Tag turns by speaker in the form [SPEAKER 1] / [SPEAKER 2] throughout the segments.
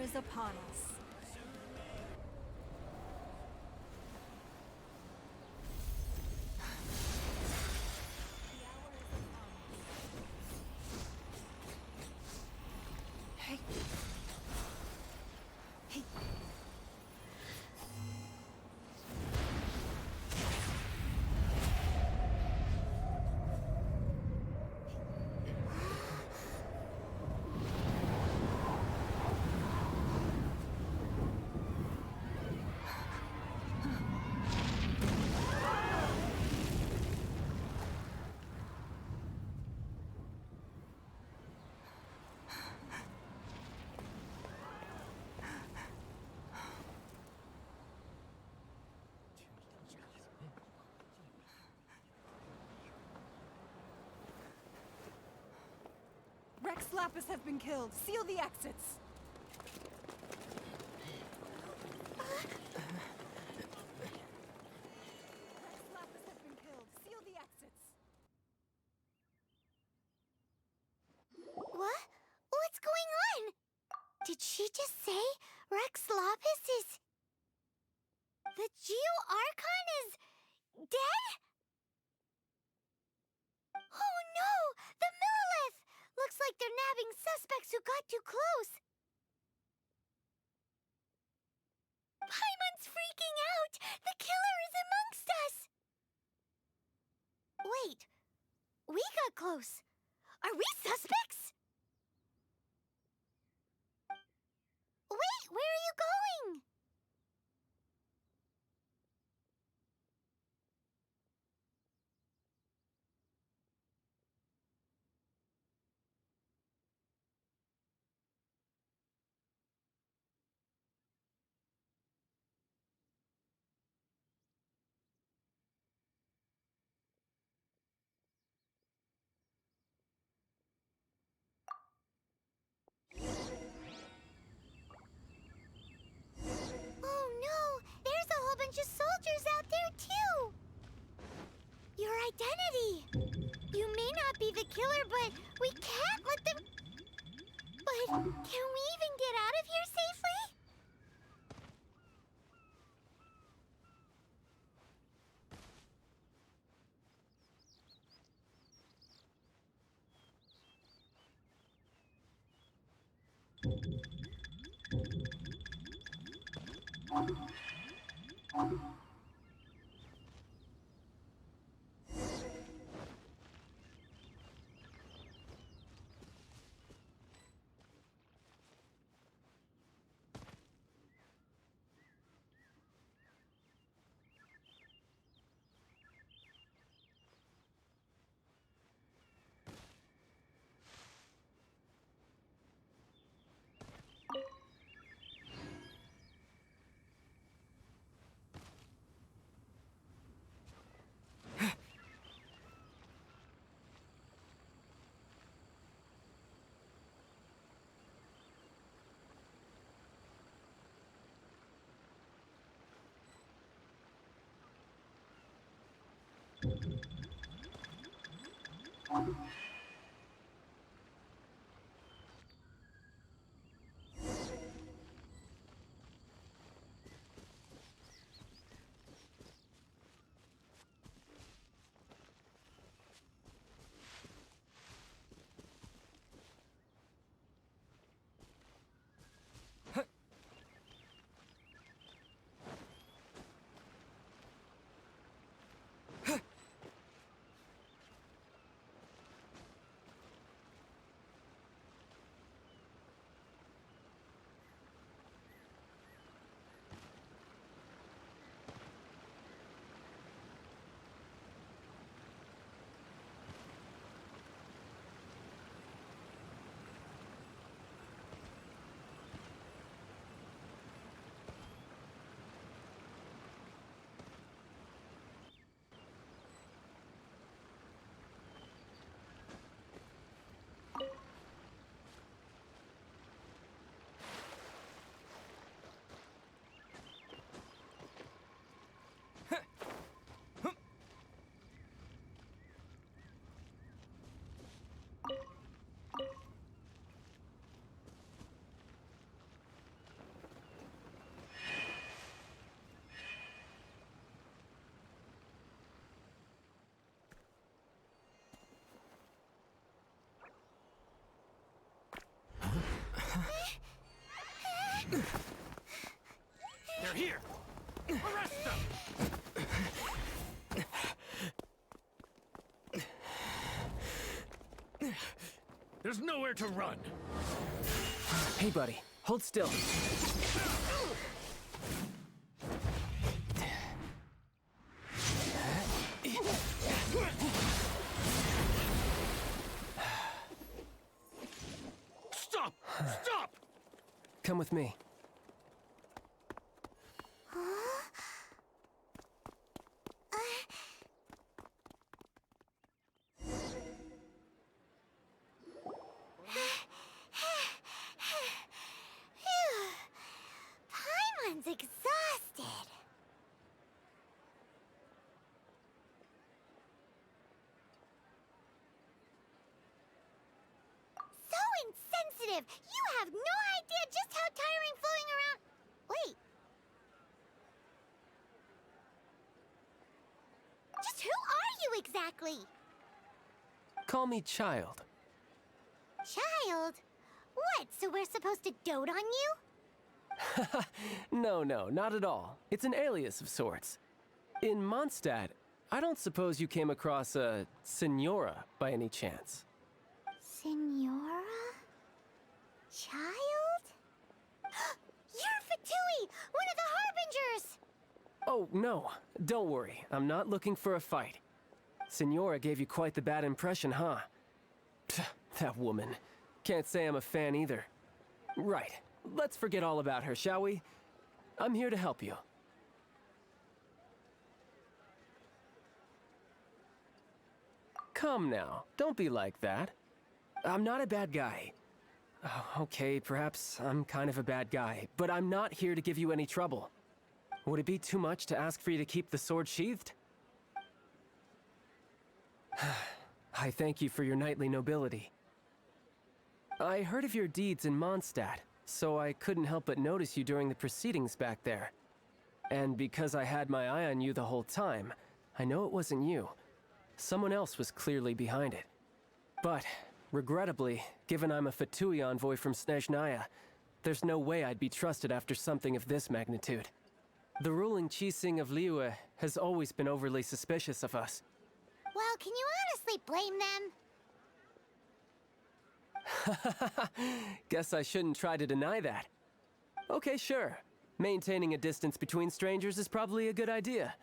[SPEAKER 1] is upon us.
[SPEAKER 2] Hey. Hey.
[SPEAKER 1] Rex Lapis have been killed. Seal the exits. Rex Lapis have been killed. Seal the exits.
[SPEAKER 3] What? What's going on? Did she just say Rex Lapis is... The Geo-Archon is... dead? Oh no! The Millilith! Looks like they're nabbing suspects who got too close. Paimon's freaking out! The killer is amongst us! Wait. We got close. Are we suspects? Wait, where are you going? Oh no! There's a whole bunch of soldiers out there too! Your identity! You may not be the killer, but we can't let them... But can we even get out of here safely?
[SPEAKER 2] Here! Arrest them! There's nowhere to run!
[SPEAKER 4] Hey, buddy. Hold still.
[SPEAKER 2] Stop! Stop!
[SPEAKER 4] Come with me.
[SPEAKER 3] Paimon's exhausted. So insensitive! You have no idea just how tiring floating around. Wait. Just who are you exactly?
[SPEAKER 4] Call me Child.
[SPEAKER 3] Child? What, so we're supposed to dote on you?
[SPEAKER 4] No, not at all. It's an alias of sorts. In Mondstadt, I don't suppose you came across a Senora by any chance.
[SPEAKER 3] Senora? Child? You're Fatui, one of the Harbingers!
[SPEAKER 4] Oh, no. Don't worry. I'm not looking for a fight. Senora gave you quite the bad impression, huh? Pfft, that woman. Can't say I'm a fan either. Right. Let's forget all about her, shall we? I'm here to help you. Come now. Don't be like that. I'm not a bad guy. Oh, okay, perhaps I'm kind of a bad guy, but I'm not here to give you any trouble. Would it be too much to ask for you to keep the sword sheathed? I thank you for your knightly nobility. I heard of your deeds in Mondstadt, so I couldn't help but notice you during the proceedings back there. And because I had my eye on you the whole time, I know it wasn't you. Someone else was clearly behind it. But, regrettably, given I'm a Fatui envoy from Snezhnaya, there's no way I'd be trusted after something of this magnitude. The ruling Chising of Liyue has always been overly suspicious of us.
[SPEAKER 3] Well, can you honestly blame them?
[SPEAKER 4] Guess I shouldn't try to deny that. Okay, sure. Maintaining a distance between strangers is probably a good idea.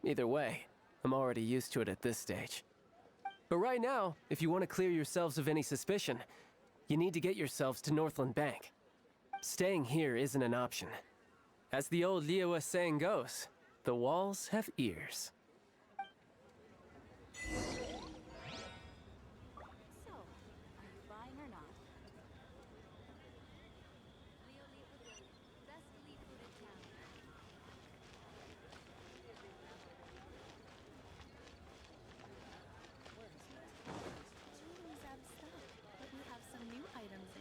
[SPEAKER 4] Either way, I'm already used to it at this stage. But right now, if you want to clear yourselves of any suspicion, you need to get yourselves to Northland Bank. Staying here isn't an option. As the old Liyue saying goes, the walls have ears.
[SPEAKER 1] So, are you buying or not? Genie's out of stock, but we have some new items in.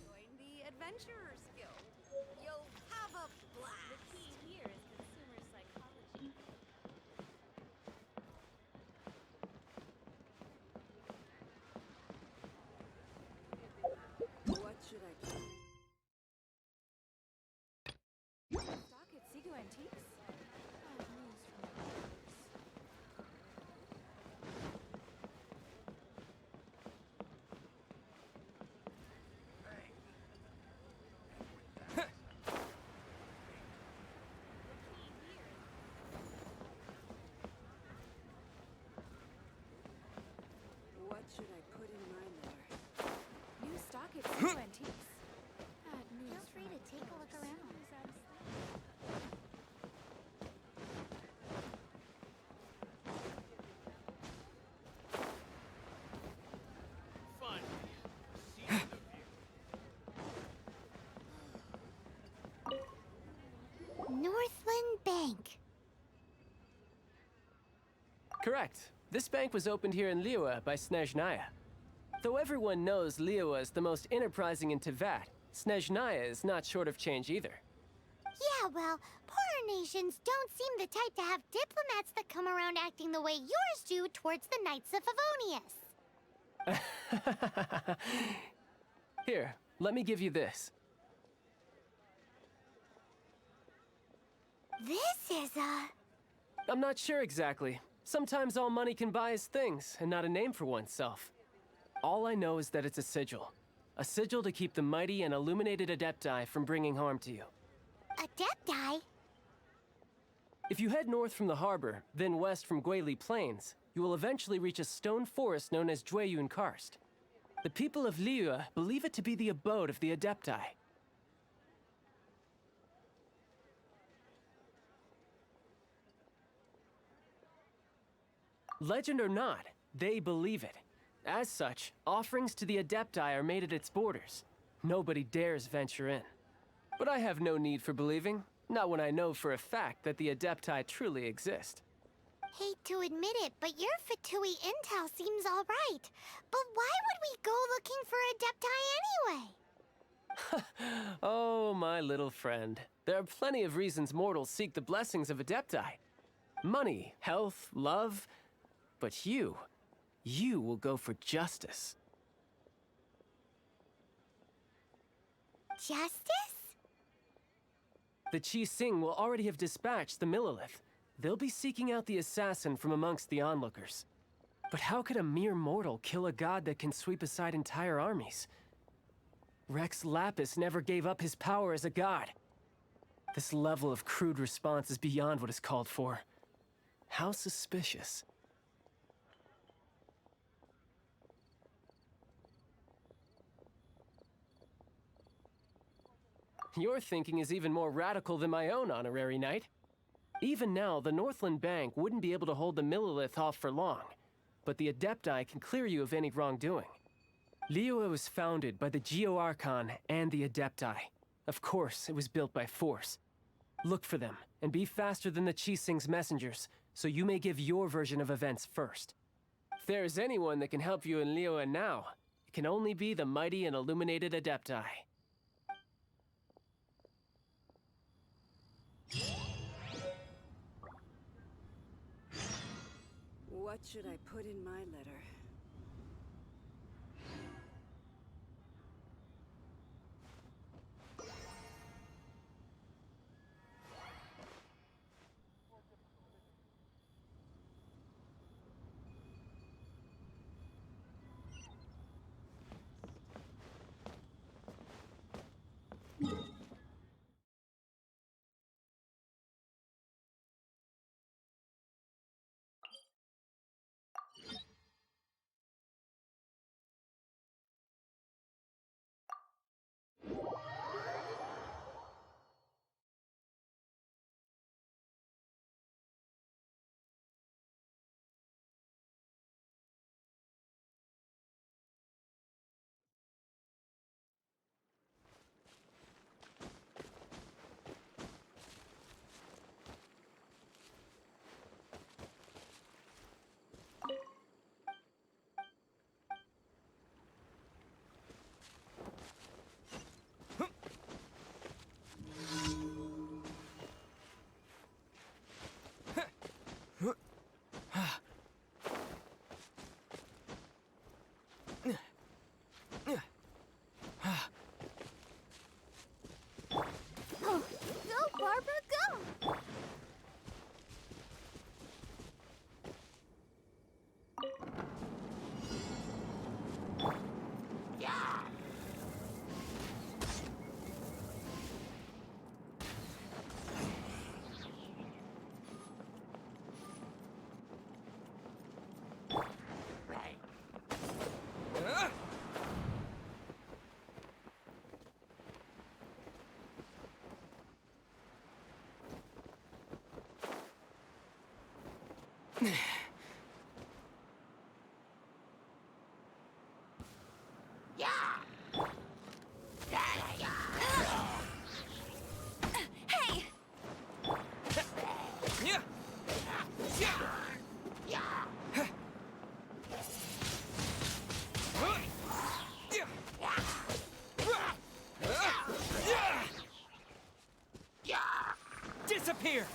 [SPEAKER 1] Join the Adventurers Guild. You'll have a blast. The key here is consumer psychology. What should I do? Stock at Sigu Antiques? Bad news from the buyers.
[SPEAKER 3] bank.
[SPEAKER 4] Correct. This bank was opened here in Liyue by Snezhnaya. Though everyone knows Liyue is the most enterprising in Teyvat, Snezhnaya is not short of change either.
[SPEAKER 3] Yeah, well, poorer nations don't seem the type to have diplomats that come around acting the way yours do towards the Knights of Favonius.
[SPEAKER 4] Here, let me give you this.
[SPEAKER 3] This is
[SPEAKER 4] I'm not sure exactly. Sometimes all money can buy is things, and not a name for oneself. All I know is that it's a sigil. A sigil to keep the mighty and illuminated Adepti from bringing harm to you.
[SPEAKER 3] Adepti?
[SPEAKER 4] If you head north from the harbor, then west from Guili Plains, you will eventually reach a stone forest known as UnCut. The people of Liyue believe it to be the abode of the Adepti. Legend or not, they believe it. As such, offerings to the Adepti are made at its borders. Nobody dares venture in. But I have no need for believing, not when I know for a fact that the Adepti truly exist.
[SPEAKER 3] Hate to admit it, but your Fatui intel seems alright. But why would we go looking for Adepti anyway?
[SPEAKER 4] Oh, my little friend. There are plenty of reasons mortals seek the blessings of Adepti. Money, health, love. But you will go for justice.
[SPEAKER 3] Justice?
[SPEAKER 4] The Qi Sing will already have dispatched the Millilith. They'll be seeking out the assassin from amongst the onlookers. But how could a mere mortal kill a god that can sweep aside entire armies? Rex Lapis never gave up his power as a god. This level of crude response is beyond what is called for. How suspicious. Your thinking is even more radical than my own, Honorary Knight. Even now, the Northland Bank wouldn't be able to hold the Millilith off for long, but the Adepti can clear you of any wrongdoing. Liyue was founded by the Geo-Archon and the Adepti. Of course, it was built by force. Look for them, and be faster than the Qi Sing's messengers, so you may give your version of events first. If there is anyone that can help you in Liyue now, it can only be the mighty and illuminated Adepti.
[SPEAKER 5] What should I put in my letter?
[SPEAKER 3] Go, Barbara, go!
[SPEAKER 1] Hey!
[SPEAKER 4] Disappear!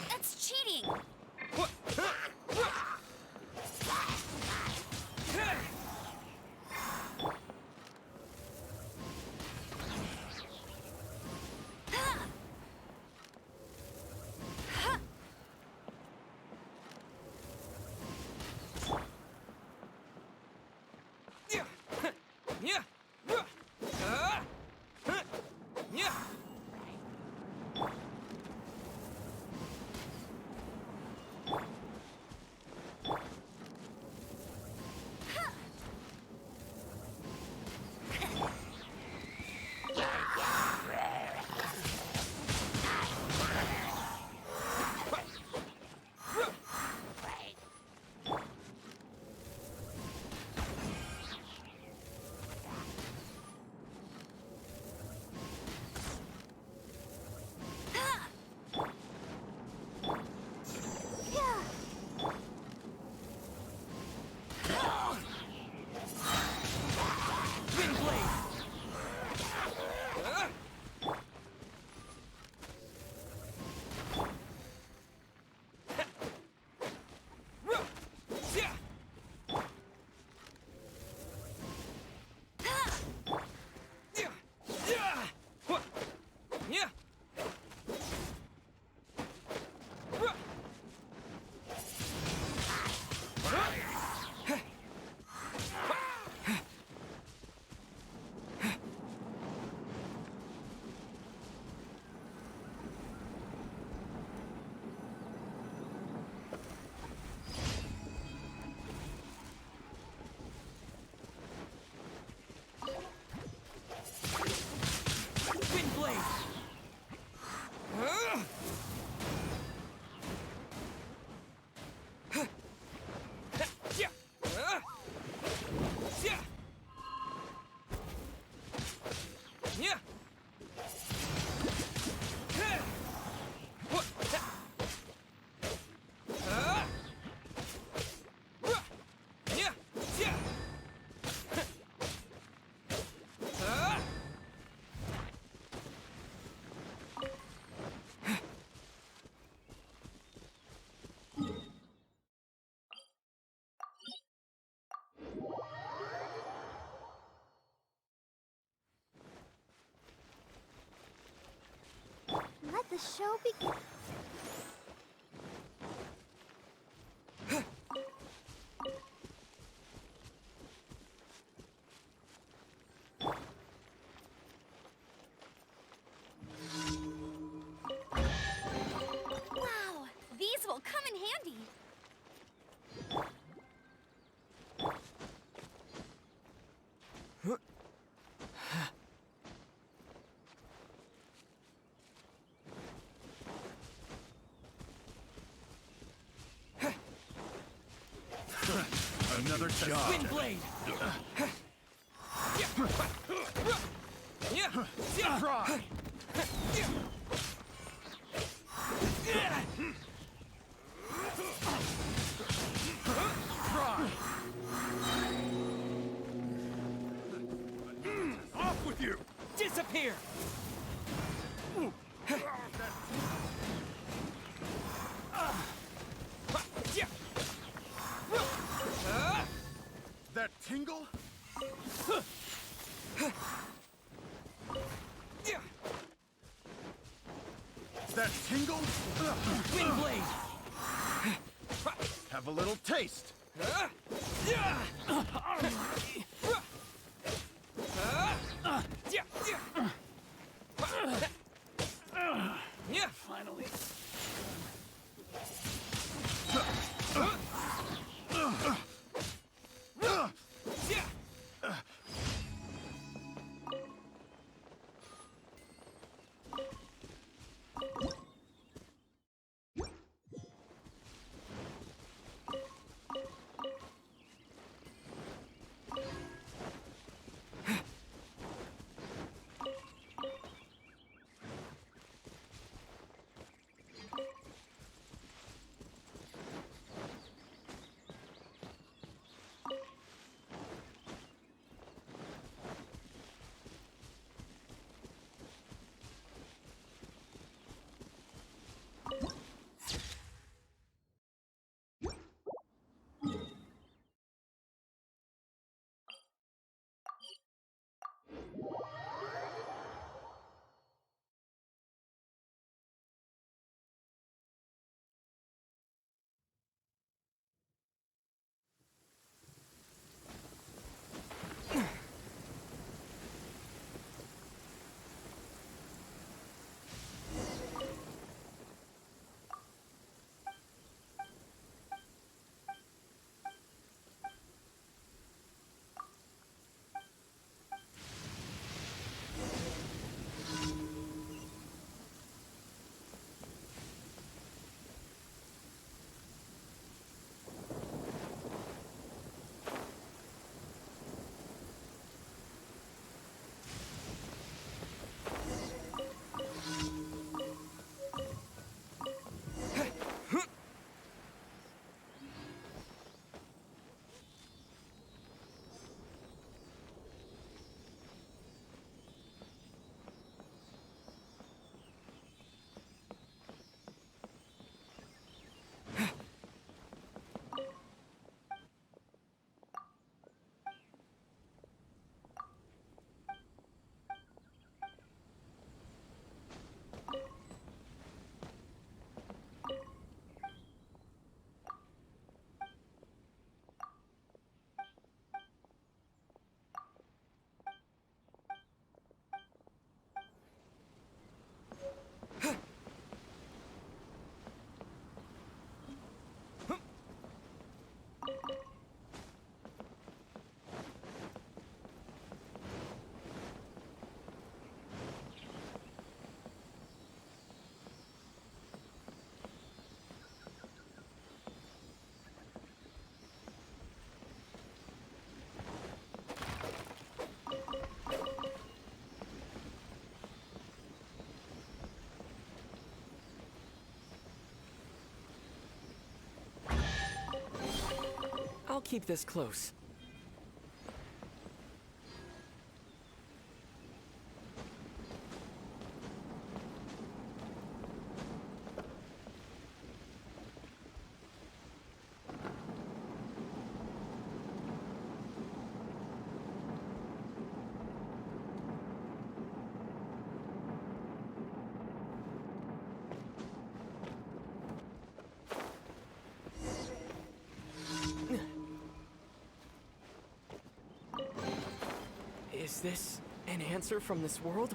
[SPEAKER 1] That's cheating!
[SPEAKER 3] Let the show begin.
[SPEAKER 1] Wow! These will come in handy!
[SPEAKER 2] Another job.
[SPEAKER 4] Wind blade!
[SPEAKER 2] Try. Try. Off with you.
[SPEAKER 4] Disappear!
[SPEAKER 2] That tingle? That tingle?
[SPEAKER 4] Wind blade!
[SPEAKER 2] Have a little taste.
[SPEAKER 4] Finally.
[SPEAKER 6] I'll keep this close. Is this an answer from this world?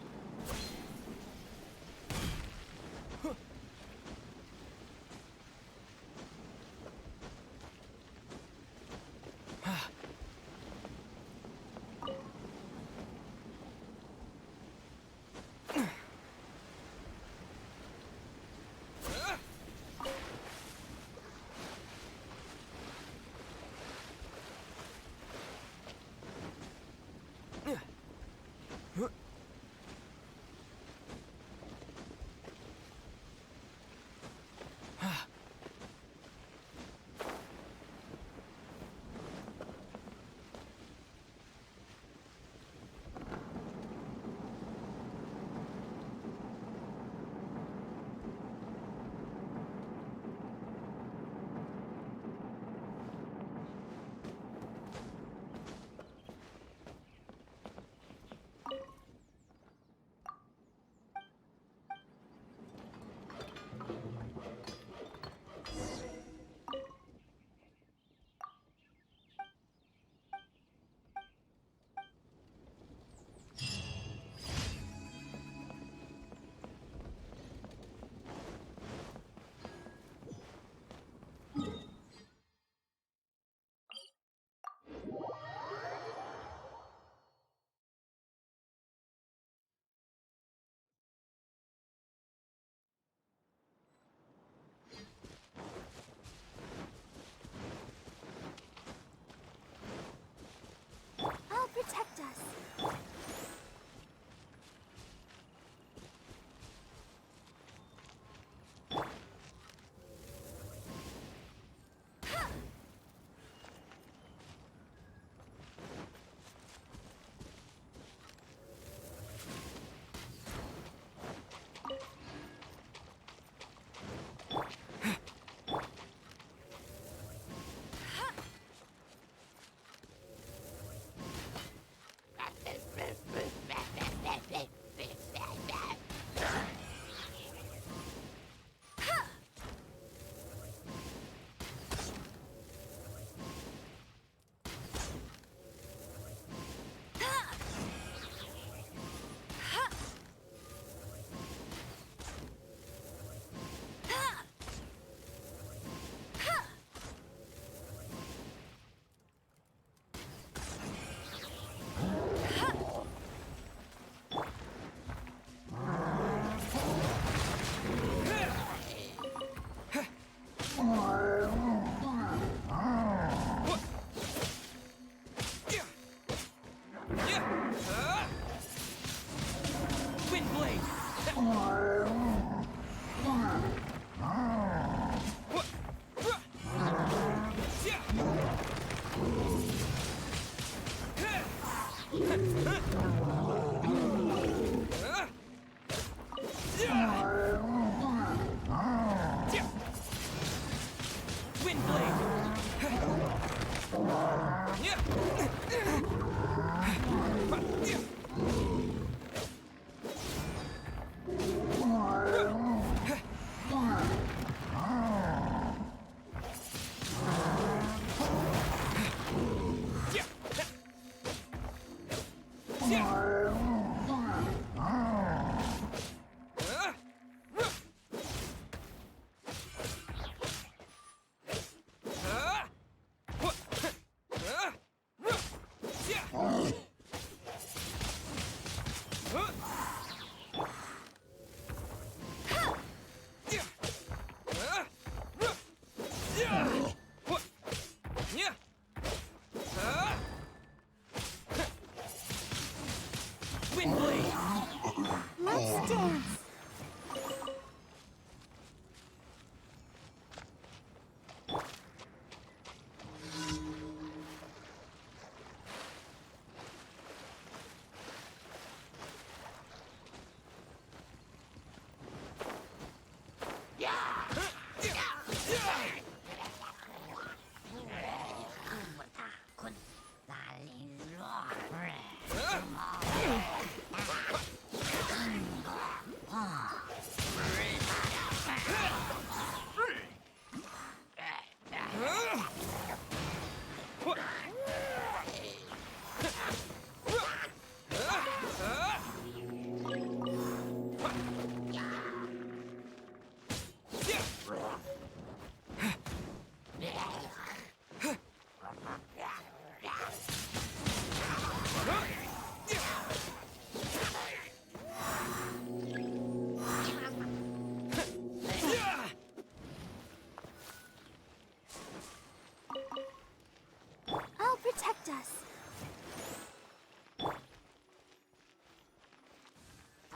[SPEAKER 3] I'll protect us.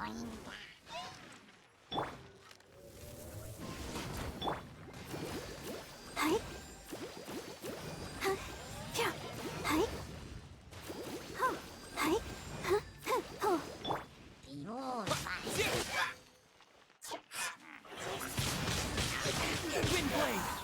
[SPEAKER 3] Hi. Huh. Yeah. Hi. Oh. Hi. Huh. Huh. Oh.
[SPEAKER 6] Windblade!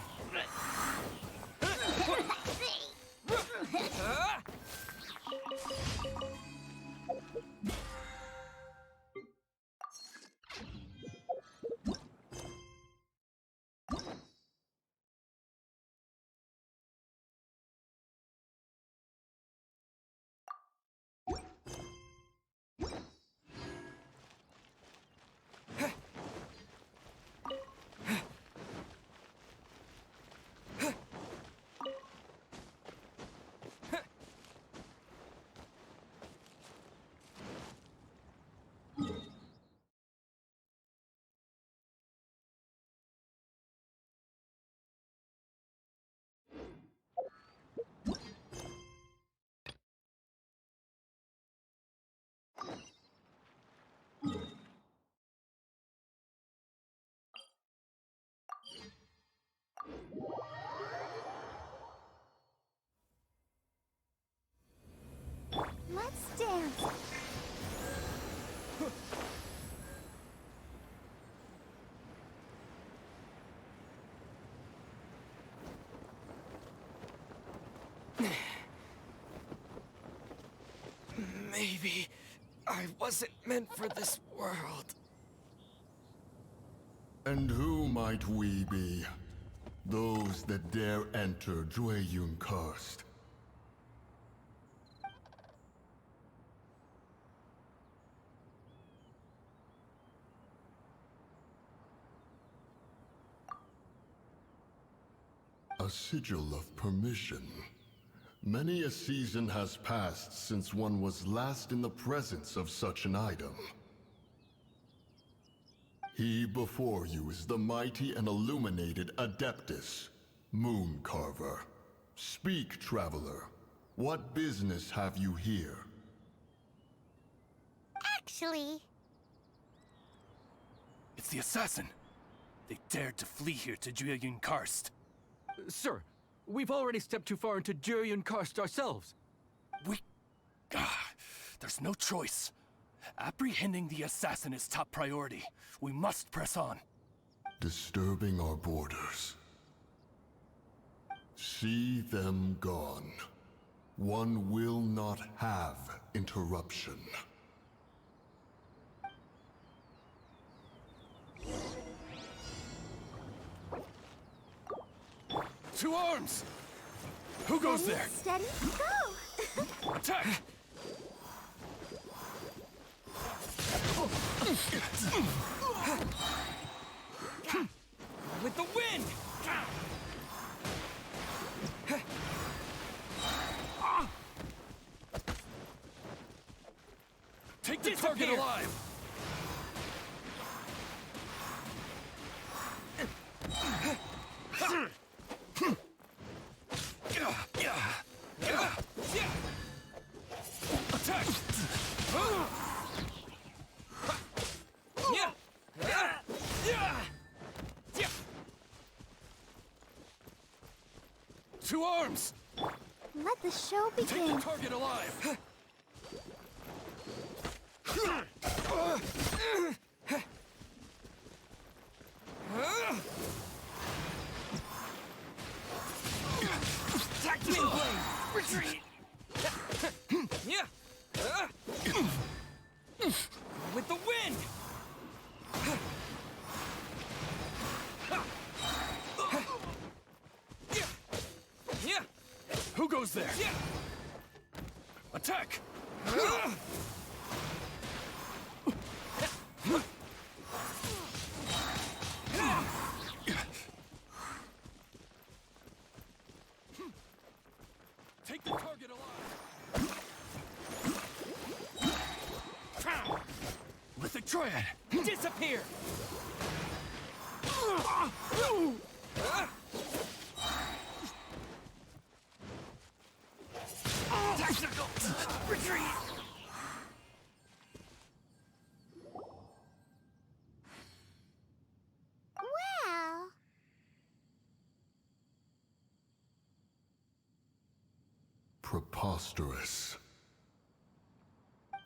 [SPEAKER 3] Let's dance.
[SPEAKER 6] Maybe I wasn't meant for this world.
[SPEAKER 2] And who might we be? Those that dare enter UnCut. A sigil of permission. Many a season has passed since one was last in the presence of such an item. He before you is the mighty and illuminated Adeptus, Moon Carver. Speak, traveler. What business have you here?
[SPEAKER 3] Actually,
[SPEAKER 7] It's the assassin. They dared to flee here to UnCut.
[SPEAKER 8] Sir, we've already stepped too far into UnCut ourselves.
[SPEAKER 7] There's no choice. Apprehending the assassin is top priority. We must press on.
[SPEAKER 2] Disturbing our borders. See them gone. One will not have interruption.
[SPEAKER 7] To arms! Who goes there?
[SPEAKER 3] steady, go!
[SPEAKER 7] Attack!
[SPEAKER 6] With the wind!
[SPEAKER 7] Take the target alive! Attack! To arms!
[SPEAKER 3] Let the show
[SPEAKER 7] Take the
[SPEAKER 3] begin.
[SPEAKER 7] target alive!
[SPEAKER 6] Attack Windblade! Retreat! With the wind!
[SPEAKER 7] Who goes there? Attack! Take the target alive! Lithic Triad!
[SPEAKER 6] Disappear! Tactical! Retreat!
[SPEAKER 2] Preposterous.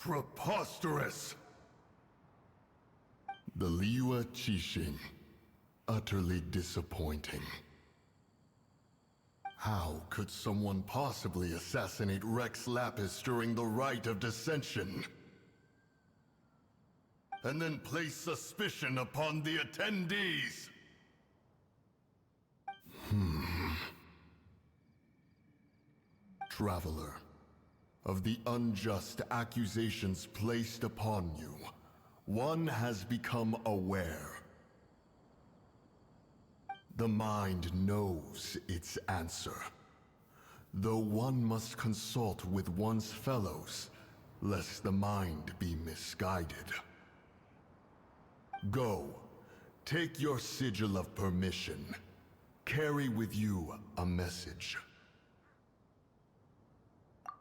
[SPEAKER 2] Preposterous! The Liua Qixing. Utterly disappointing. How could someone possibly assassinate Rex Lapis during the Rite of Dissension? And then place suspicion upon the attendees? Traveler, of the unjust accusations placed upon you, one has become aware. The mind knows its answer, though one must consult with one's fellows, lest the mind be misguided. Go, take your sigil of permission. Carry with you a message.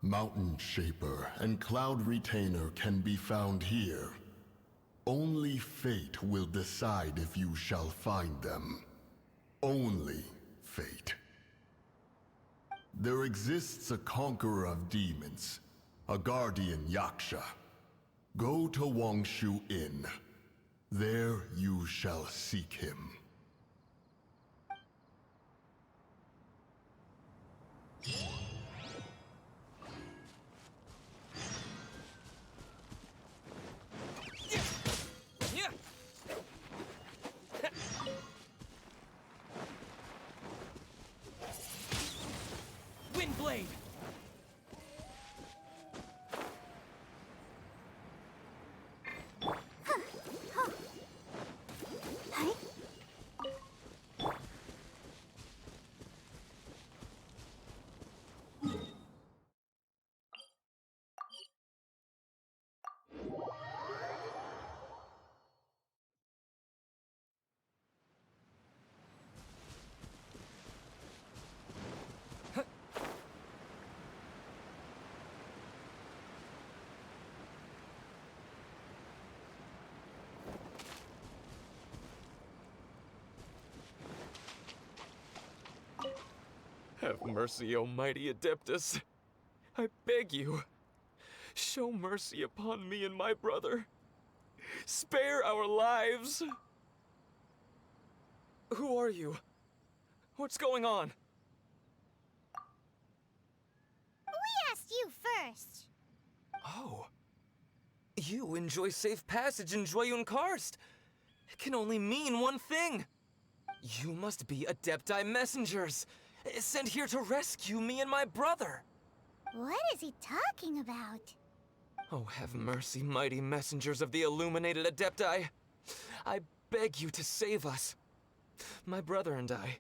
[SPEAKER 2] Mountain Shaper and Cloud Retainer can be found here. Only fate will decide if you shall find them. Only fate. There exists a conqueror of demons, a guardian Yaksha. Go to Wangshu Inn. There you shall seek him.
[SPEAKER 4] Windblade!
[SPEAKER 6] Have mercy, O mighty Adeptus. I beg you, show mercy upon me and my brother. Spare our lives. Who are you? What's going on?
[SPEAKER 3] We asked you first.
[SPEAKER 6] Oh. You enjoy safe passage in UnCut. It can only mean one thing. You must be Adepti messengers, sent here to rescue me and my brother.
[SPEAKER 3] What is he talking about?
[SPEAKER 6] Oh, have mercy, mighty messengers of the illuminated Adepti. I beg you to save us. My brother and I,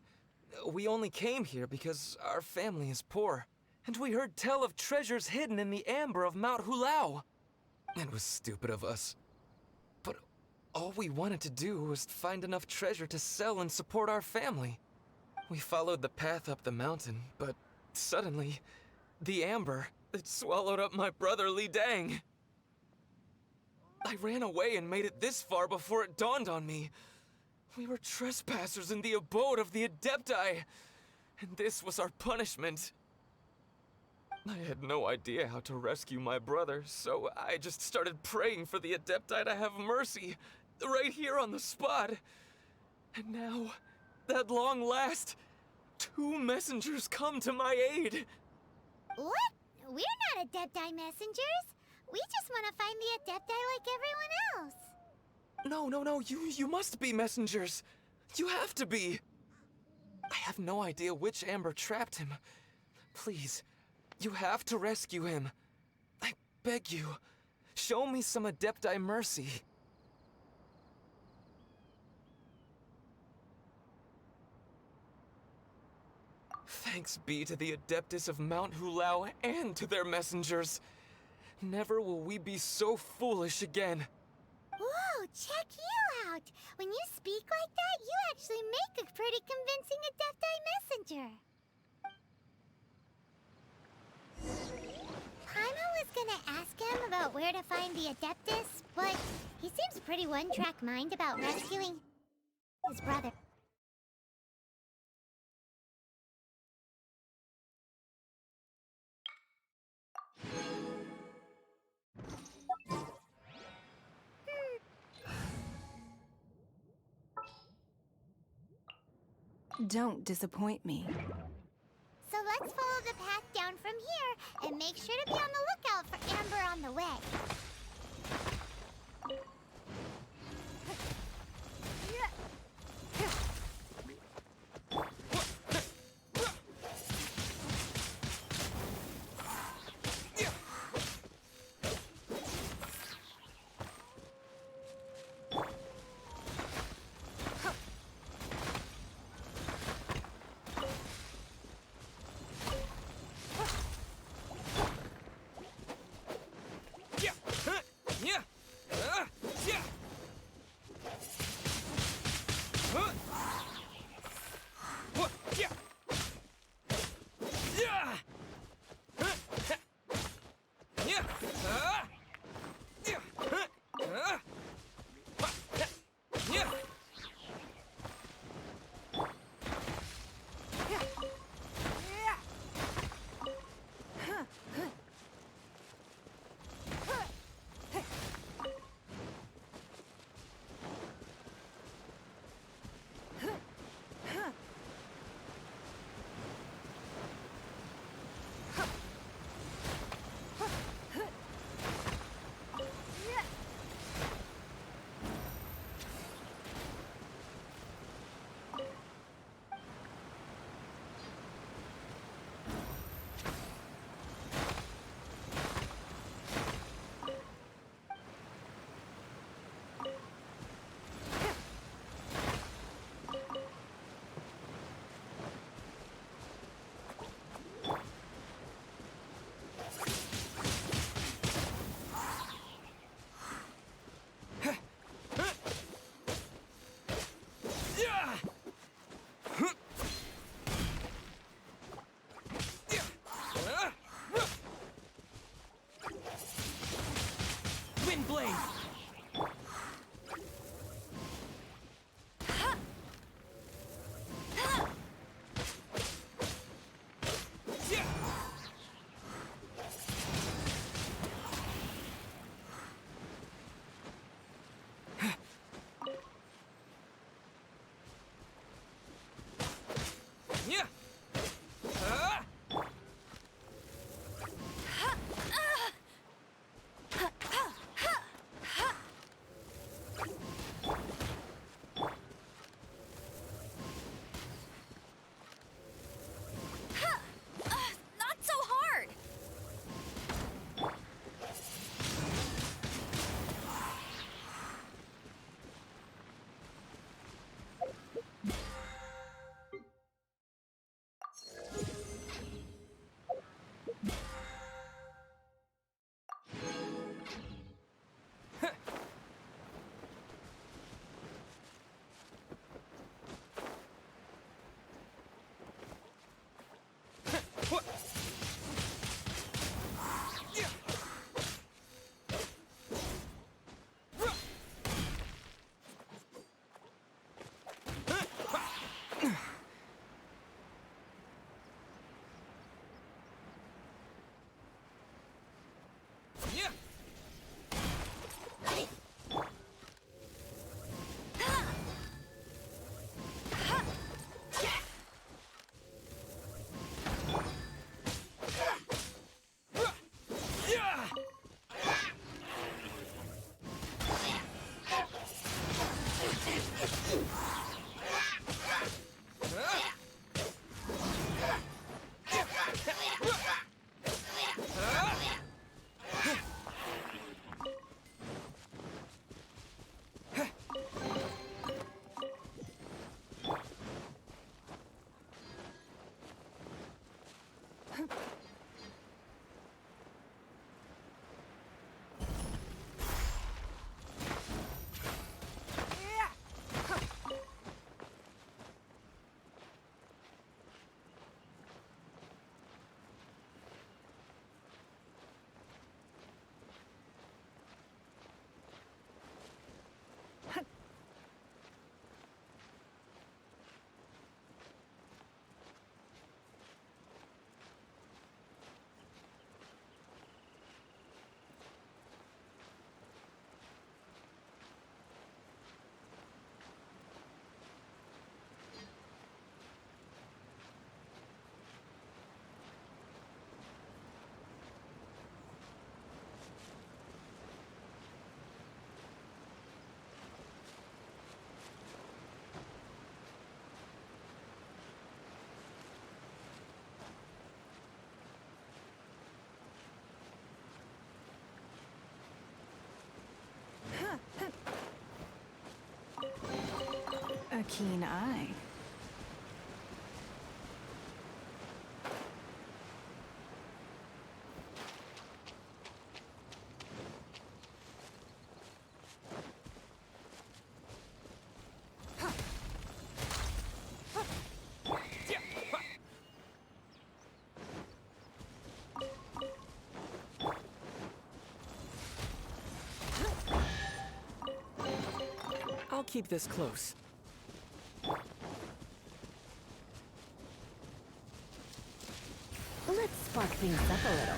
[SPEAKER 6] we only came here because our family is poor, and we heard tell of treasures hidden in the amber of Mount Hulao. It was stupid of us. But all we wanted to do was find enough treasure to sell and support our family. We followed the path up the mountain, but suddenly, the amber, it swallowed up my brother Li Dang. I ran away and made it this far before it dawned on me. We were trespassers in the abode of the Adepti, and this was our punishment. I had no idea how to rescue my brother, so I just started praying for the Adepti to have mercy, right here on the spot. And now, at long last, 2 messengers come to my aid.
[SPEAKER 3] What? We're not Adepti messengers. We just want to find the Adepti like everyone else.
[SPEAKER 6] No, you must be messengers. You have to be. I have no idea which amber trapped him. Please, you have to rescue him. I beg you, show me some Adepti mercy. Thanks be to the Adeptus of Mount Hulao and to their messengers. Never will we be so foolish again.
[SPEAKER 3] Whoa, check you out! When you speak like that, you actually make a pretty convincing Adepti messenger. Paimon was gonna ask him about where to find the Adeptus, but he seems pretty one-track mind about rescuing his brother.
[SPEAKER 5] Don't disappoint me.
[SPEAKER 3] So let's follow the path down from here and make sure to be on the lookout for Amber on the way.
[SPEAKER 4] Windblade!
[SPEAKER 1] Not so hard!
[SPEAKER 5] A keen eye.
[SPEAKER 4] I'll keep this close.
[SPEAKER 3] Let's spark things up a little.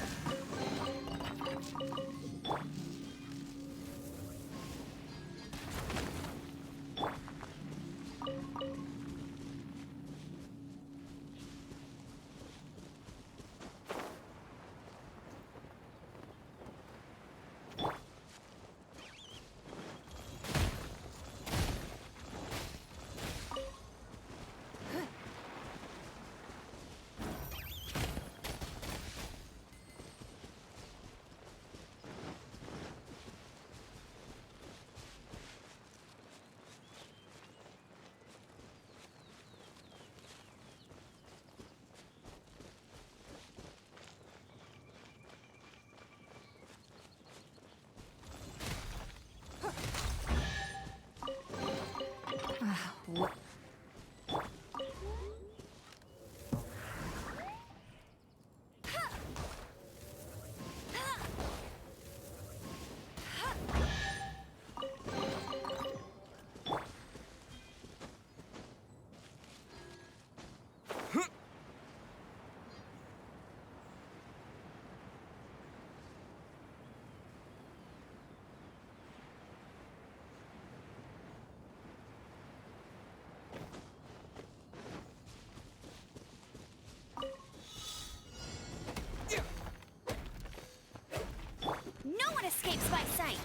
[SPEAKER 1] No one escapes my sight!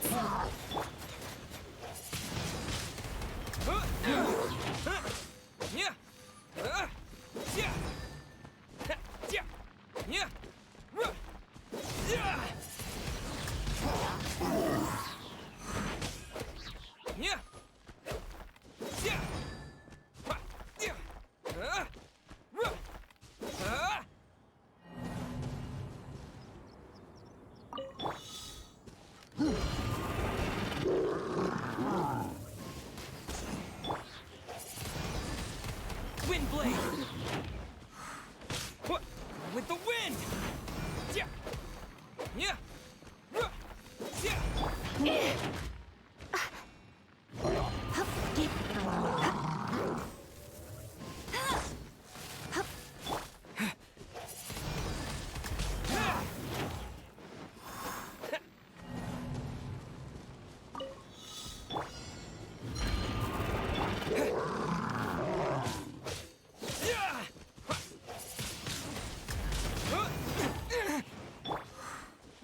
[SPEAKER 6] Wind blade! What? With the wind! Yeah! Yeah! Yeah!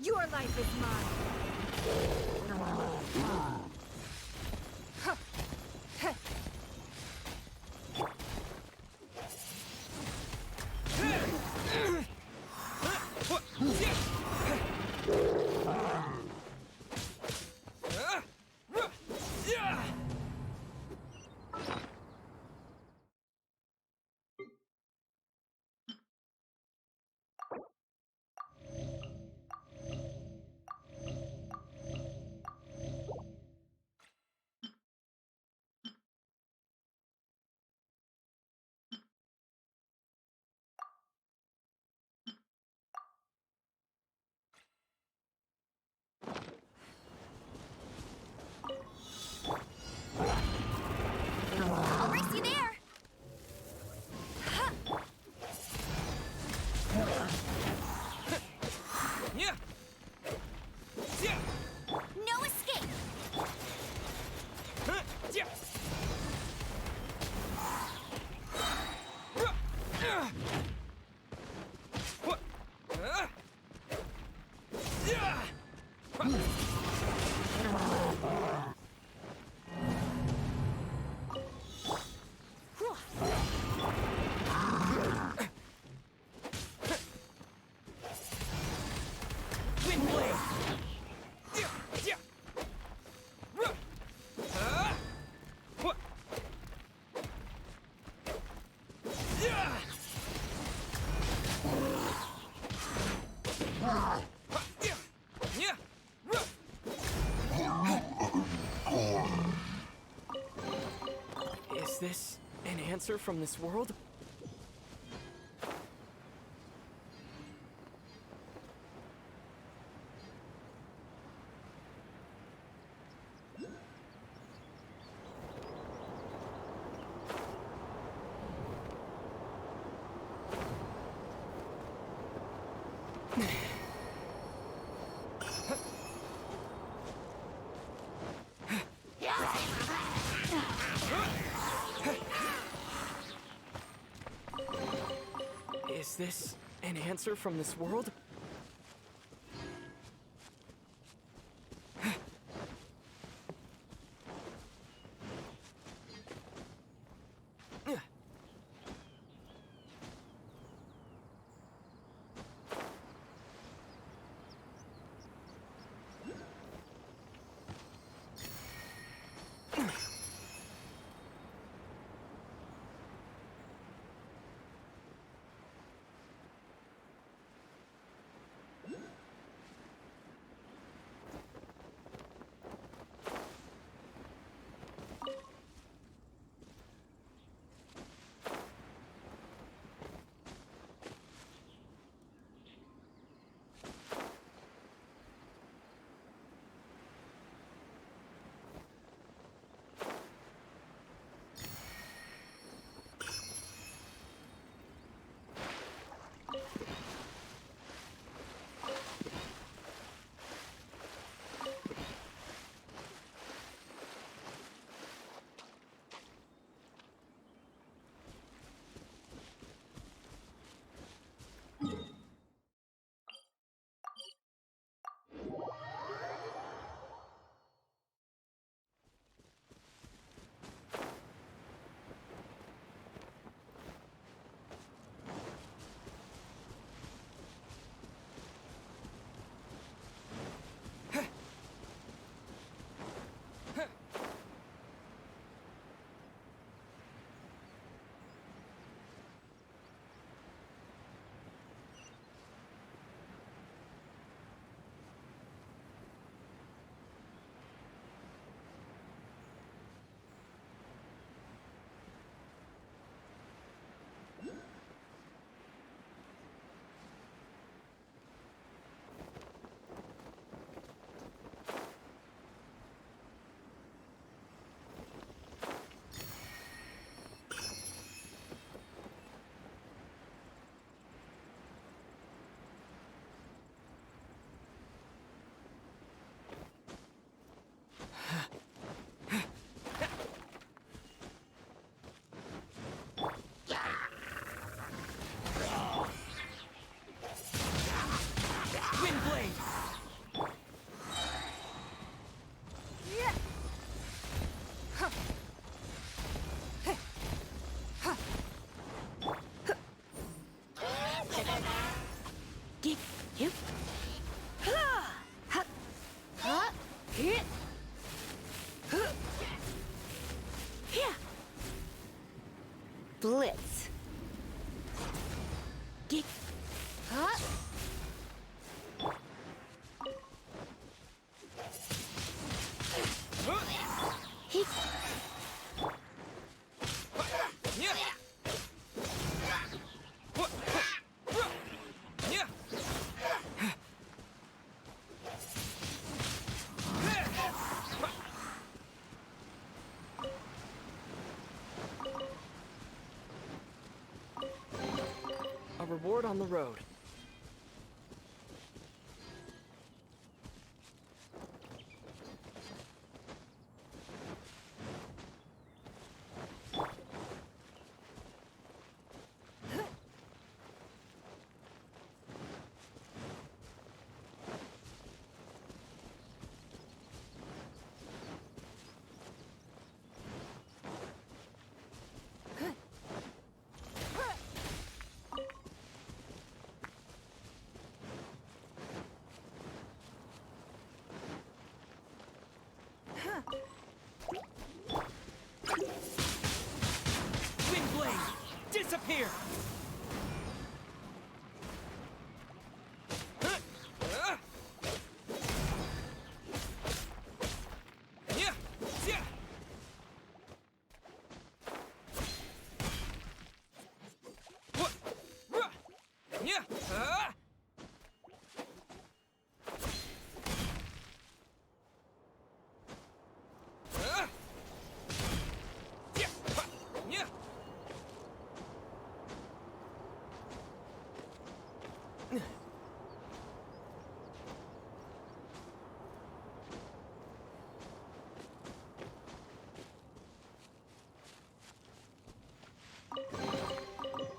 [SPEAKER 1] Your life is mine!
[SPEAKER 6] answer from this world? Is this an answer from this world?
[SPEAKER 3] Blitz. Get. Huh? He.
[SPEAKER 6] A reward on the road.
[SPEAKER 7] Windblade! Disappear!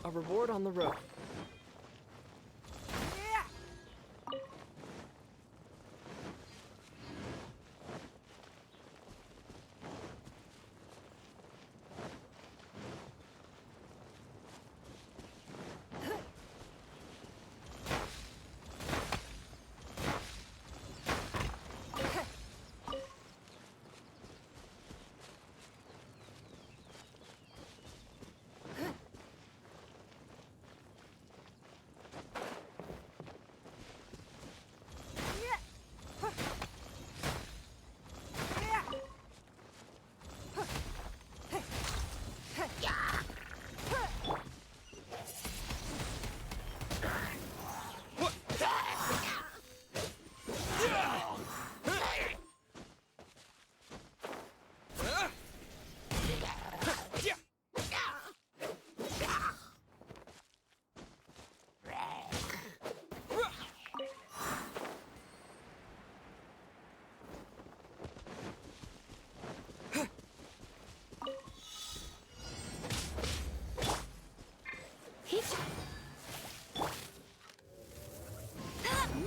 [SPEAKER 6] A reward on the road.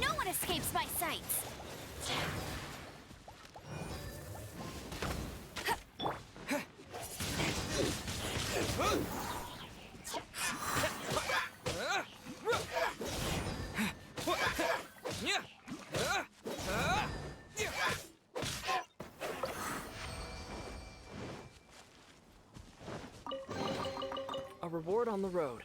[SPEAKER 3] No one escapes my sights!
[SPEAKER 6] A reward on the road.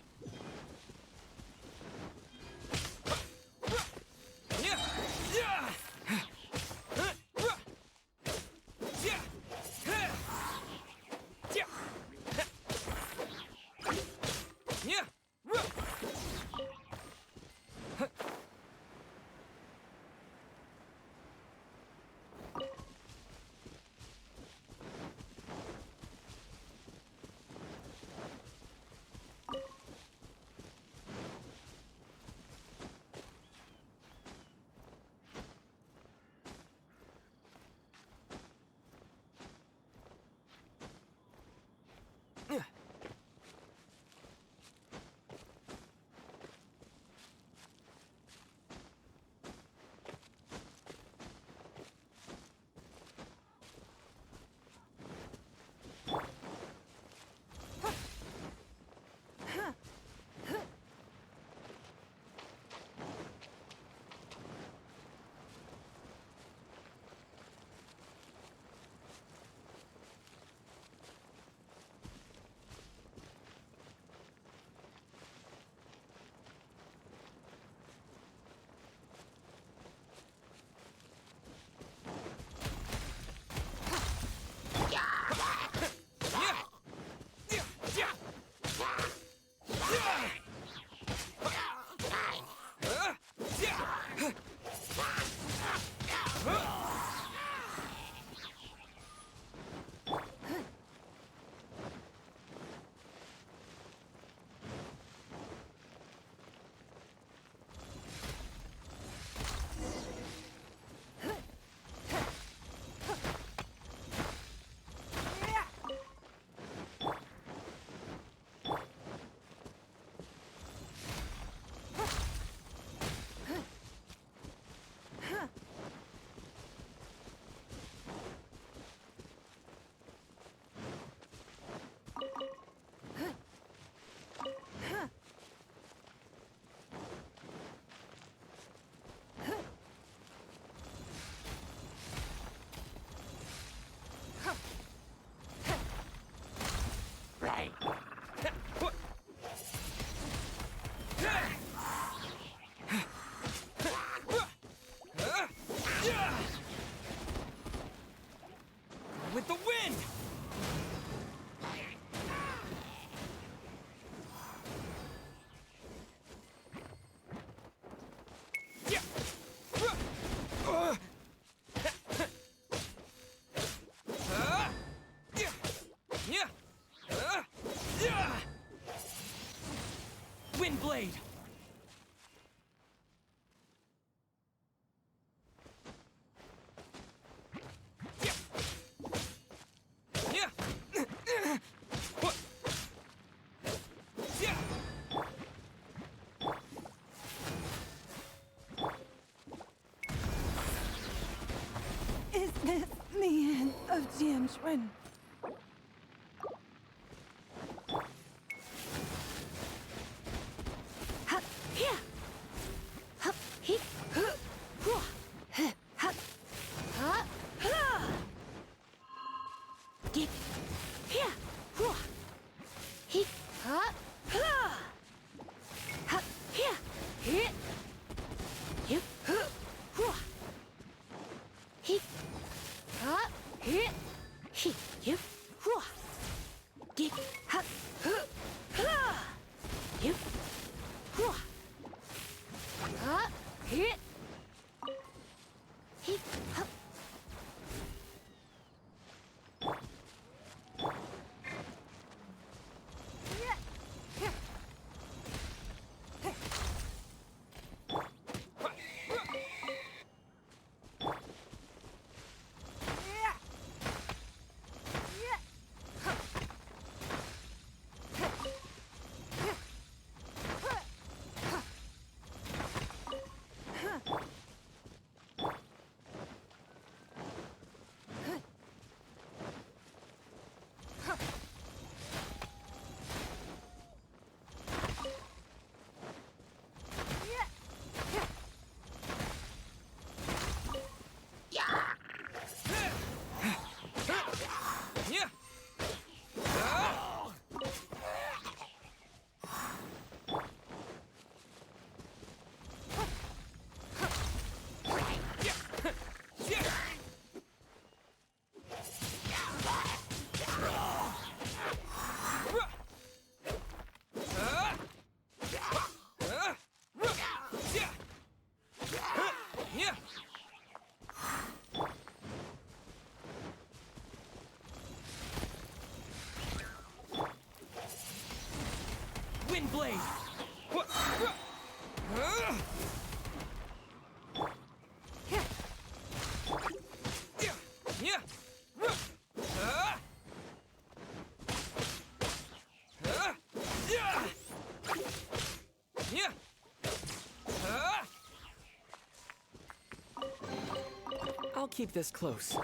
[SPEAKER 5] Genshin.
[SPEAKER 8] Windblade!
[SPEAKER 4] I'll keep this close.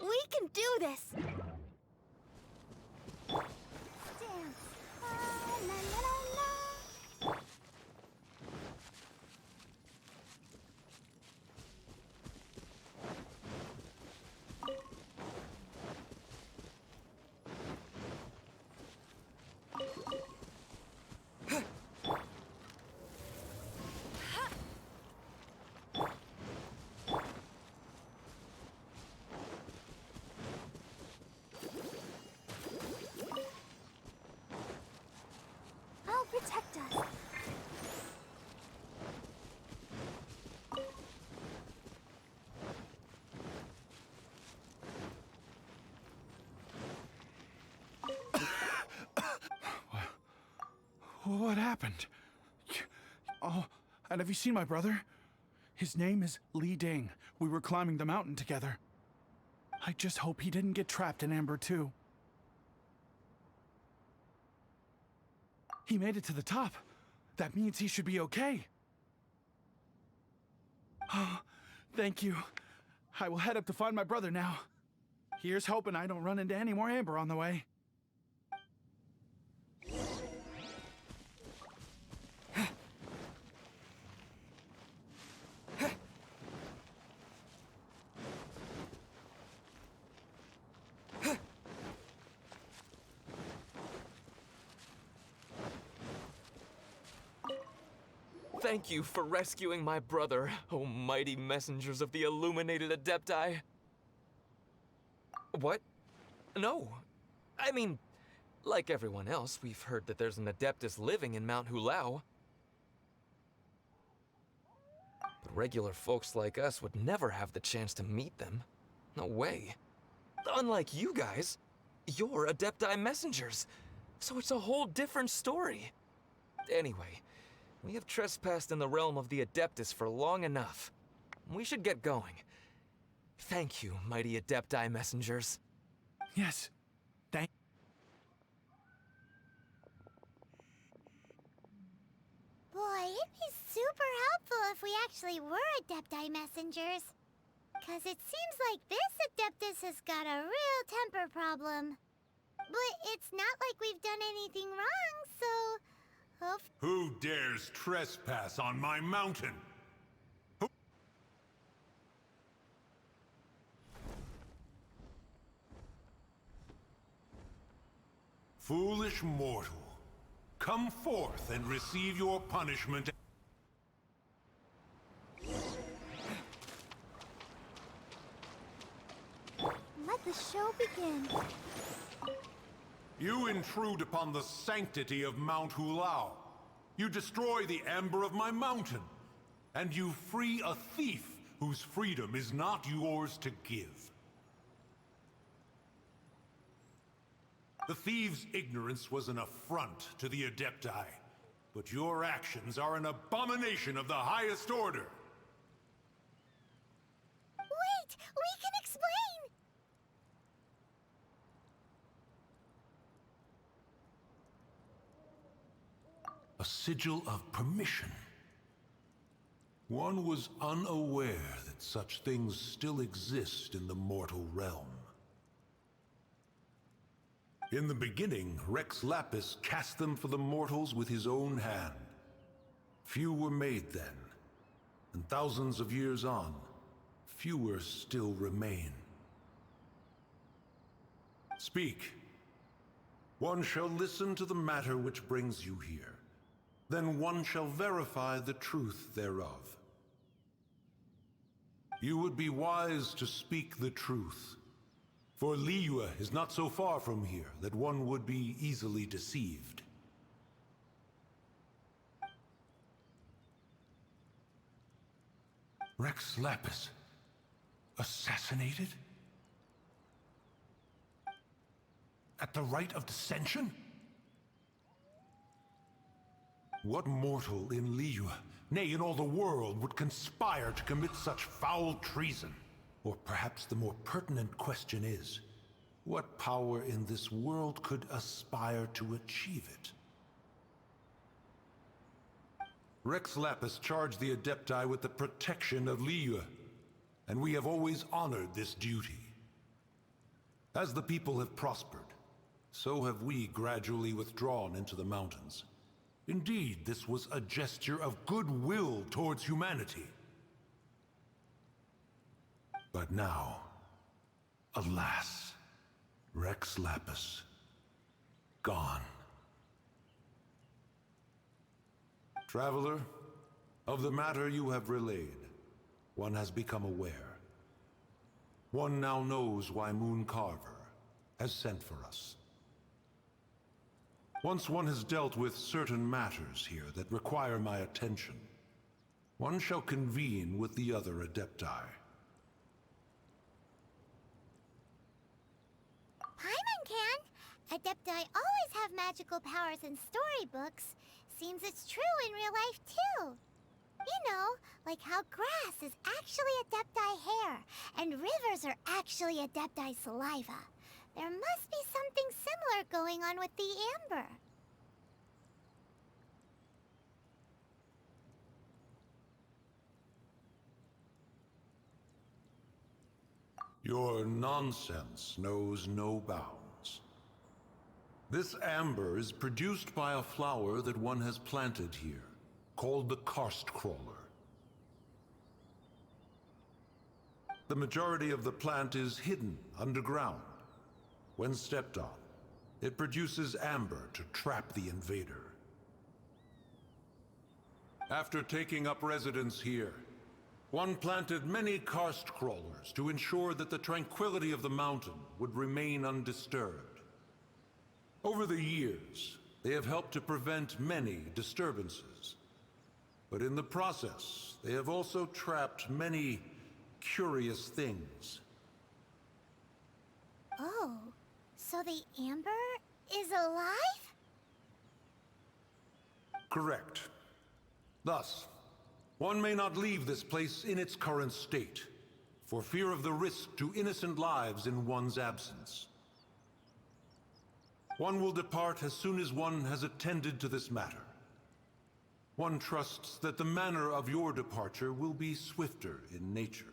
[SPEAKER 3] We can do this! Dance. La, la, la, la. I'll protect us.
[SPEAKER 7] What happened? Oh, and have you seen my brother? His name is Li Ding. We were climbing the mountain together. I just hope he didn't get trapped in Amber too. He made it to the top. That means he should be okay. Oh, thank you. I will head up to find my brother now. Here's hoping I don't run into any more Amber on the way.
[SPEAKER 6] Thank you for rescuing my brother, oh mighty messengers of the illuminated Adepti. What? No. I mean, like everyone else, we've heard that there's an Adeptus living in Mount Hulao. But regular folks like us would never have the chance to meet them. No way. Unlike you guys, you're Adepti messengers, so it's a whole different story. Anyway, we have trespassed in the realm of the Adeptus for long enough. We should get going. Thank you, mighty Adepti messengers.
[SPEAKER 7] Yes. Thank.
[SPEAKER 3] Boy, it'd be super helpful if we actually were Adepti messengers. 'Cause it seems like this Adeptus has got a real temper problem. But it's not like we've done anything wrong, so...
[SPEAKER 9] Who dares trespass on my mountain? Foolish mortal, come forth and receive your punishment.
[SPEAKER 3] Let the show begin.
[SPEAKER 9] You intrude upon the sanctity of Mount Hulao. You destroy the amber of my mountain. And you free a thief whose freedom is not yours to give. The thief's ignorance was an affront to the Adepti, but your actions are an abomination of the highest order.
[SPEAKER 3] Wait! We can explain!
[SPEAKER 9] A sigil of permission. One was unaware that such things still exist in the mortal realm. In the beginning, Rex Lapis cast them for the mortals with his own hand. Few were made then, and thousands of years on, fewer still remain. Speak. One shall listen to the matter which brings you here. Then one shall verify the truth thereof. You would be wise to speak the truth. For Liyue is not so far from here that one would be easily deceived. Rex Lapis, assassinated? At the rite of dissension? What mortal in Liyue, nay, in all the world, would conspire to commit such foul treason? Or perhaps the more pertinent question is, what power in this world could aspire to achieve it? Rex Lapis charged the Adepti with the protection of Liyue, and we have always honored this duty. As the people have prospered, so have we gradually withdrawn into the mountains. Indeed, this was a gesture of goodwill towards humanity. But now, alas, Rex Lapis, gone. Traveler, of the matter you have relayed, one has become aware. One now knows why Moon Carver has sent for us. Once one has dealt with certain matters here that require my attention, one shall convene with the other Adepti.
[SPEAKER 3] Paimon can! Adepti always have magical powers in storybooks. Seems it's true in real life, too. You know, like how grass is actually Adepti hair, and rivers are actually Adepti saliva. There must be something similar going on with the amber.
[SPEAKER 9] Your nonsense knows no bounds. This amber is produced by a flower that one has planted here, called the karst crawler. The majority of the plant is hidden underground. When stepped on, it produces amber to trap the invader. After taking up residence here, one planted many karst crawlers to ensure that the tranquility of the mountain would remain undisturbed. Over the years, they have helped to prevent many disturbances. But in the process, they have also trapped many curious things.
[SPEAKER 3] Oh, so the Amber is alive?
[SPEAKER 9] Correct. Thus, one may not leave this place in its current state, for fear of the risk to innocent lives in one's absence. One will depart as soon as one has attended to this matter. One trusts that the manner of your departure will be swifter in nature.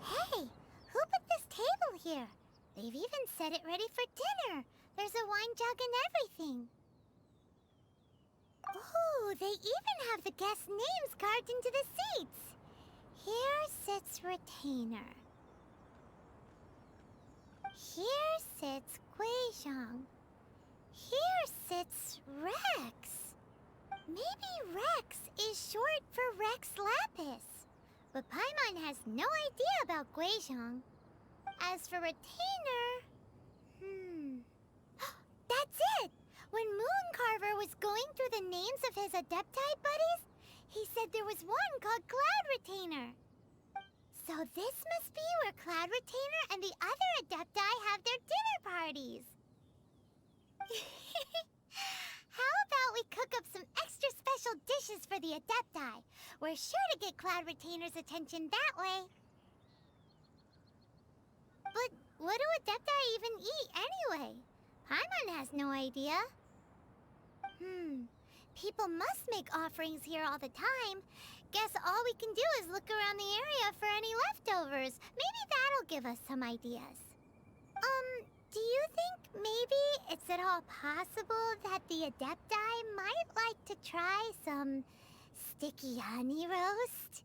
[SPEAKER 3] Hey, who put this table here? They've even set it ready for dinner. There's a wine jug and everything. Ooh, they even have the guests' names carved into the seats. Here sits Retainer. Here sits Guizhong. Here sits Rex. Maybe Rex is short for Rex Lapis. But Paimon has no idea about Guizhong. As for Retainer... That's it! When Mooncarver was going through the names of his Adepti buddies, he said there was one called Cloud Retainer. So this must be where Cloud Retainer and the other Adepti have their dinner parties. How about we cook up some extra special dishes for the Adepti? We're sure to get Cloud Retainer's attention that way. But what do Adepti even eat anyway? Paimon has no idea. People must make offerings here all the time. Guess all we can do is look around the area for any leftovers. Maybe that'll give us some ideas. Do you think maybe it's at all possible that the Adepti might like to try some sticky honey roast?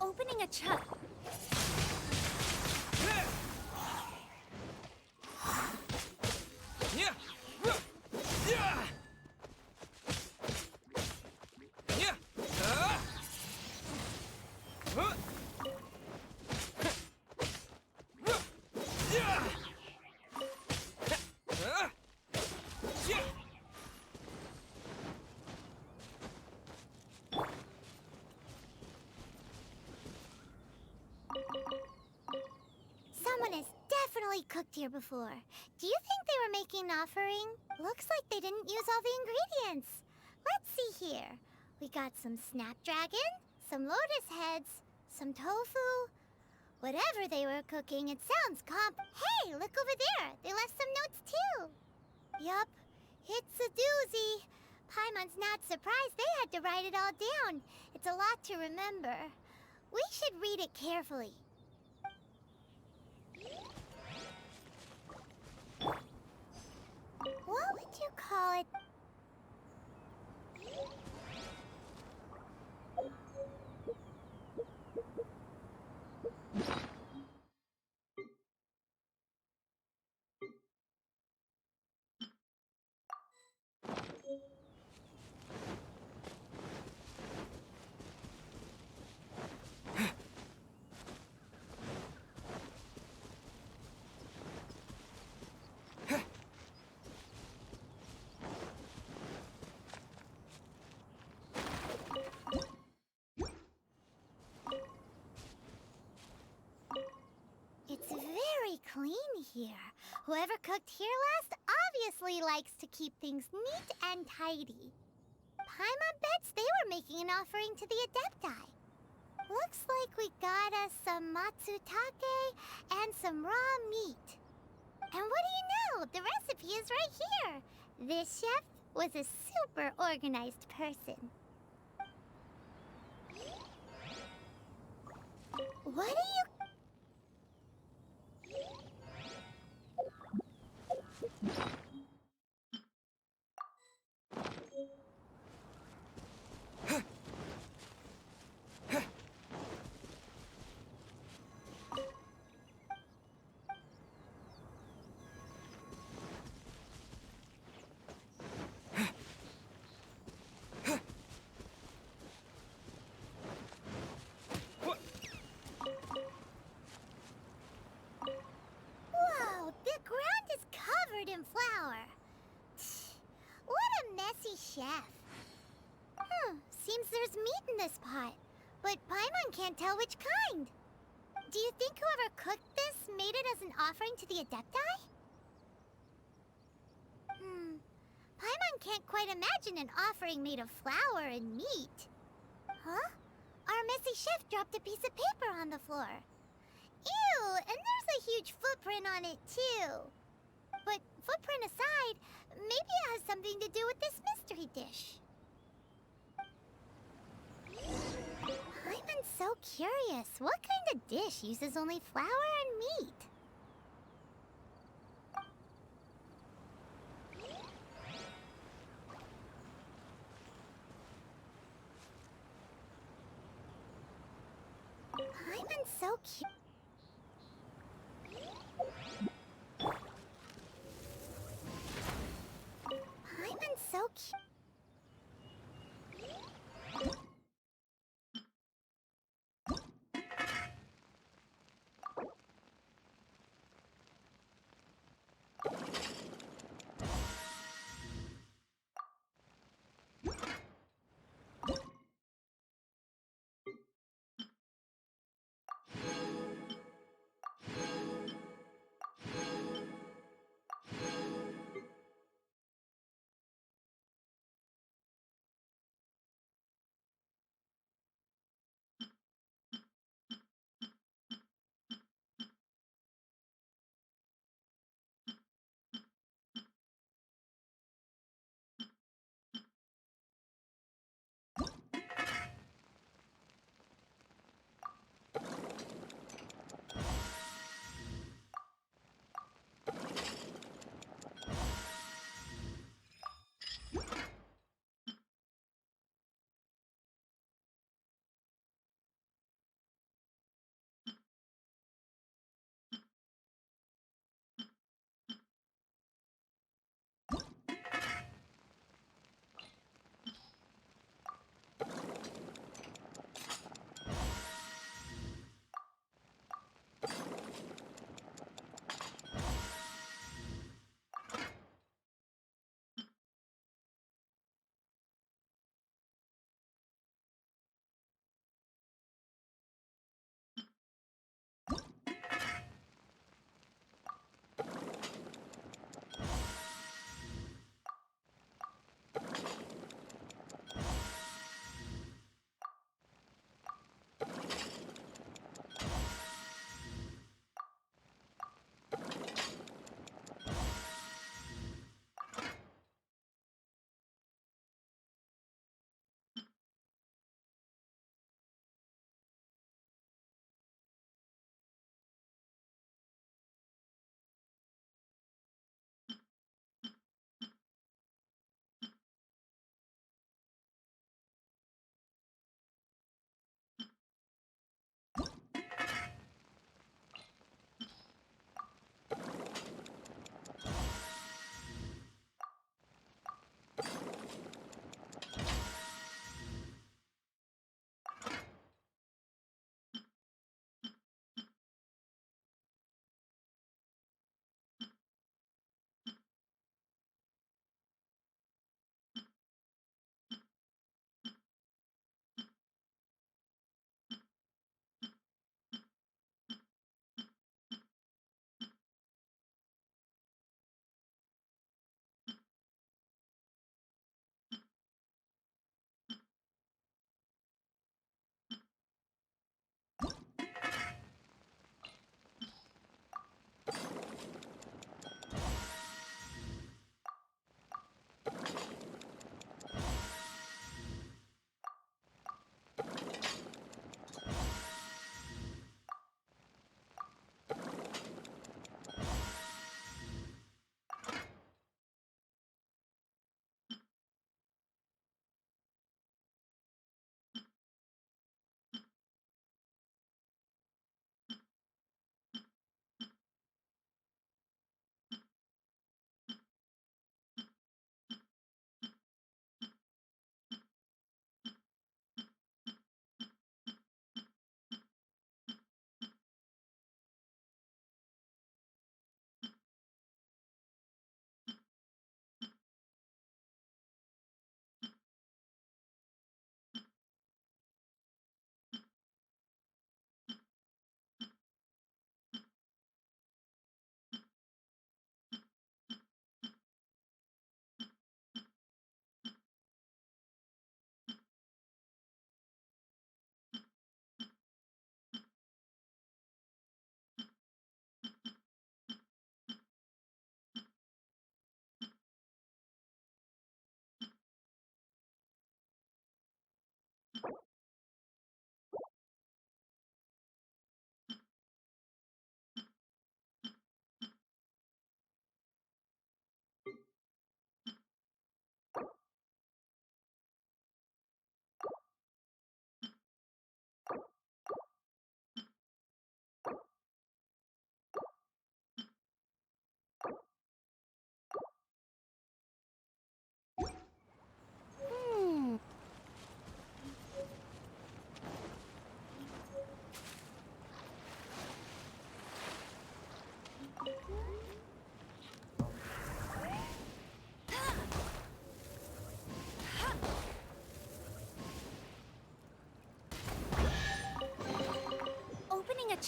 [SPEAKER 1] Opening a chest.
[SPEAKER 3] Someone has definitely cooked here before. Do you think they were making an offering? Looks like they didn't use all the ingredients. Let's see here. We got some snapdragon, some lotus heads, some tofu. Whatever they were cooking, it sounds Hey, look over there. They left some notes too. Yup. It's a doozy. Paimon's not surprised they had to write it all down. It's a lot to remember. We should read it carefully. What would you call it? It's very clean here. Whoever cooked here last obviously likes to keep things neat and tidy. Paimon bets they were making an offering to the Adepti. Looks like we got us some matsutake and some raw meat. And what do you know? The recipe is right here. This chef was a super organized person. What do you... Whoa, the ground is covered in flour. What a messy chef. Seems there's meat in this pot, but Paimon can't tell which kind. Do you think whoever cooked this made it as an offering to the Adepti? Paimon can't quite imagine an offering made of flour and meat. Huh? Our messy chef dropped a piece of paper on the floor. Ew, and there's a huge footprint on it, too. But footprint aside, maybe it has something to do with this mystery dish. I'm so curious. What kind of dish uses only flour and meat? I'm so curious. I'm so curious.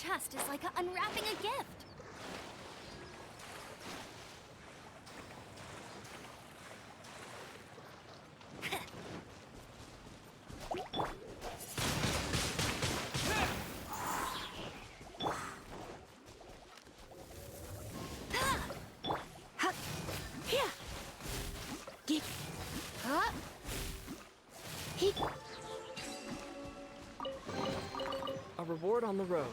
[SPEAKER 3] chest is like unwrapping a gift.
[SPEAKER 4] A reward on the road.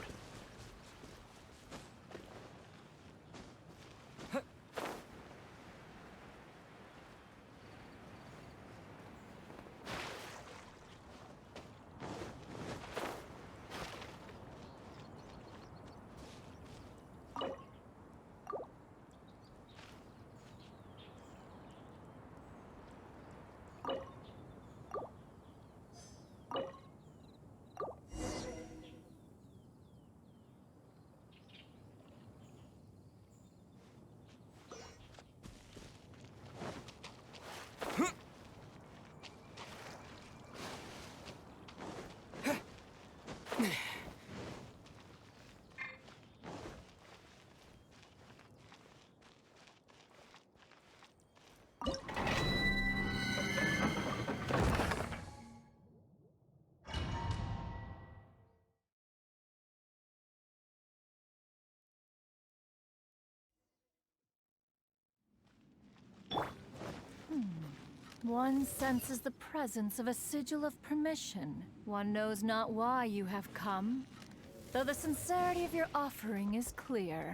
[SPEAKER 10] One senses the presence of a sigil of permission. One knows not why you have come, though the sincerity of your offering is clear.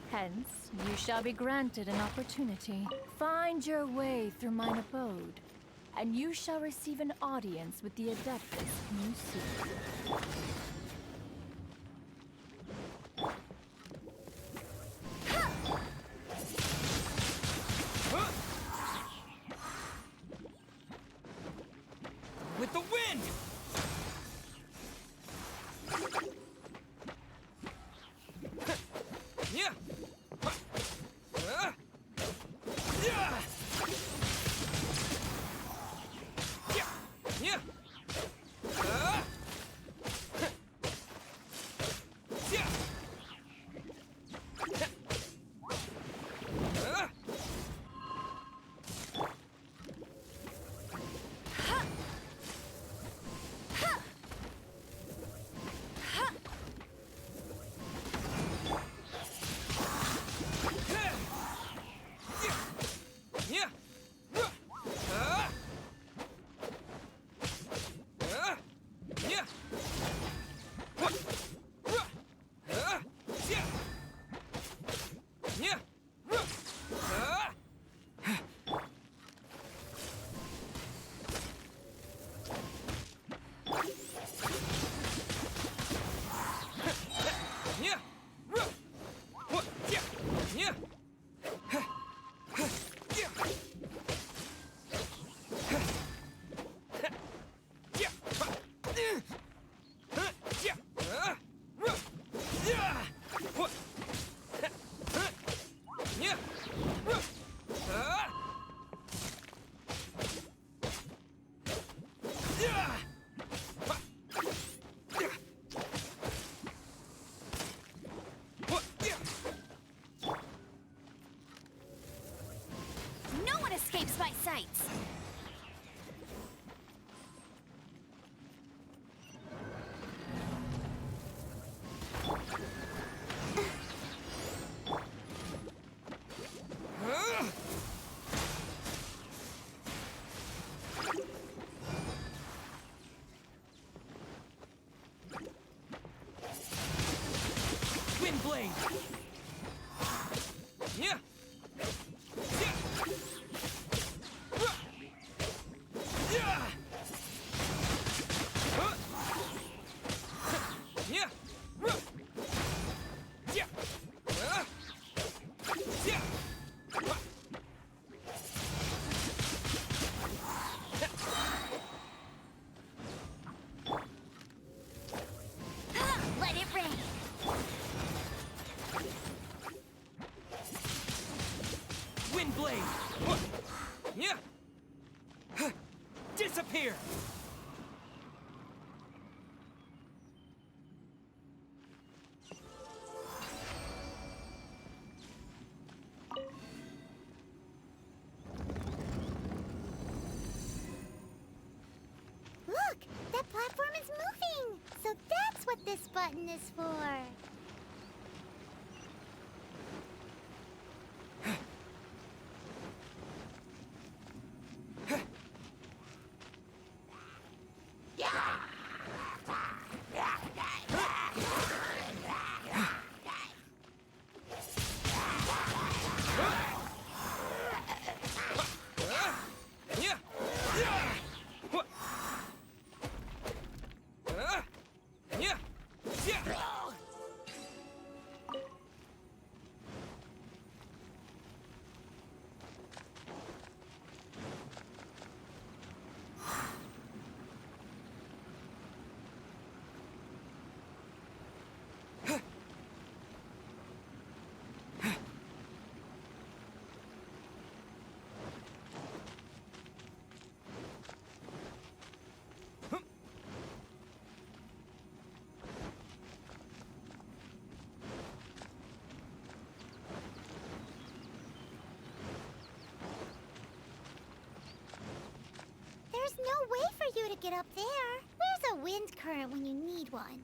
[SPEAKER 10] Hence, you shall be granted an opportunity. Find your way through mine abode, and you shall receive an audience with the Adeptus you seek.
[SPEAKER 6] With the wind! Yeah! Yeah! Yeah!
[SPEAKER 3] No one escapes my sights!
[SPEAKER 6] Wind blade! Yeah!
[SPEAKER 3] Let it rain! this button is for. There's no way for you to get up there. Where's a wind current when you need one?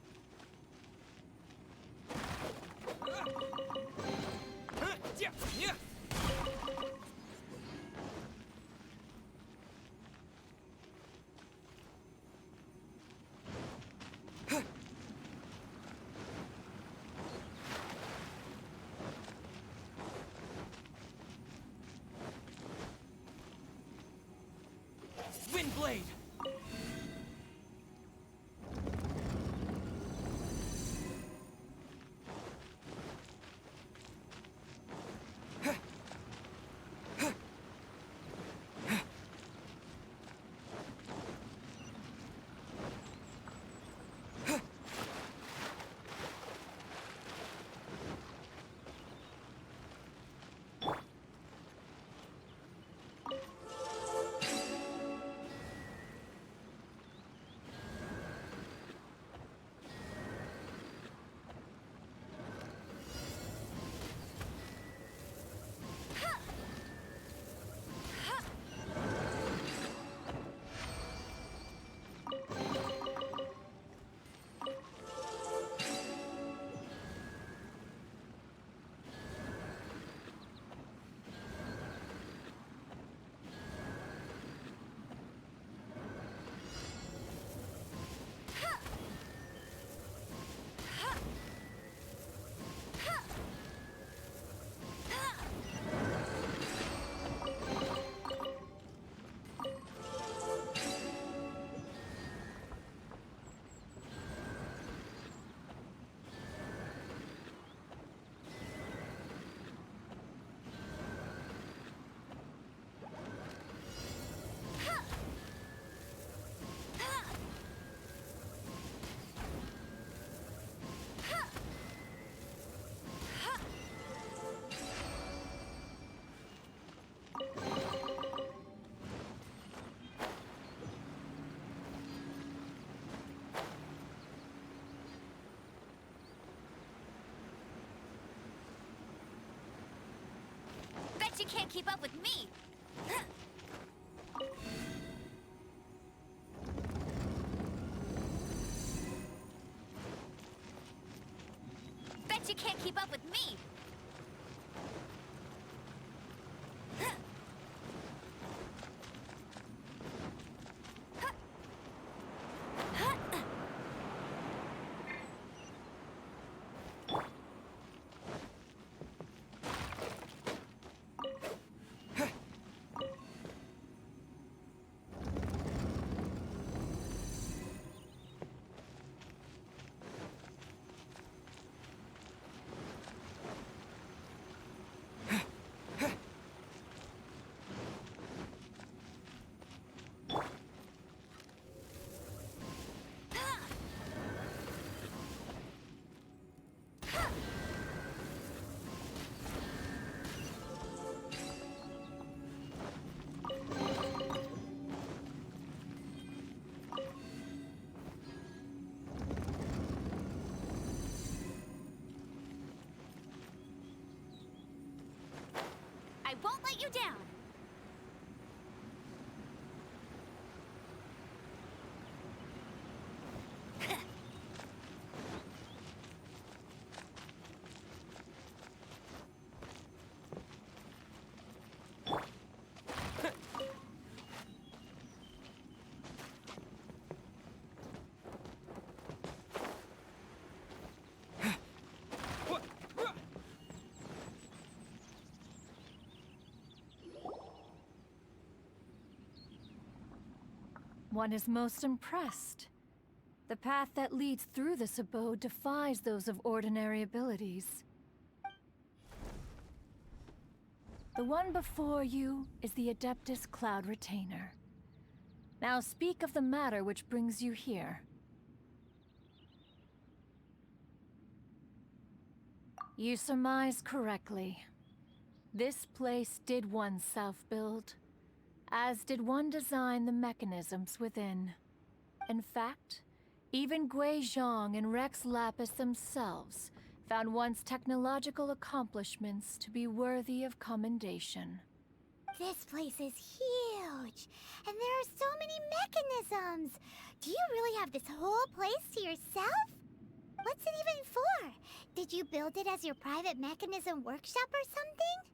[SPEAKER 6] Windblade!
[SPEAKER 3] Bet you can't keep up with me. Bet you can't keep up with me. I won't let you down.
[SPEAKER 10] One is most impressed. The path that leads through this abode defies those of ordinary abilities. The one before you is the Adeptus Cloud Retainer. Now speak of the matter which brings you here. You surmise correctly. This place did one self-build, as did one design the mechanisms within. In fact, even Gui Zhang and Rex Lapis themselves found one's technological accomplishments to be worthy of commendation.
[SPEAKER 3] This place is huge, and there are so many mechanisms. Do you really have this whole place to yourself? What's it even for? Did you build it as your private mechanism workshop or something?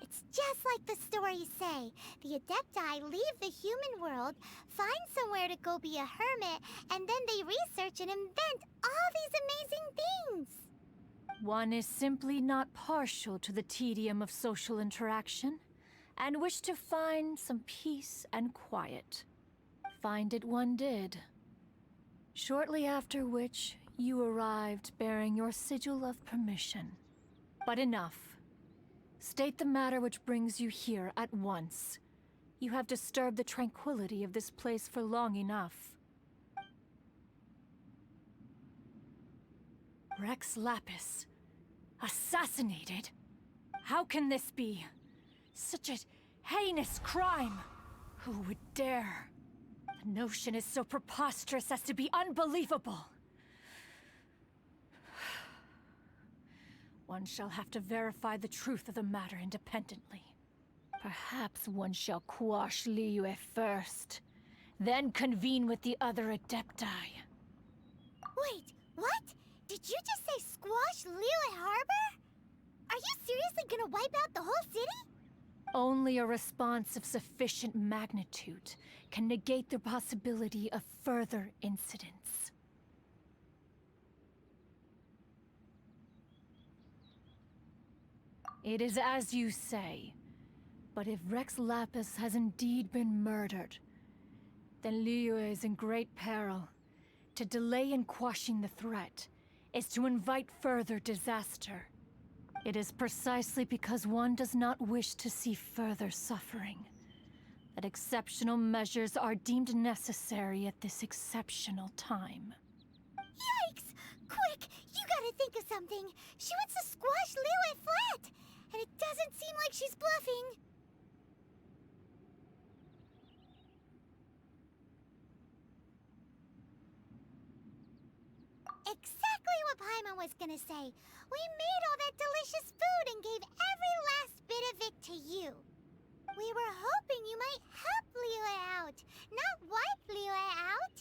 [SPEAKER 3] It's just like the stories say. The Adepti leave the human world, find somewhere to go be a hermit, and then they research and invent all these amazing things.
[SPEAKER 10] One is simply not partial to the tedium of social interaction, and wished to find some peace and quiet. Find it one did. Shortly after which, you arrived bearing your sigil of permission. But enough. State the matter which brings you here at once. You have disturbed the tranquility of this place for long enough. Rex Lapis. Assassinated? How can this be? Such a heinous crime! Who would dare? The notion is so preposterous as to be unbelievable. One shall have to verify the truth of the matter independently. Perhaps one shall quash Liyue first, then convene with the other Adepti.
[SPEAKER 3] Wait, what? Did you just say squash Liyue Harbor? Are you seriously gonna wipe out the whole city?
[SPEAKER 10] Only a response of sufficient magnitude can negate the possibility of further incidents. It is as you say, but if Rex Lapis has indeed been murdered, then Liyue is in great peril. To delay in quashing the threat is to invite further disaster. It is precisely because one does not wish to see further suffering that exceptional measures are deemed necessary at this exceptional time.
[SPEAKER 3] Yikes! Quick, you gotta think of something. She wants to squash Liyue flat, and it doesn't seem like she's bluffing. Exactly what Paimon was gonna say. We made all that delicious food and gave every last bit of it to you. We were hoping you might help Liyue out, not wipe Liyue out.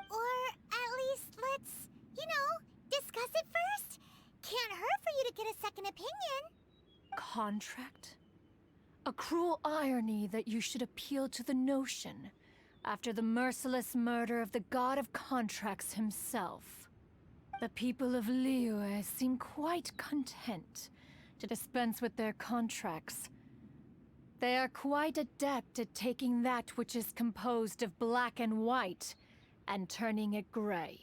[SPEAKER 3] Or at least let's, discuss it first. Can't hurt for you to get a second opinion.
[SPEAKER 10] Contract? A cruel irony that you should appeal to the notion after the merciless murder of the god of contracts himself. The people of Liyue seem quite content to dispense with their contracts. They are quite adept at taking that which is composed of black and white and turning it gray.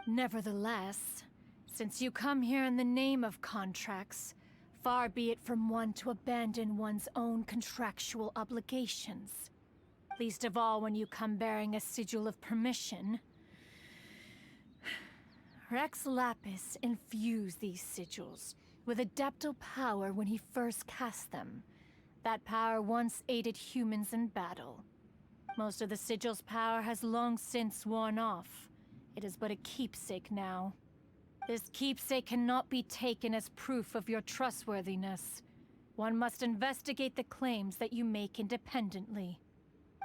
[SPEAKER 10] Nevertheless, since you come here in the name of contracts, far be it from one to abandon one's own contractual obligations. Least of all when you come bearing a sigil of permission. Rex Lapis infused these sigils with adeptal power when he first cast them. That power once aided humans in battle. Most of the sigil's power has long since worn off. It is but a keepsake now. This keepsake cannot be taken as proof of your trustworthiness. One must investigate the claims that you make independently.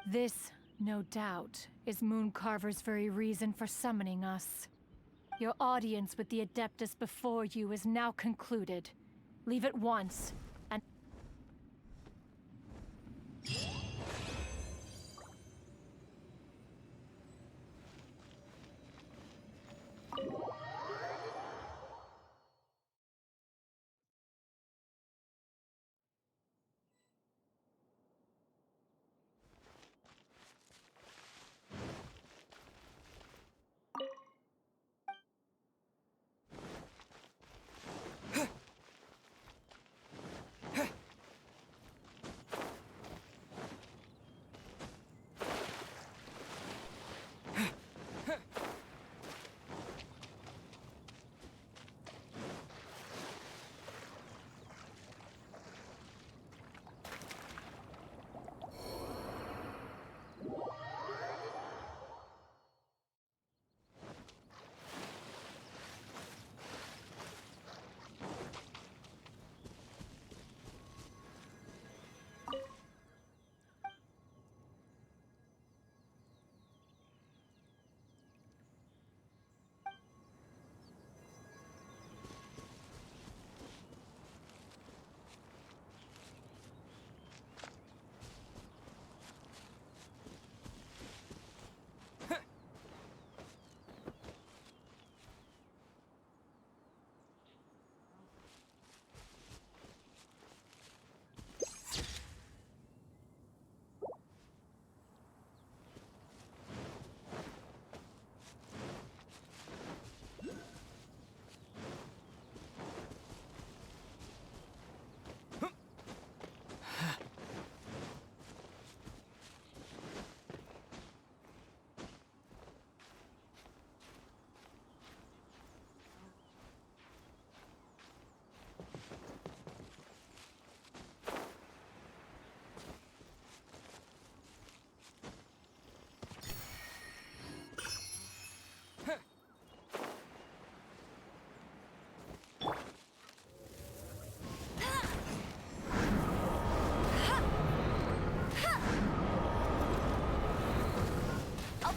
[SPEAKER 10] This, no doubt, is Mooncarver's very reason for summoning us. Your audience with the Adeptus before you is now concluded. Leave at once, and...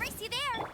[SPEAKER 3] race you there.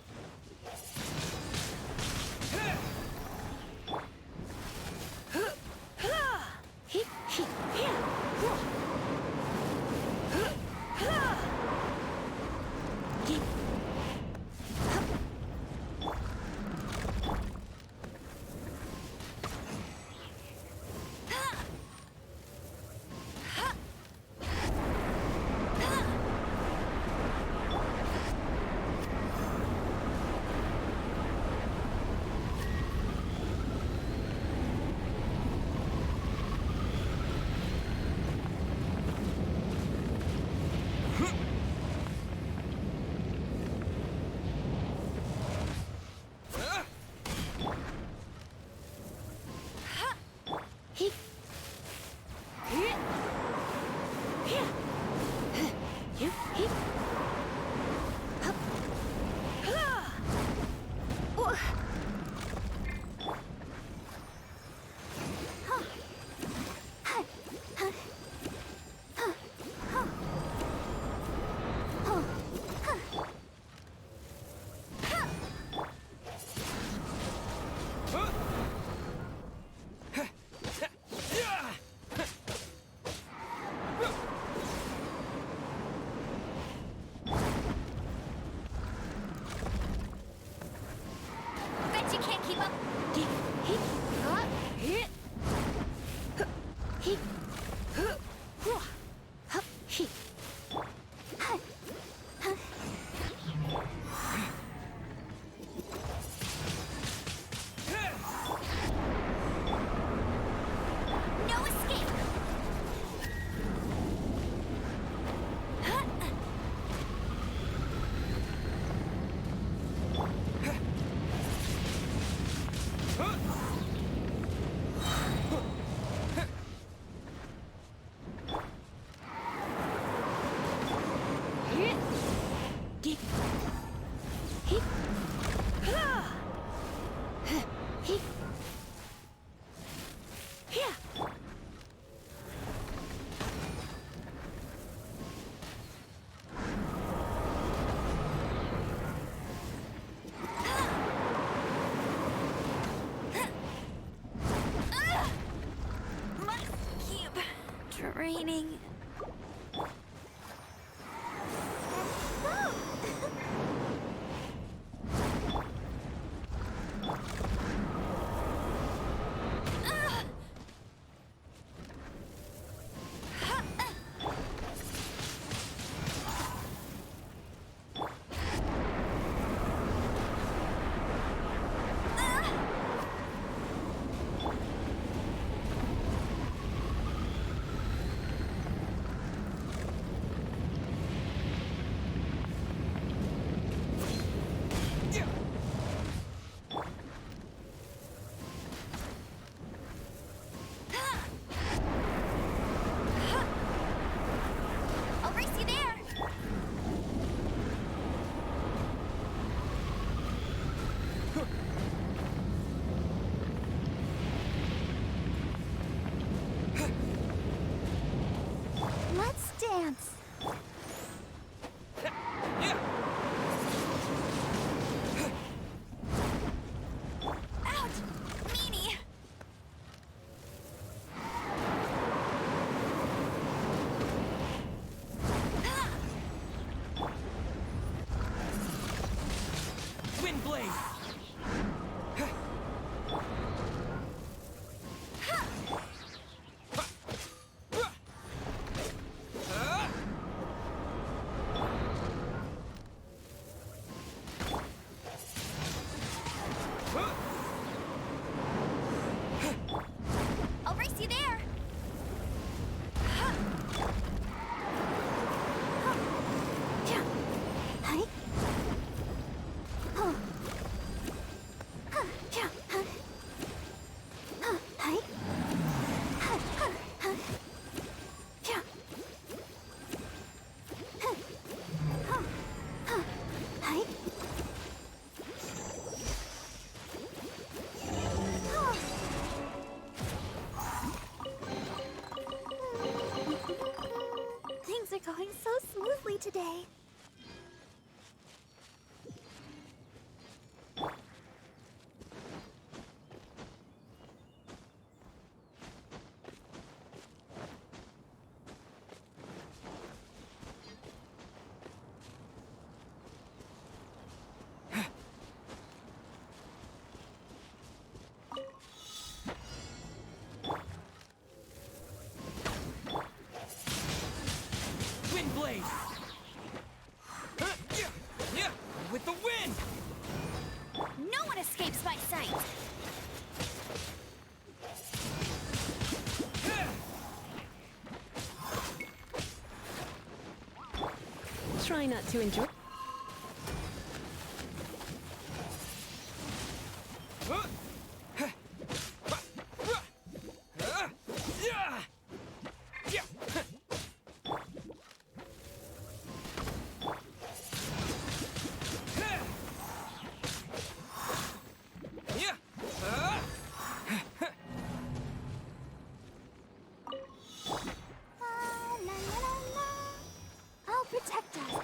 [SPEAKER 3] Bet you can't keep up. No escape. Must keep training. I'll race you there. Let's dance. Ouch! Meanie!
[SPEAKER 6] Windblade!
[SPEAKER 3] I'll race you there. Things are going so smoothly today.
[SPEAKER 11] Try not to enjoy.
[SPEAKER 3] La, la, la, la. I'll protect us.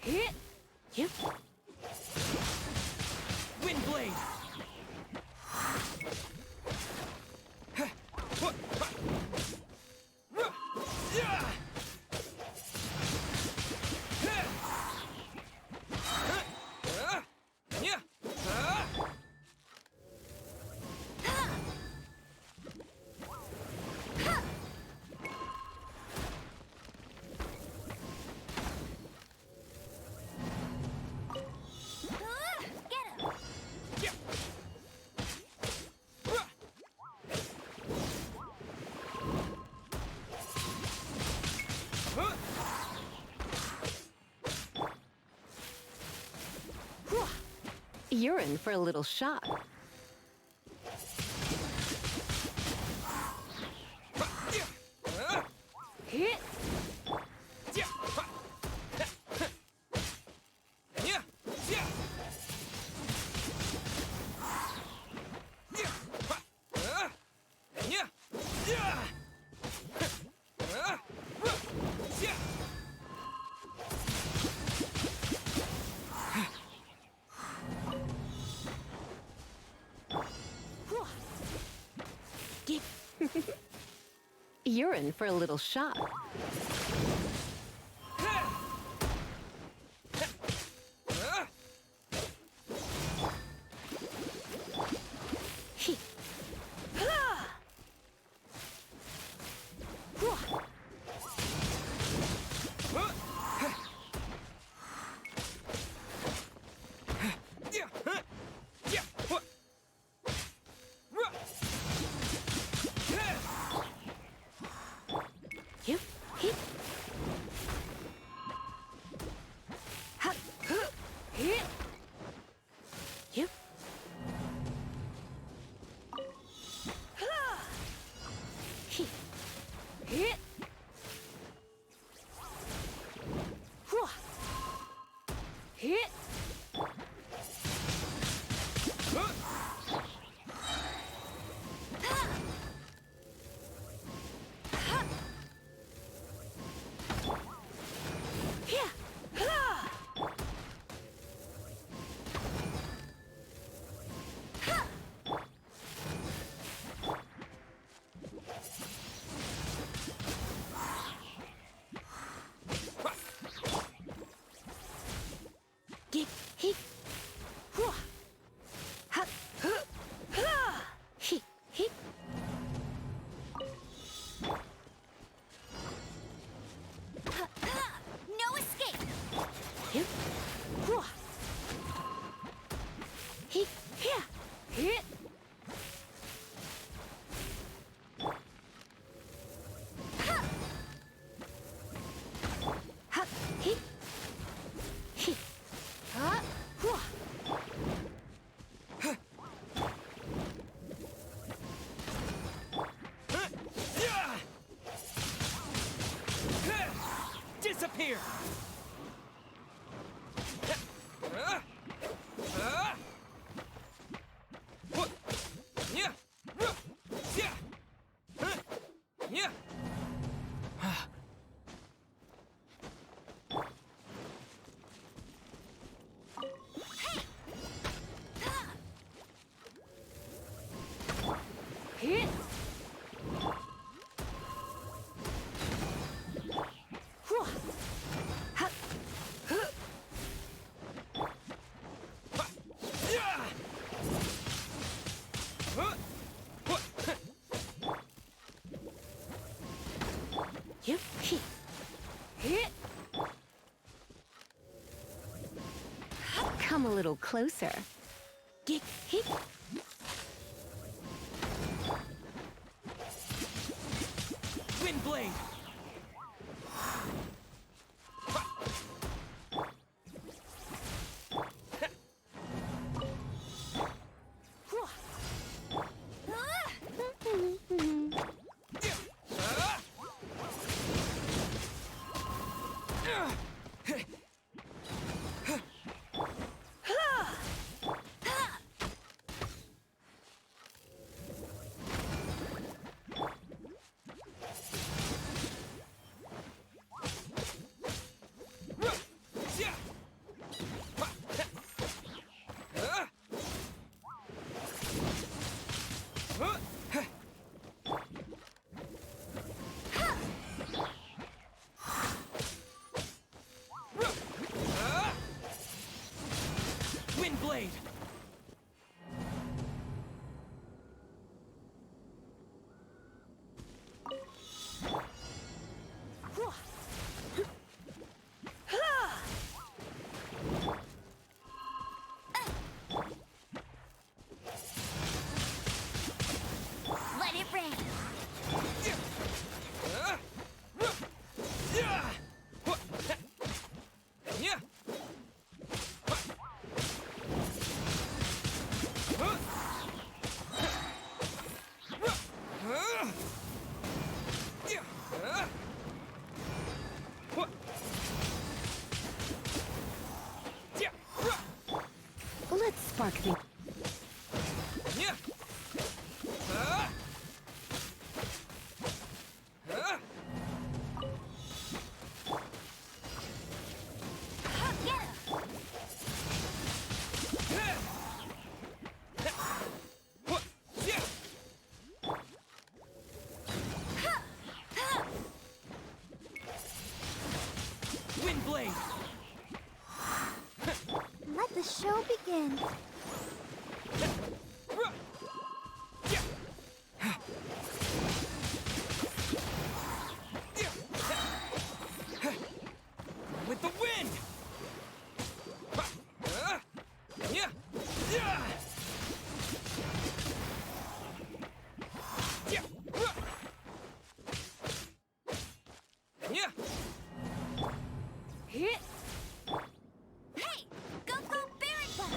[SPEAKER 10] Hit! Yep.
[SPEAKER 6] Windblade!
[SPEAKER 3] Get him!
[SPEAKER 11] You're in for a little shock.
[SPEAKER 10] Hit!
[SPEAKER 11] You're in for a little shock.
[SPEAKER 10] Yep. Hit! Hit! Yep. Hit! Hit! Hit! Get hit. Hit. Hit.
[SPEAKER 3] No escape!
[SPEAKER 10] Hit. Hit. Here. Hit. Hit. Hit.
[SPEAKER 6] Disappear!
[SPEAKER 10] Hit. Yep. Hit. Hit.
[SPEAKER 11] Come a little closer. Dick, hit.
[SPEAKER 4] Windblade! Windblade!
[SPEAKER 3] Let it rain.
[SPEAKER 11] Let's spark things.
[SPEAKER 4] Windblade!
[SPEAKER 3] Let the show begin.
[SPEAKER 6] With the wind!
[SPEAKER 3] Hit. Hey, go Barrington!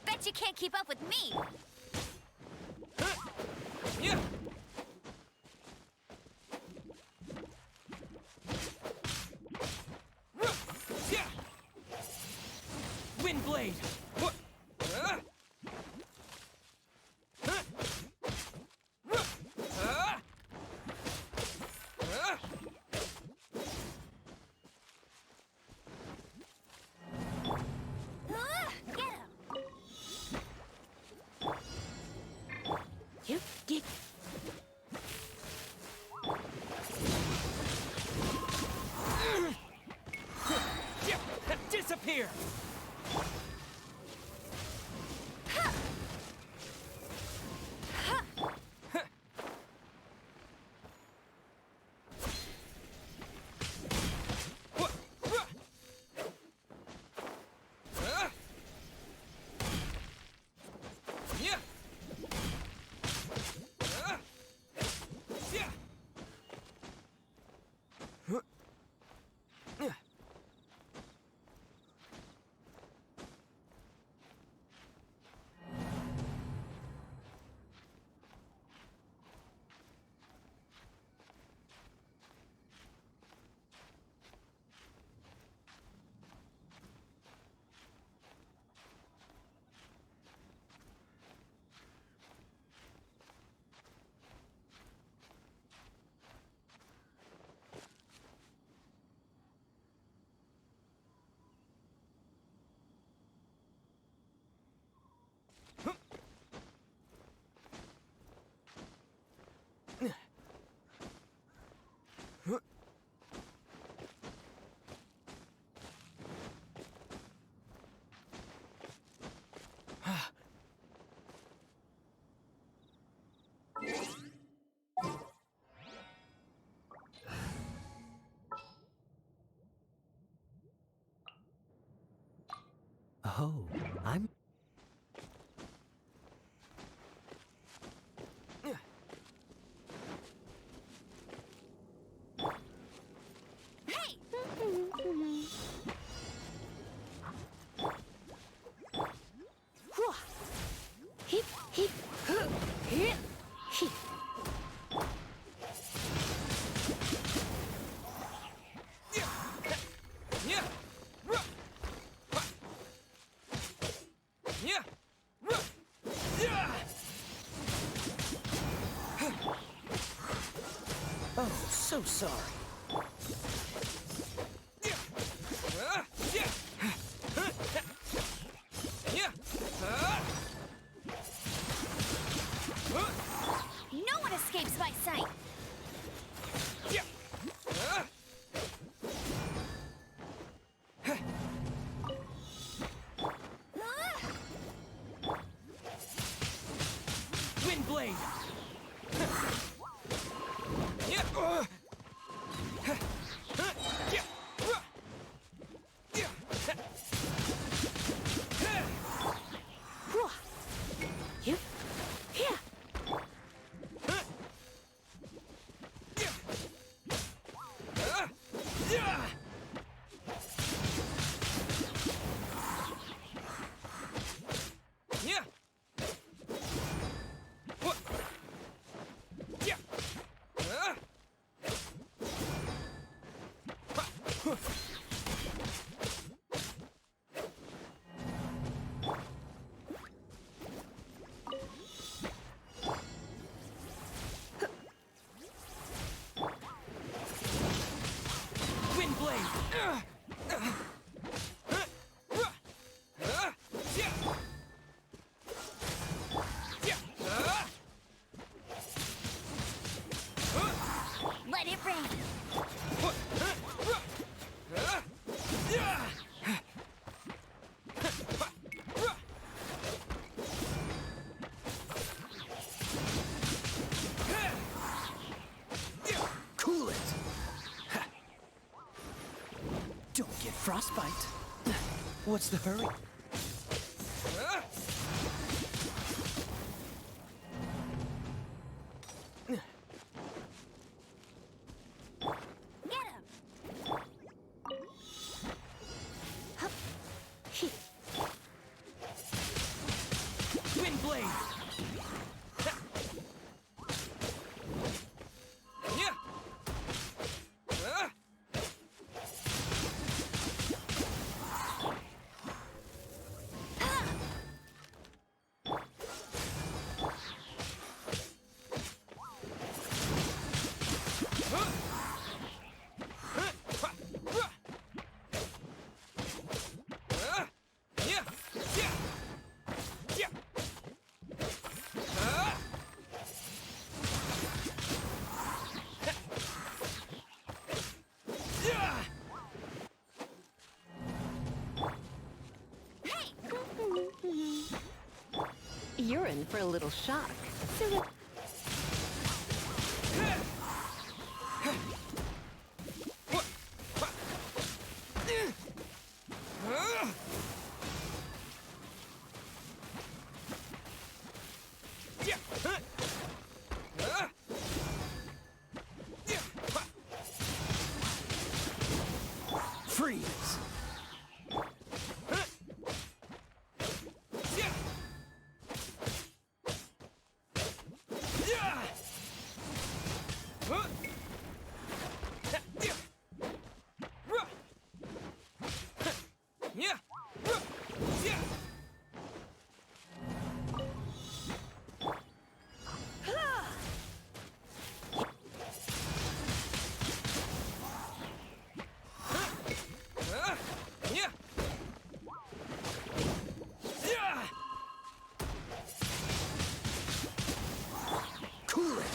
[SPEAKER 3] Bet you can't keep up with me.
[SPEAKER 4] Windblade!
[SPEAKER 3] Get him.
[SPEAKER 11] You dick.
[SPEAKER 4] Disappear!
[SPEAKER 12] Oh, so sorry.
[SPEAKER 3] No one escapes my sight.
[SPEAKER 12] Windblade!
[SPEAKER 11] You? Here.
[SPEAKER 3] Let it rain.
[SPEAKER 12] Cool it! Don't get frostbite. What's the hurry?
[SPEAKER 3] Get him.
[SPEAKER 12] Windblade!
[SPEAKER 11] You're in for a little shock. So
[SPEAKER 12] Freeze! Cool it!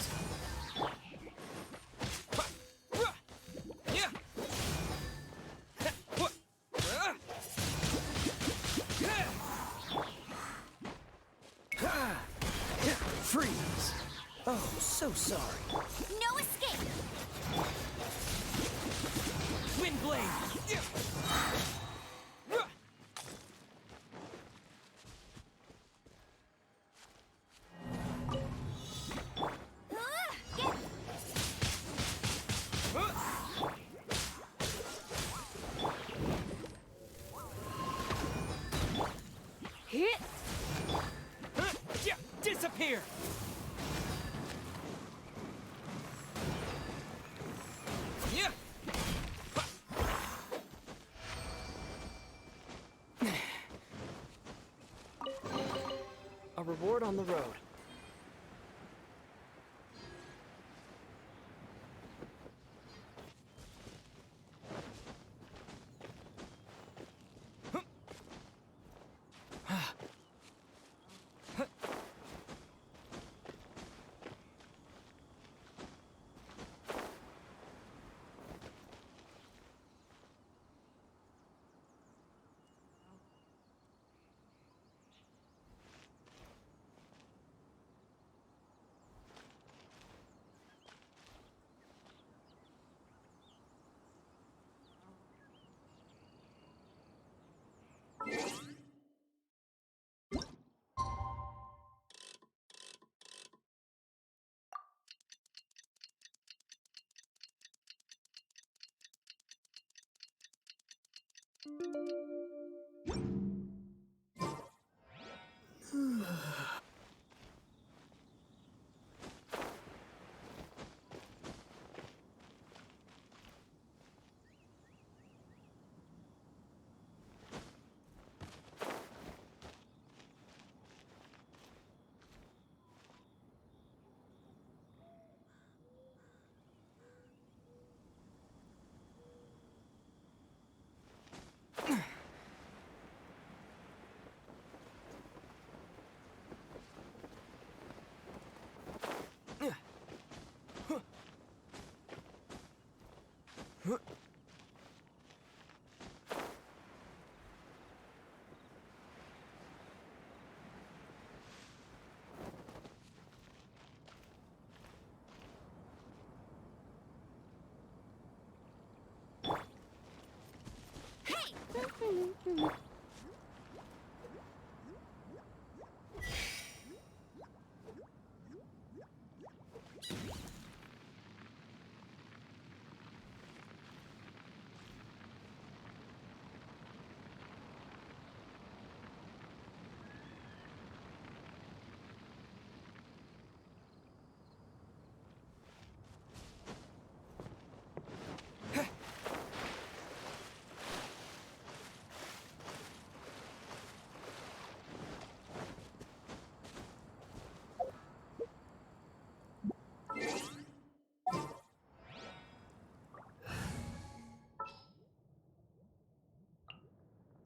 [SPEAKER 12] Freeze! Oh, so sorry.
[SPEAKER 3] No escape.
[SPEAKER 12] Windblade!
[SPEAKER 3] Get.
[SPEAKER 12] Disappear!
[SPEAKER 6] on the road.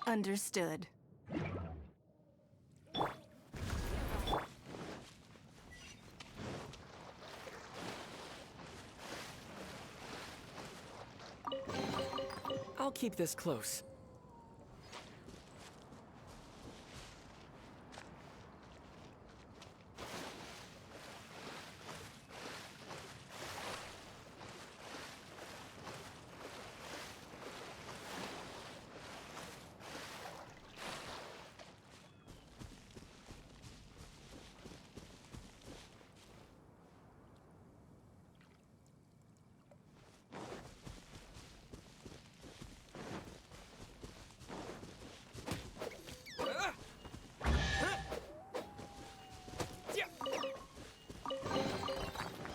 [SPEAKER 10] Understood.
[SPEAKER 6] I'll keep this close.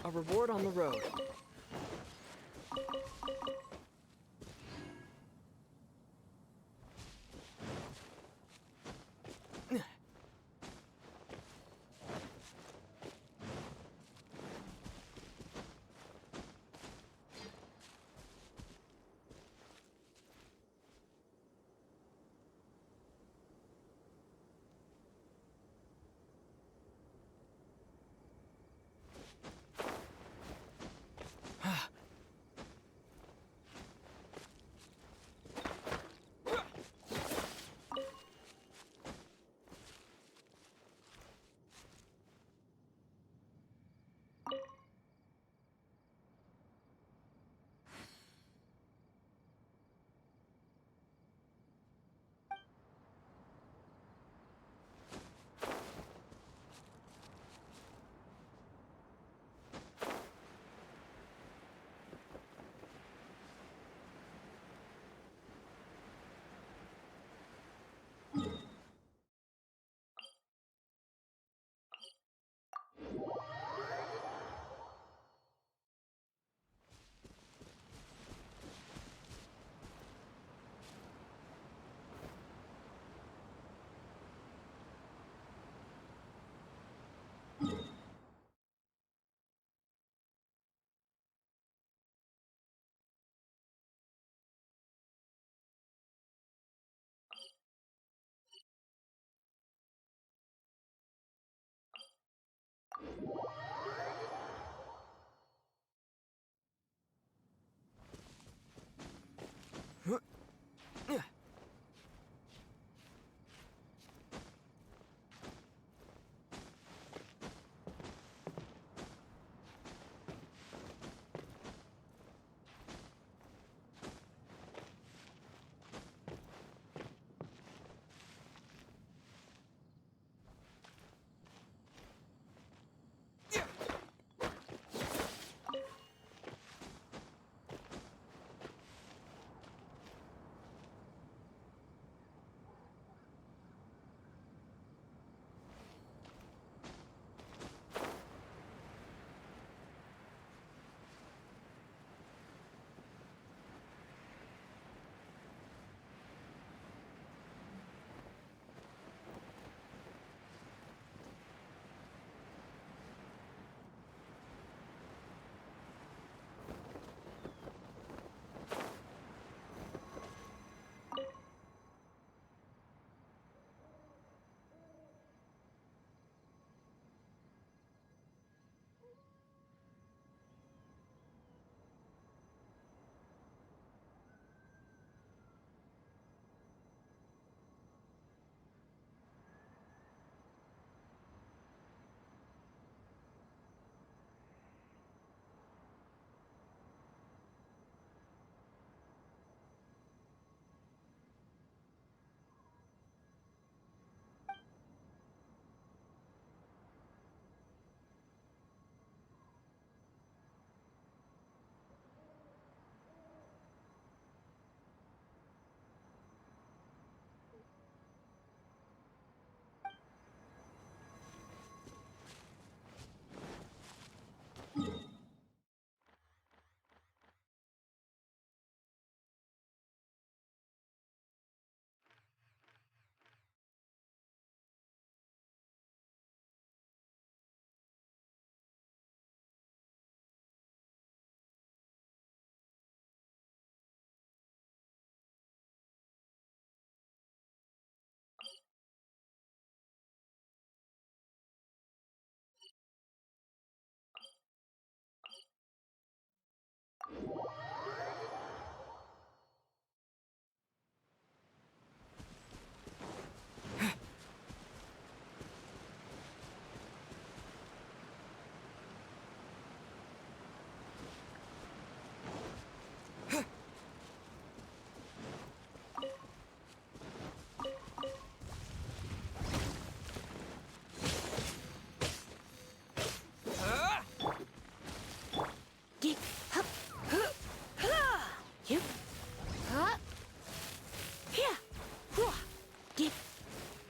[SPEAKER 6] A reward on the road.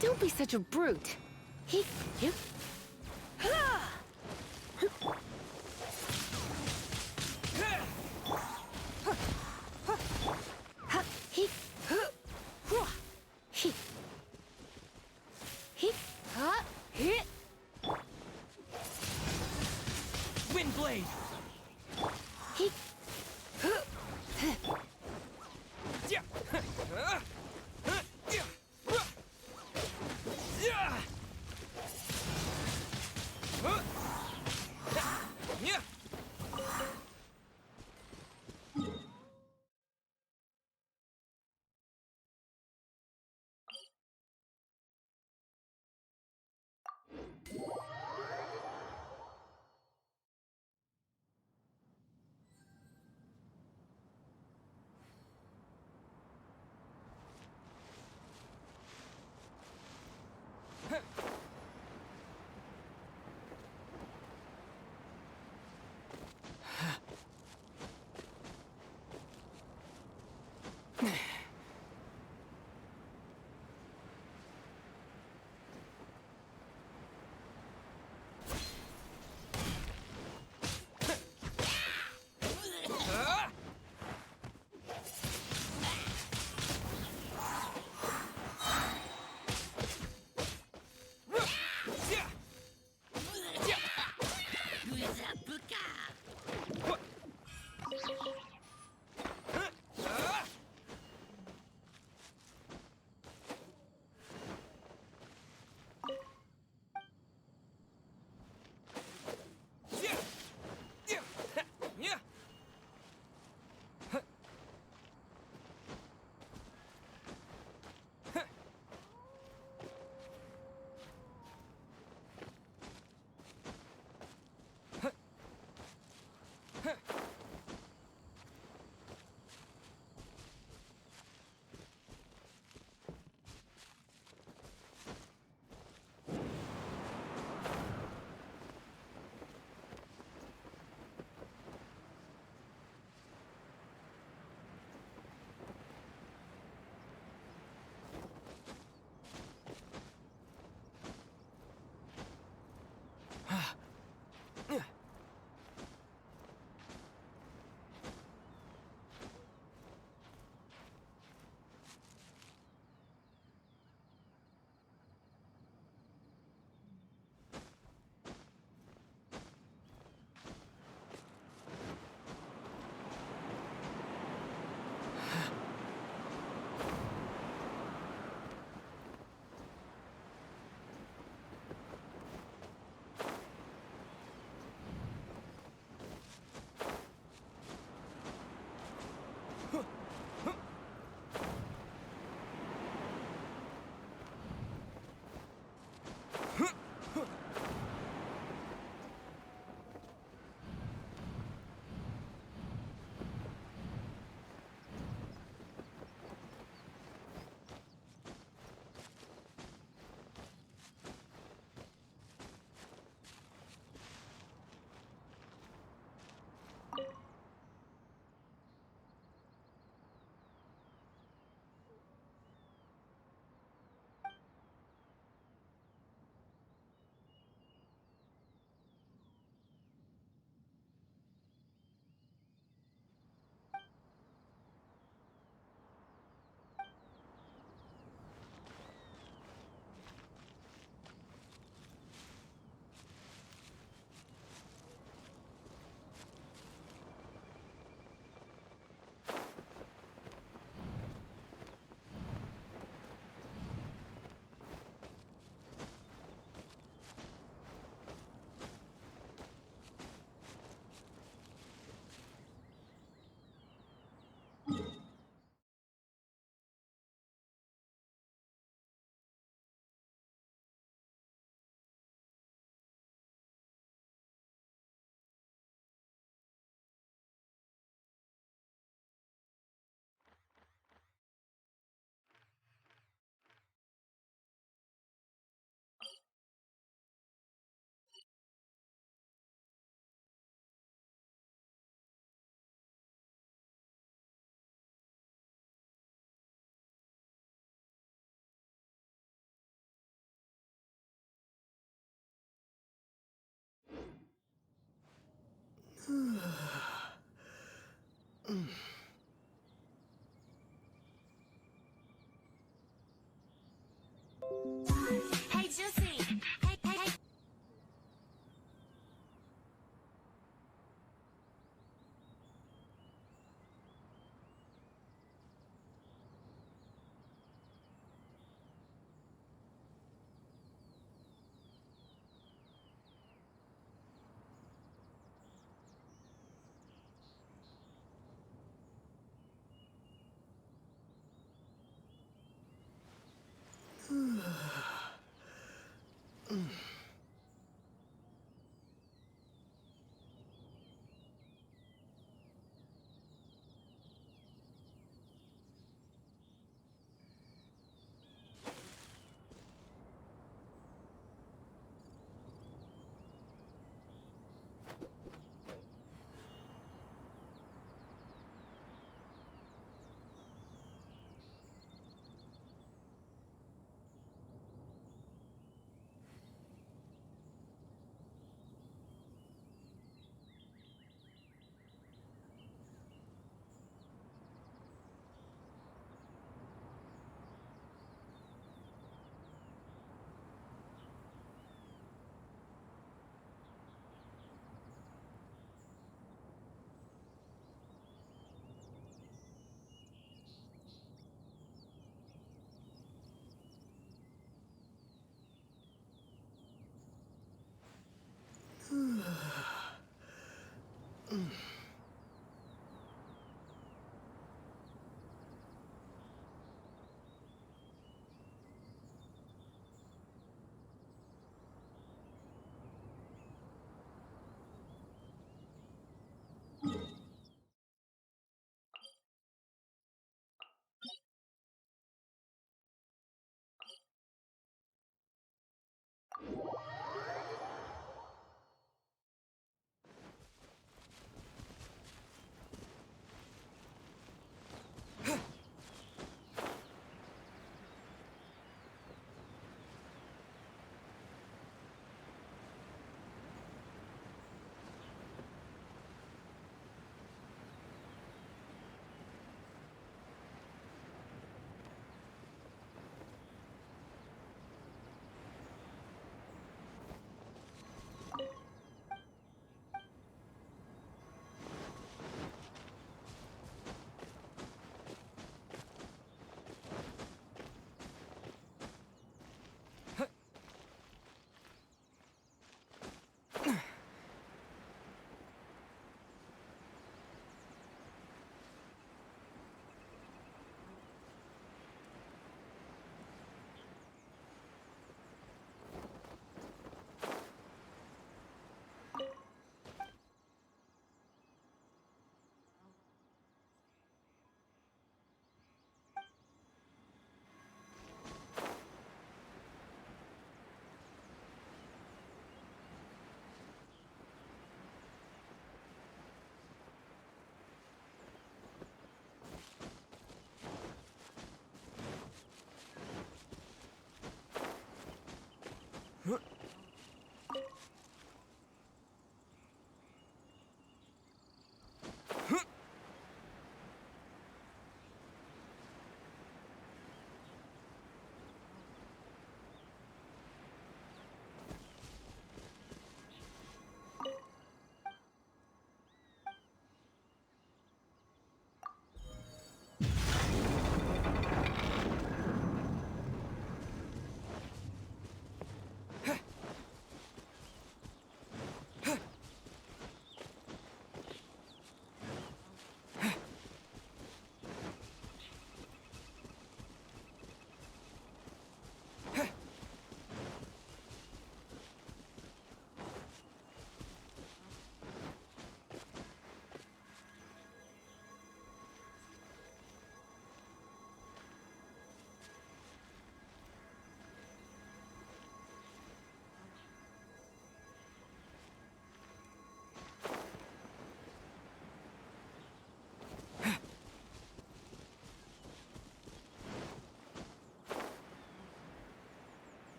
[SPEAKER 11] Don't be such a brute. He, you.
[SPEAKER 12] Windblade!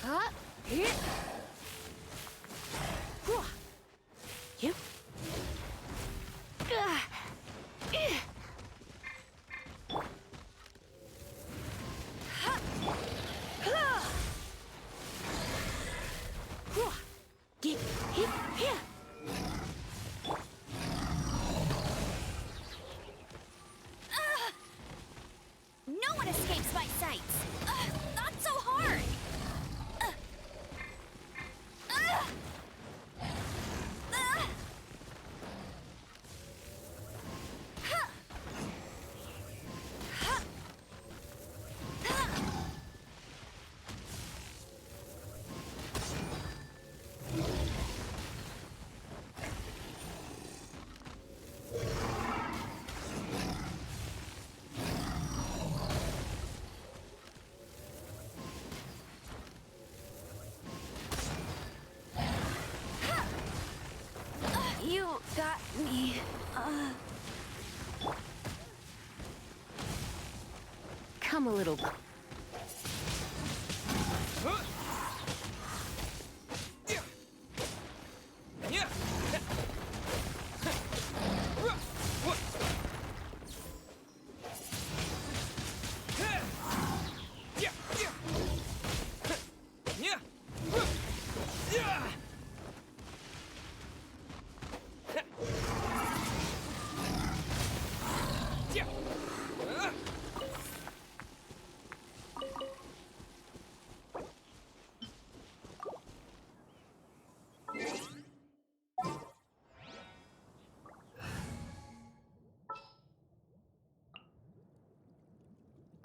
[SPEAKER 11] Huh? Here. Whew. You. Get hit here.
[SPEAKER 3] No one escapes my sights. Not so hard. You got me.
[SPEAKER 11] Come a little.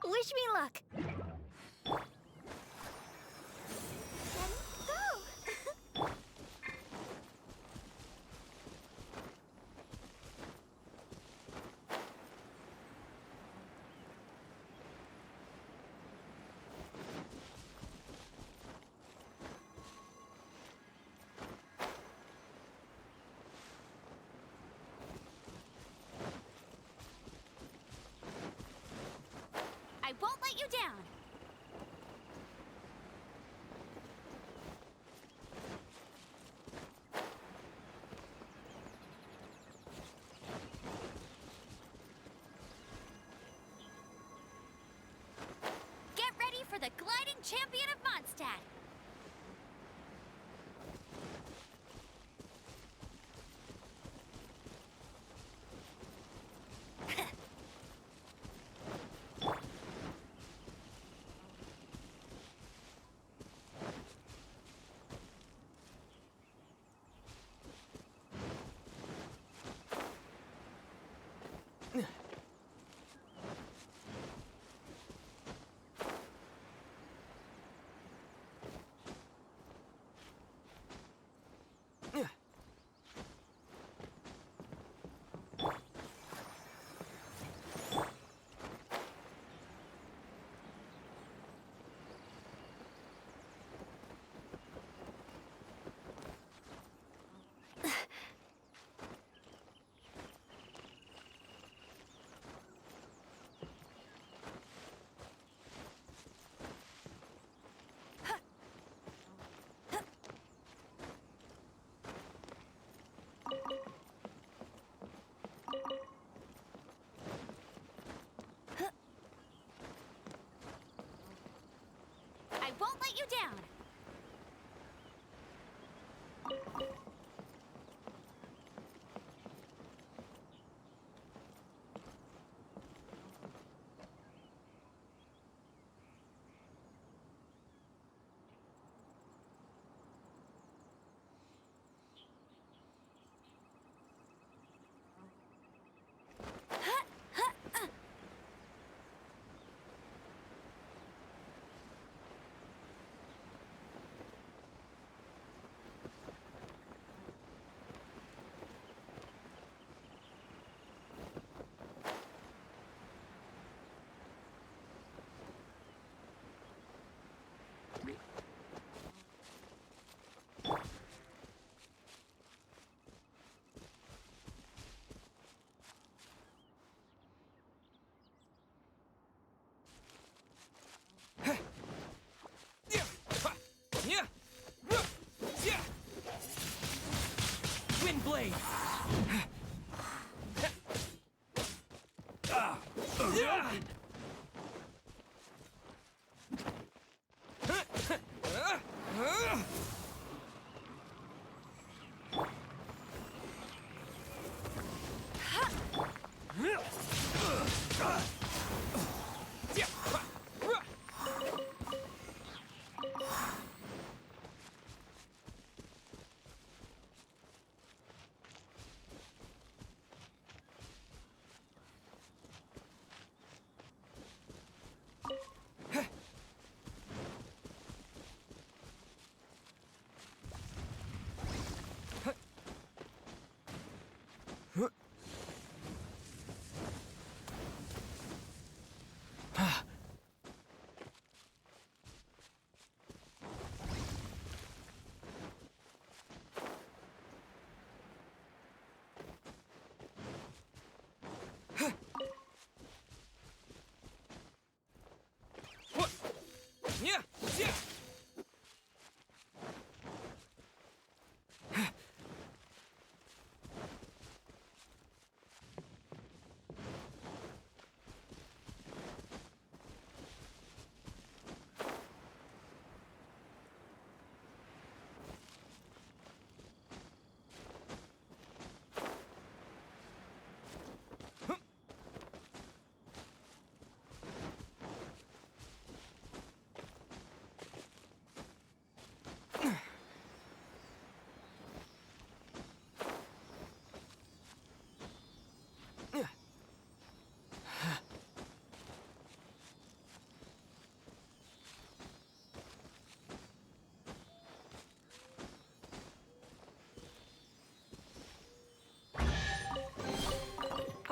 [SPEAKER 3] Wish me luck. Let's go. I won't let you down. Get ready for the gliding champion of Mondstadt. I won't let you down.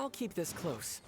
[SPEAKER 4] I'll keep this close.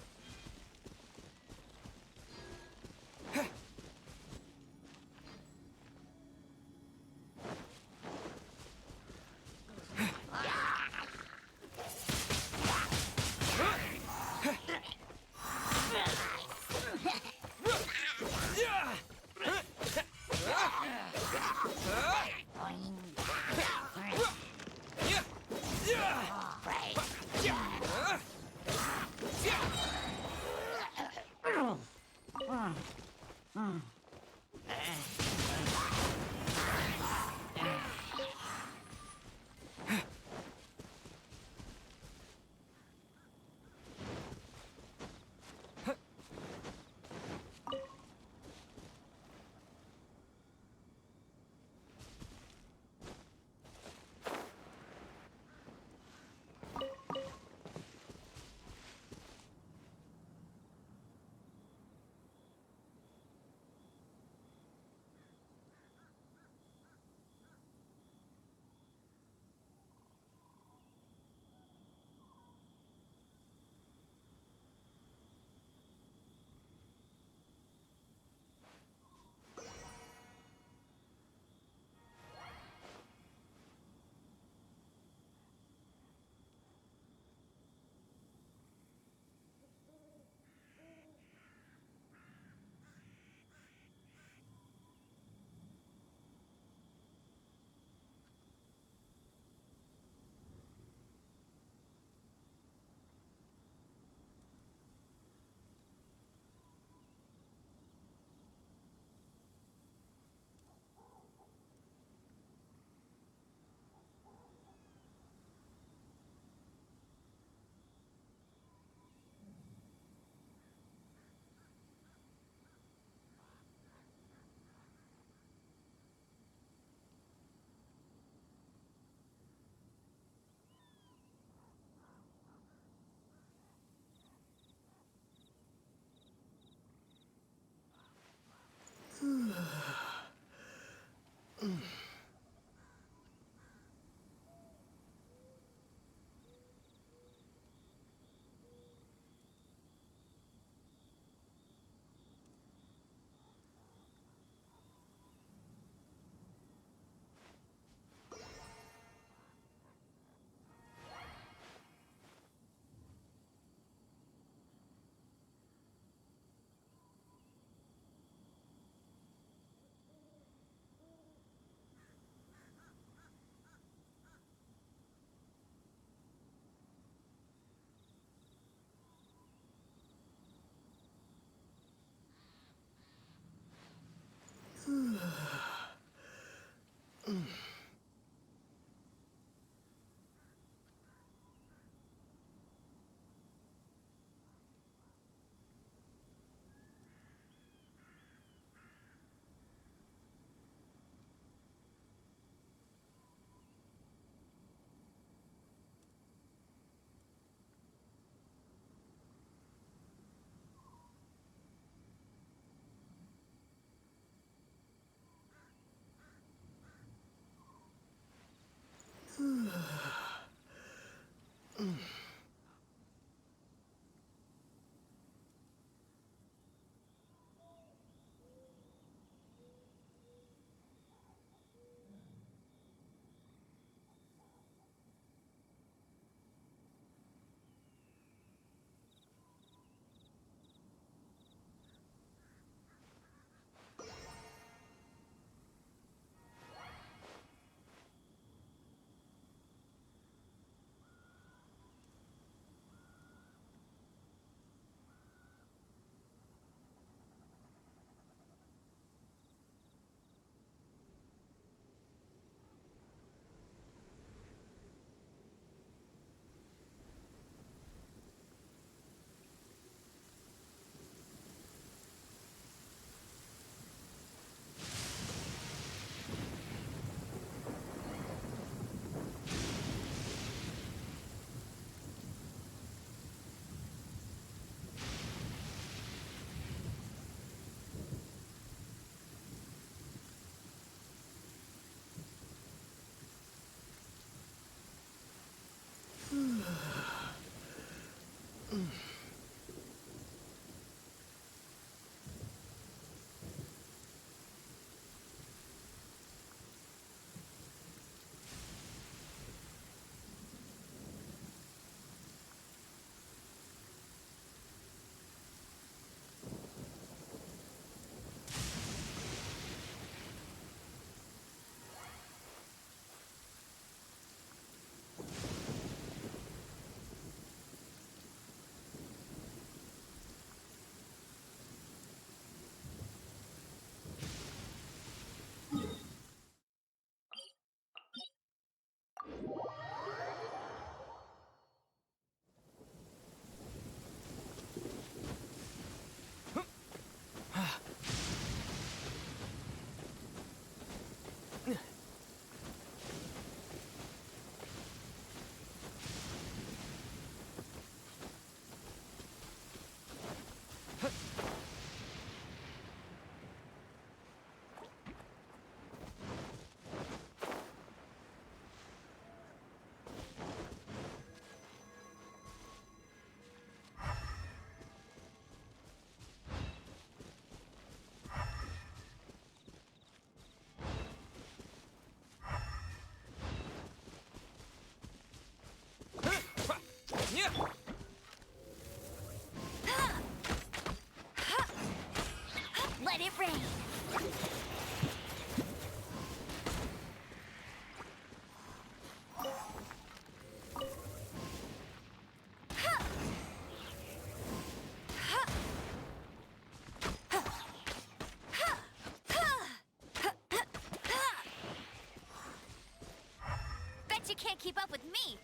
[SPEAKER 3] Bet you can't keep up with me.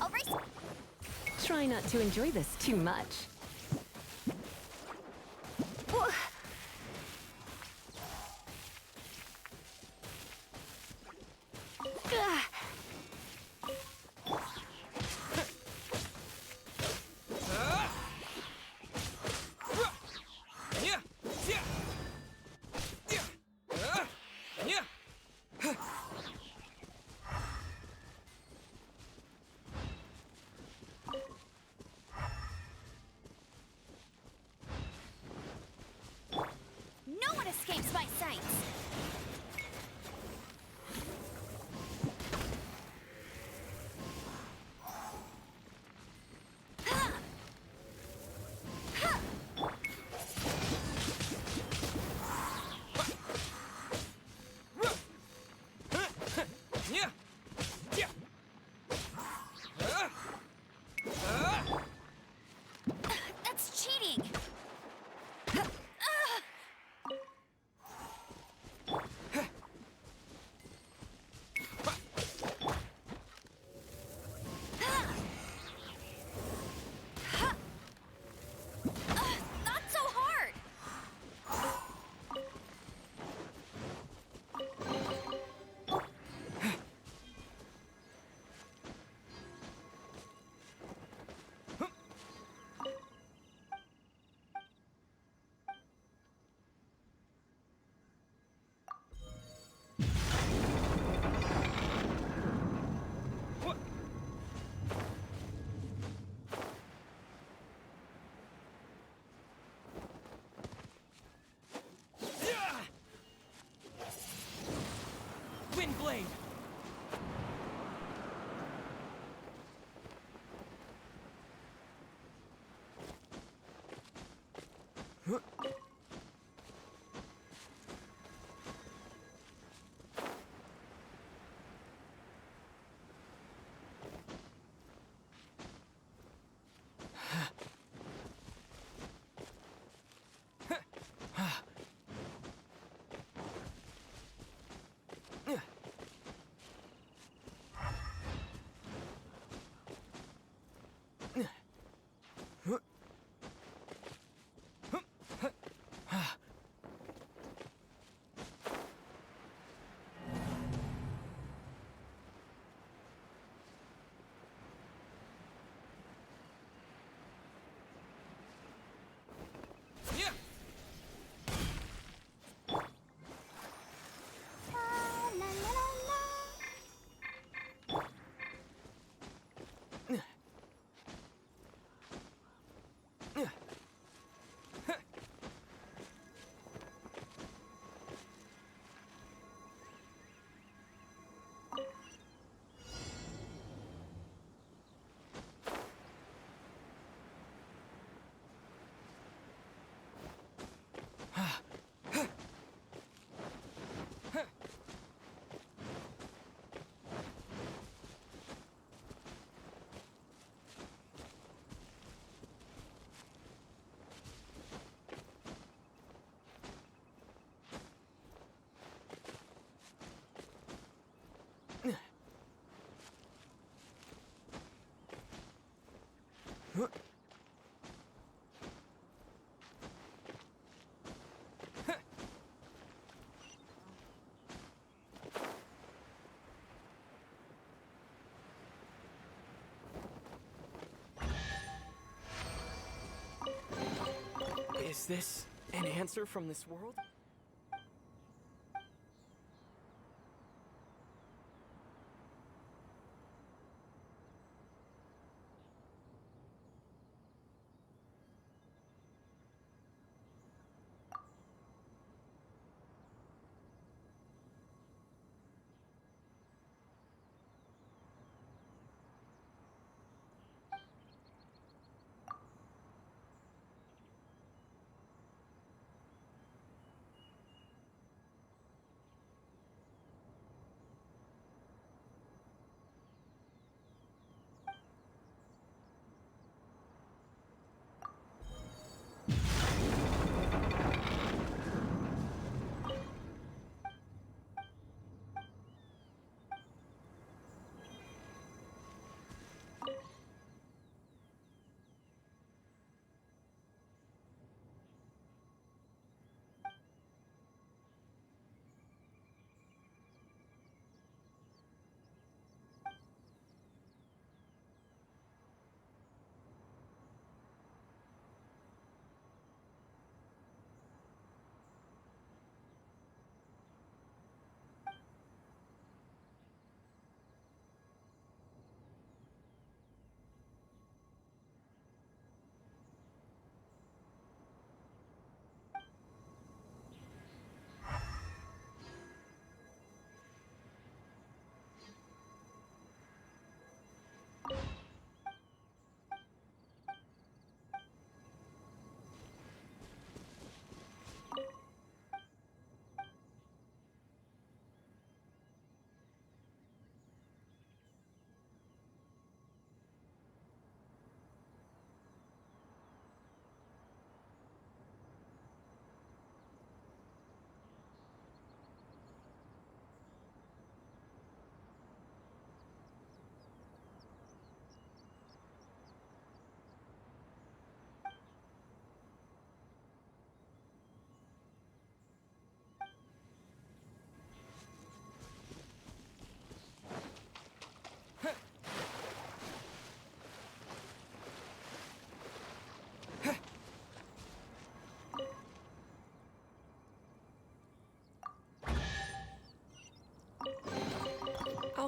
[SPEAKER 3] I'll race.
[SPEAKER 11] Try not to enjoy this too much.
[SPEAKER 3] No one escapes my sights. That's cheating. Not so hard.
[SPEAKER 4] Windblade!
[SPEAKER 3] La, la, la, la.
[SPEAKER 4] Is this an answer from this world?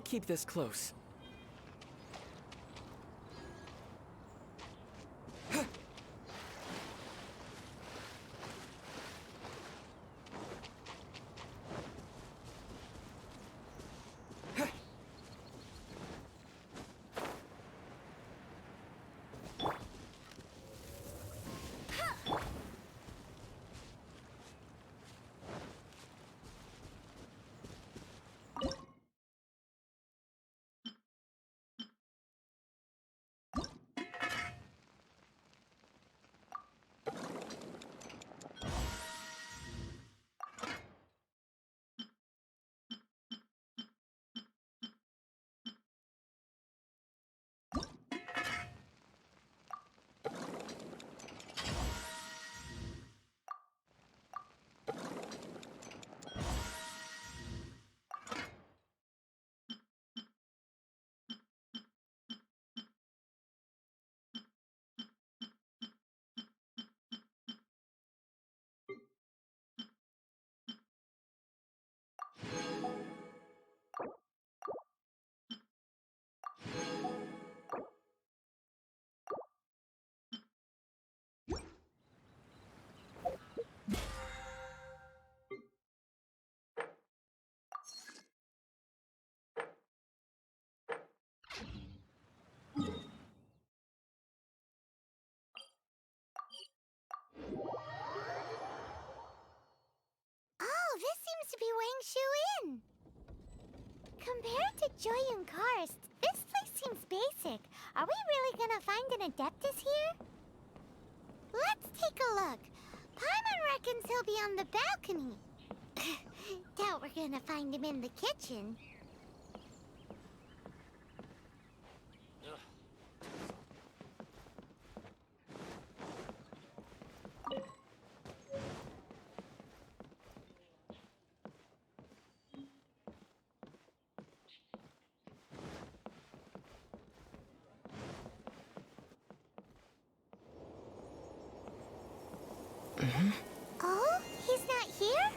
[SPEAKER 4] keep this close.
[SPEAKER 3] Oh, this seems to be Wang Shu Inn. Compared to Joy and Karst, this place seems basic. Are we really gonna find an Adeptus here? Let's take a look. Paimon reckons he'll be on the balcony. Doubt we're gonna find him in the kitchen. Oh, he's not here?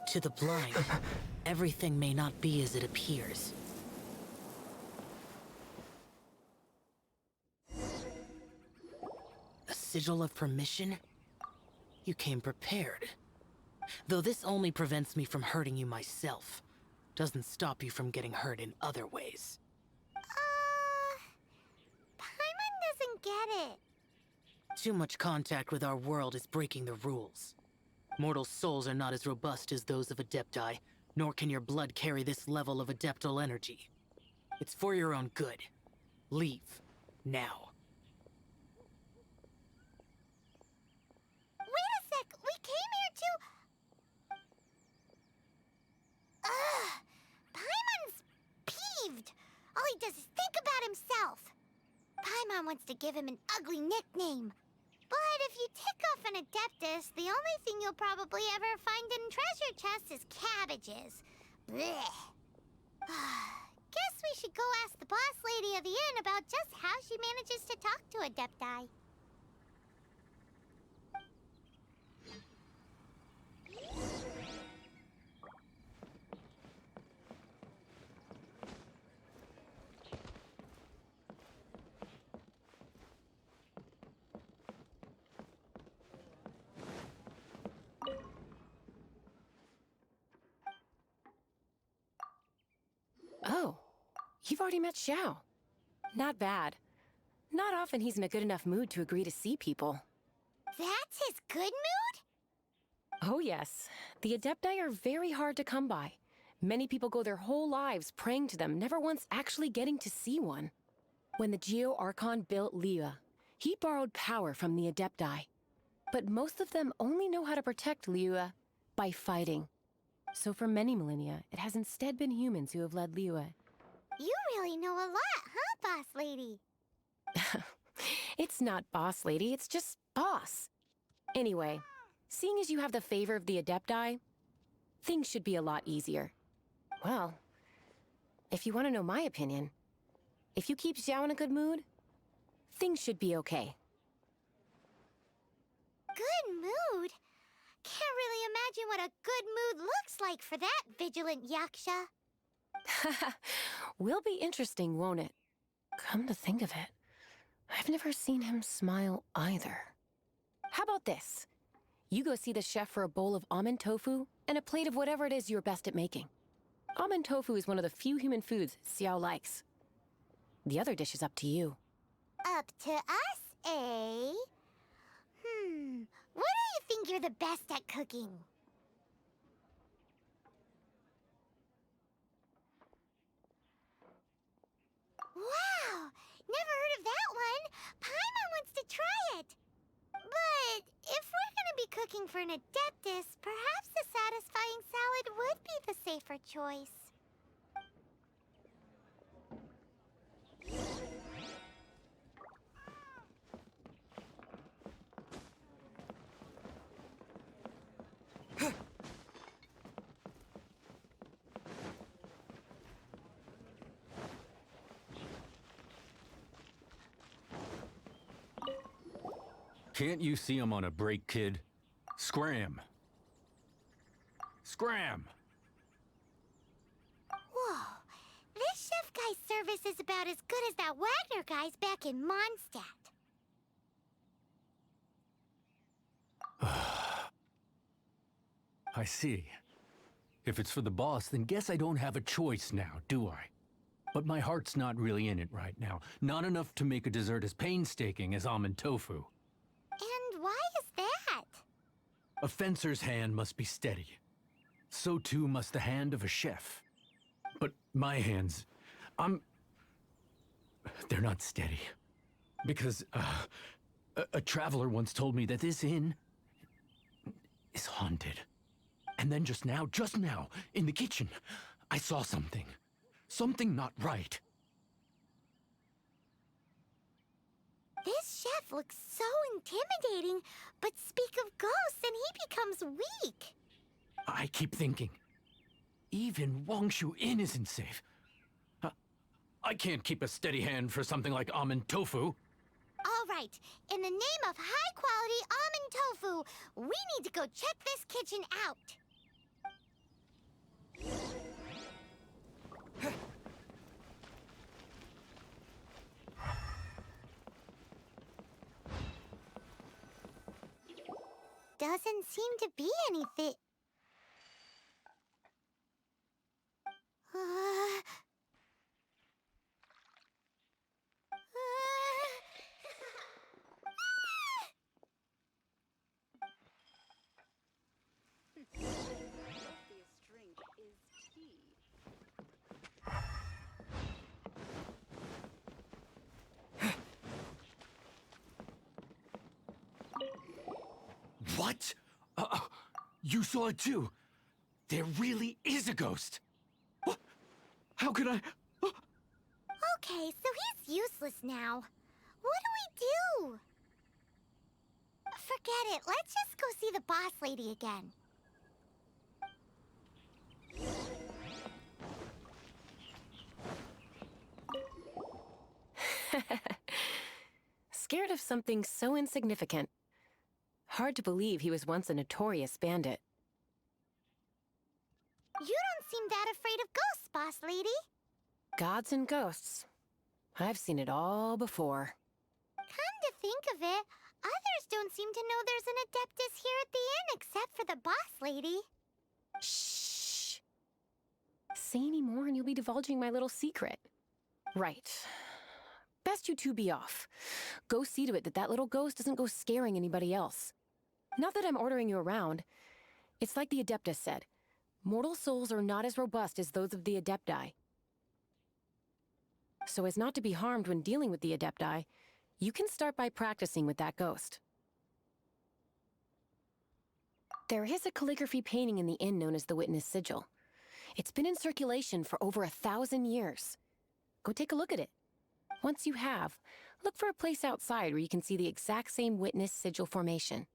[SPEAKER 12] To the blind, everything may not be as it appears. A sigil of permission? You came prepared. Though this only prevents me from hurting you myself, doesn't stop you from getting hurt in other ways.
[SPEAKER 3] Paimon doesn't get it.
[SPEAKER 12] Too much contact with our world is breaking the rules. Mortal souls are not as robust as those of Adepti, nor can your blood carry this level of adeptal energy. It's for your own good. Leave. Now.
[SPEAKER 3] Wait a sec, we came here to... Ugh! Paimon's peeved. All he does is think about himself. Paimon wants to give him an ugly nickname. But if you tick off an Adeptus, the only thing you'll probably ever find in treasure chests is cabbages. Blech. Guess we should go ask the boss lady of the inn about just how she manages to talk to Adepti.
[SPEAKER 13] Oh, you've already met Xiao. Not bad. Not often he's in a good enough mood to agree to see people.
[SPEAKER 3] That's his good mood?
[SPEAKER 13] Oh yes, the Adepti are very hard to come by. Many people go their whole lives praying to them, never once actually getting to see one. When the Geo Archon built Liyue, he borrowed power from the Adepti. But most of them only know how to protect Liyue by fighting. So for many millennia, it has instead been humans who have led Liyue.
[SPEAKER 3] You really know a lot, huh, boss lady?
[SPEAKER 13] It's not boss lady, it's just boss. Anyway, seeing as you have the favor of the Adepti, things should be a lot easier. Well, If you want to know my opinion, if you keep Xiao in a good mood, things should be okay.
[SPEAKER 3] Good mood? Can't really imagine what a good mood looks like for that vigilant Yaksha.
[SPEAKER 13] Will be interesting, won't it? Come to think of it, I've never seen him smile either. How about this? You go see the chef for a bowl of almond tofu and a plate of whatever it is you're best at making. Almond tofu is one of the few human foods Xiao likes. The other dish is up to you.
[SPEAKER 3] Up to us, eh? What do you think you're the best at cooking? Wow! Never heard of that one! Paimon wants to try it! But if we're gonna be cooking for an Adeptus, perhaps the satisfying salad would be the safer choice.
[SPEAKER 8] Can't you see I'm on a break, kid? Scram! Scram!
[SPEAKER 3] Whoa, this chef guy's service is about as good as that Wagner guy's back in Mondstadt.
[SPEAKER 8] I see. If it's for the boss, then guess I don't have a choice now, do I? But my heart's not really in it right now. Not enough to make a dessert as painstaking as almond tofu.
[SPEAKER 3] And why is that?
[SPEAKER 8] A fencer's hand must be steady. So too must the hand of a chef. But my hands, they're not steady. Because, a traveler once told me that this inn is haunted. And then just now, in the kitchen, I saw something. Something not right.
[SPEAKER 3] This chef looks so intimidating, but speak of ghosts and he becomes weak.
[SPEAKER 8] I keep thinking, even Wangshu Inn isn't safe. I can't keep a steady hand for something like almond tofu.
[SPEAKER 3] All right, in the name of high-quality almond tofu, we need to go check this kitchen out. Doesn't seem to be anything.
[SPEAKER 8] What? You saw it too? There really is a ghost. What? How could I?
[SPEAKER 3] Okay, so he's useless now. What do we do? Forget it. Let's just go see the boss lady again.
[SPEAKER 13] Scared of something so insignificant. Hard to believe he was once a notorious bandit.
[SPEAKER 3] You don't seem that afraid of ghosts, boss lady.
[SPEAKER 13] Gods and ghosts. I've seen it all before.
[SPEAKER 3] Come to think of it, others don't seem to know there's an Adeptus here at the inn except for the boss lady.
[SPEAKER 13] Shh. Say any more and you'll be divulging my little secret. Right. Best you two be off. Go see to it that that little ghost doesn't go scaring anybody else. Not that I'm ordering you around. It's like the Adeptus said. Mortal souls are not as robust as those of the Adepti. So as not to be harmed when dealing with the Adepti, you can start by practicing with that ghost. There is a calligraphy painting in the inn known as the Witness Sigil. It's been in circulation for over 1,000 years. Go take a look at it. Once you have, look for a place outside where you can see the exact same Witness Sigil formation.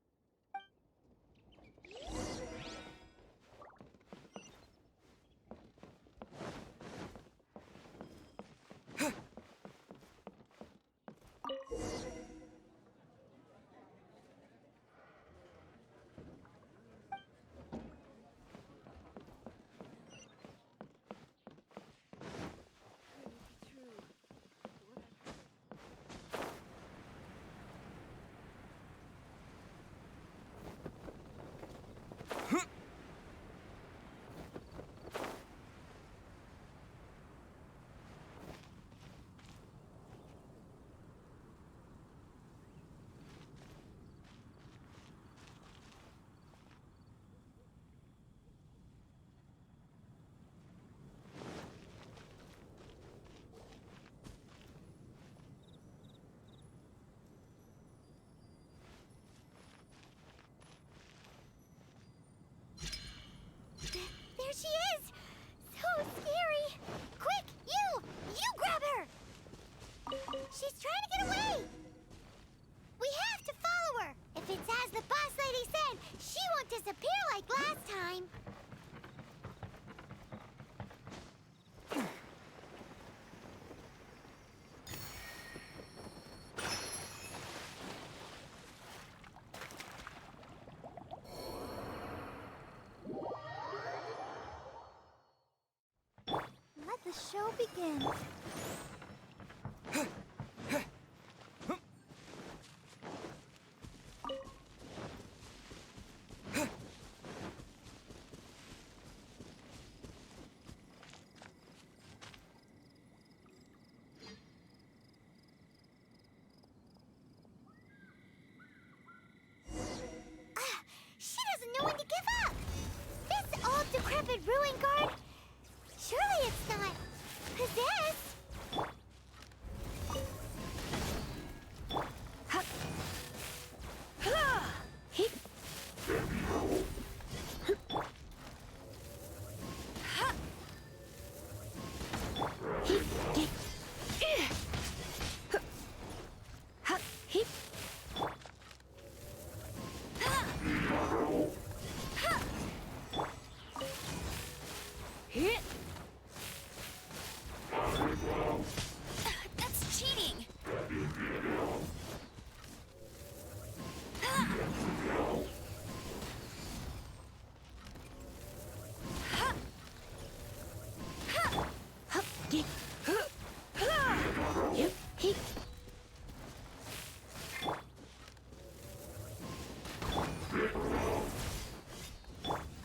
[SPEAKER 3] show begin? She doesn't know when to give up! This old decrepit ruin guard? Surely it's not possessed?
[SPEAKER 1] That's cheating!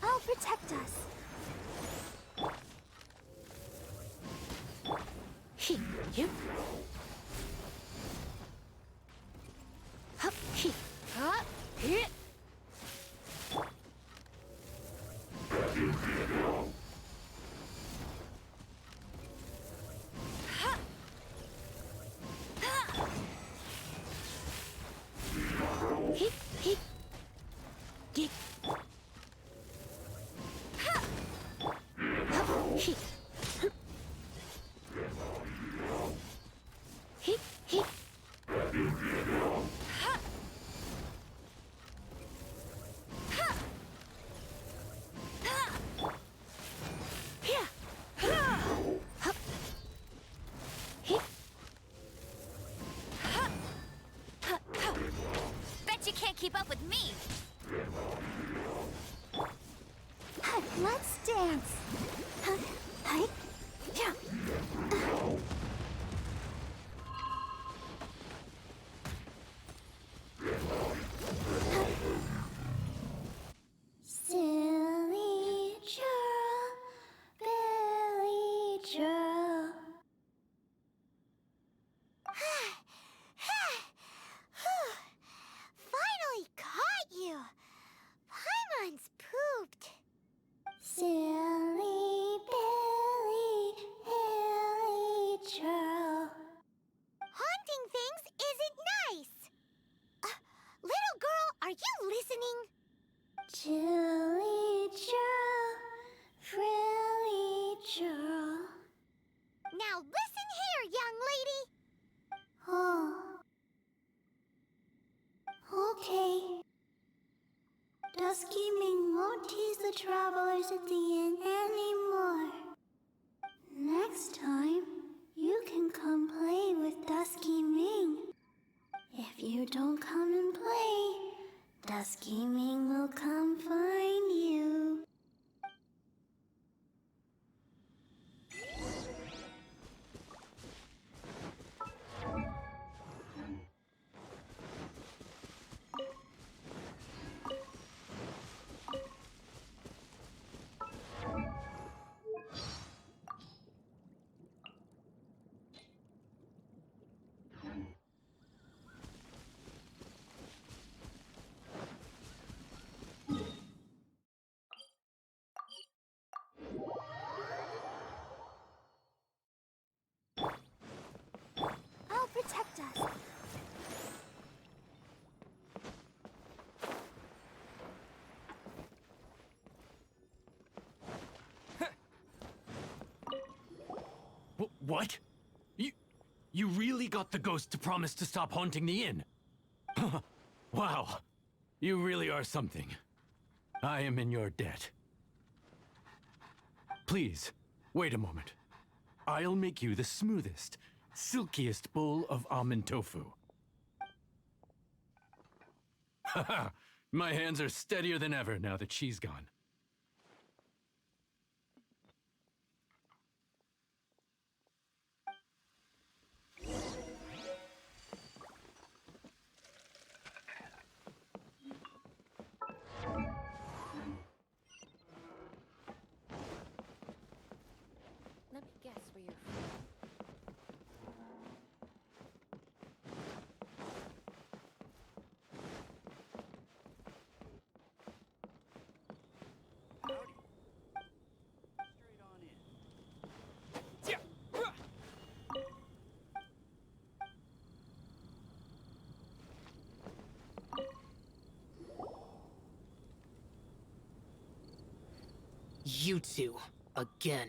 [SPEAKER 3] I'll protect us.
[SPEAKER 1] Bet you can't keep up with me!
[SPEAKER 3] Let's dance. Silly churl, Billy churl. Finally caught you. Paimon's pooped. Silly Billy, Hilly churl. Haunting things isn't nice. Little girl, are you listening? Chilly churl, frilly churl. Now listen here, young lady. Oh. Okay. Dusky Ming won't tease the travelers at the inn anymore. Next time, you can come play with Dusky Ming. If you don't come and play, Dusky Ming will come find you. I'll protect us.
[SPEAKER 8] What? You really got the ghost to promise to stop haunting the inn? Wow. You really are something. I am in your debt. Please, wait a moment. I'll make you the smoothest, silkiest bowl of almond tofu. Haha, my hands are steadier than ever now that she's gone.
[SPEAKER 12] You two, again.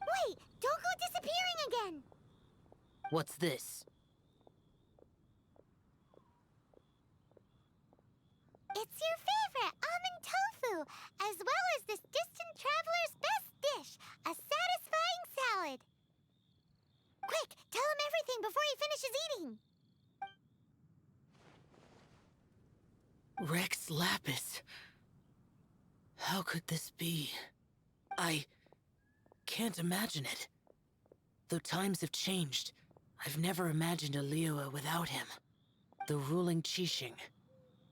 [SPEAKER 3] Wait, don't go disappearing again!
[SPEAKER 12] What's this?
[SPEAKER 3] It's your favorite, almond tofu, as well as this distant traveler's best dish, a satisfying salad. Quick, tell him everything before he finishes eating.
[SPEAKER 12] Rex Lapis. How could this be? I can't imagine it. Though times have changed, I've never imagined a Liyue without him. The ruling Qixing.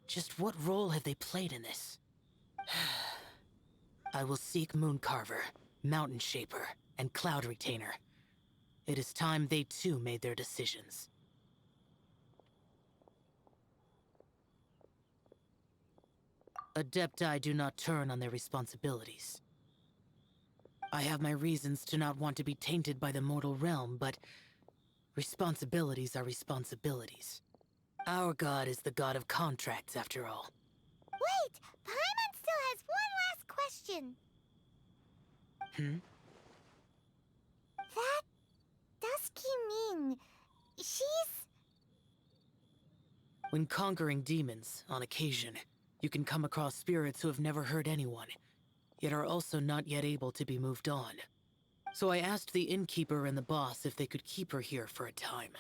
[SPEAKER 12] Just what role have they played in this? I will seek Mooncarver, Mountain Shaper, and Cloud Retainer. It is time they too made their decisions. Adepti do not turn on their responsibilities. I have my reasons to not want to be tainted by the mortal realm, but responsibilities are responsibilities. Our god is the god of contracts, after all.
[SPEAKER 3] Wait! Paimon still has one last question. That Dusky Ming, she's...
[SPEAKER 12] When conquering demons, on occasion, you can come across spirits who have never hurt anyone, yet are also not yet able to be moved on. So I asked the innkeeper and the boss if they could keep her here for a time.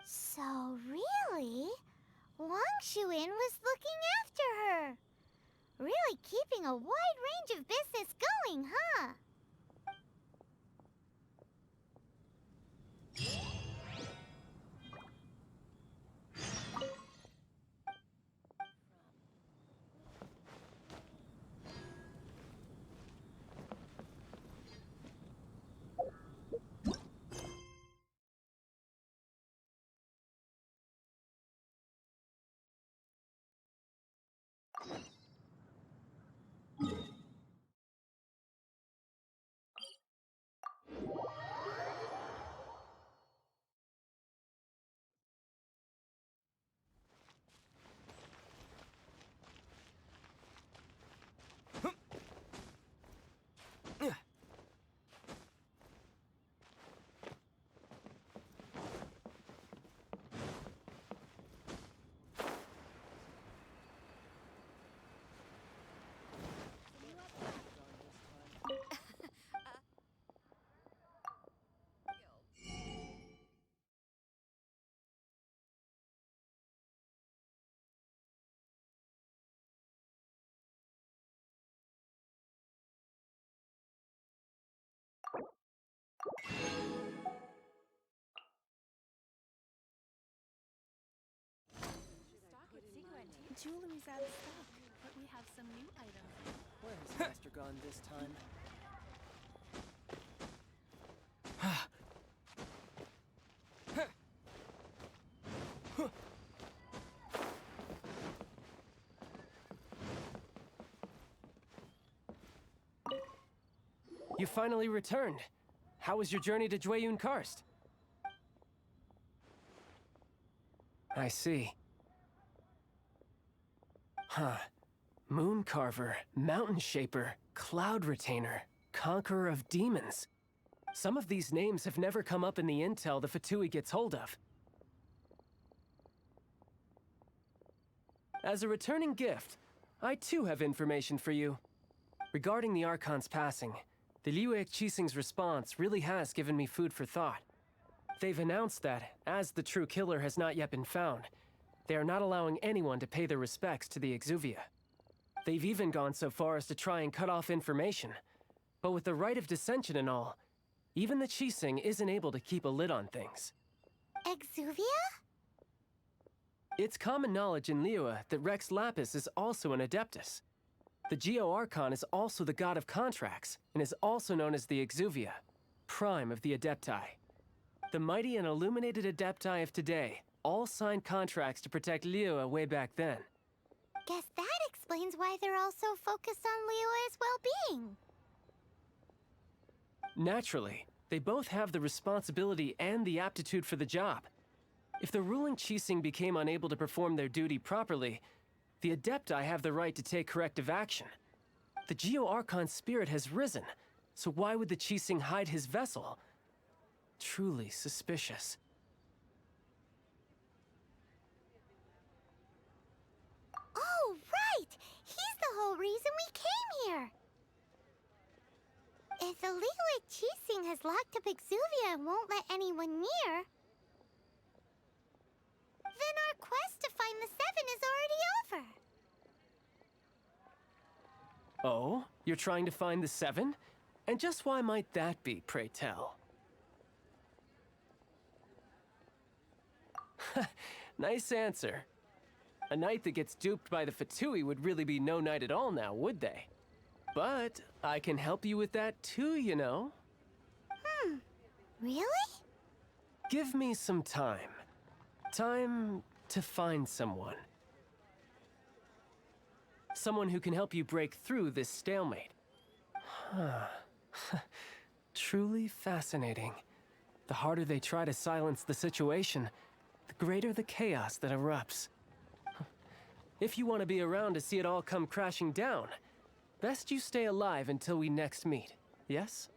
[SPEAKER 3] So really, Wang Shuin was looking after her. Really keeping a wide range of business going, huh?
[SPEAKER 10] Jewelry's out of stock, but we have some new items.
[SPEAKER 4] Where has Master gone this time? You finally returned. How was your journey to Jueyun Karst? I see. Huh. Mooncarver, Mountain Shaper, Cloud Retainer, Conqueror of Demons. Some of these names have never come up in the intel the Fatui gets hold of. As a returning gift, I too have information for you. Regarding the Archon's passing, the Liyue Qixing's response really has given me food for thought. They've announced that, as the true killer has not yet been found, they are not allowing anyone to pay their respects to the Exuvia. They've even gone so far as to try and cut off information. But with the right of dissension and all, even the Qixing isn't able to keep a lid on things.
[SPEAKER 3] Exuvia?
[SPEAKER 4] It's common knowledge in Liyue that Rex Lapis is also an Adeptus. The Geo-Archon is also the god of contracts, and is also known as the Exuvia, prime of the Adepti. The mighty and illuminated Adepti of today all signed contracts to protect Liyue way back then.
[SPEAKER 3] Guess that explains why they're all so focused on Liyue's well-being.
[SPEAKER 4] Naturally, they both have the responsibility and the aptitude for the job. If the ruling Qixing became unable to perform their duty properly, the Adepti have the right to take corrective action. The Geo-Archon's spirit has risen, so why would the Qixing hide his vessel? Truly suspicious.
[SPEAKER 3] Oh, right! He's the whole reason we came here! If the Liyue Qixing has locked up Exuvia and won't let anyone near, then our quest to find the Seven is already over.
[SPEAKER 4] Oh? You're trying to find the Seven? And just why might that be, pray tell? Nice answer. A knight that gets duped by the Fatui would really be no knight at all now, would they? But I can help you with that too, you know.
[SPEAKER 3] Really?
[SPEAKER 4] Give me some time. Time to find someone. Someone who can help you break through this stalemate. Truly fascinating. The harder they try to silence the situation, the greater the chaos that erupts. If you want to be around to see it all come crashing down, best you stay alive until we next meet, yes?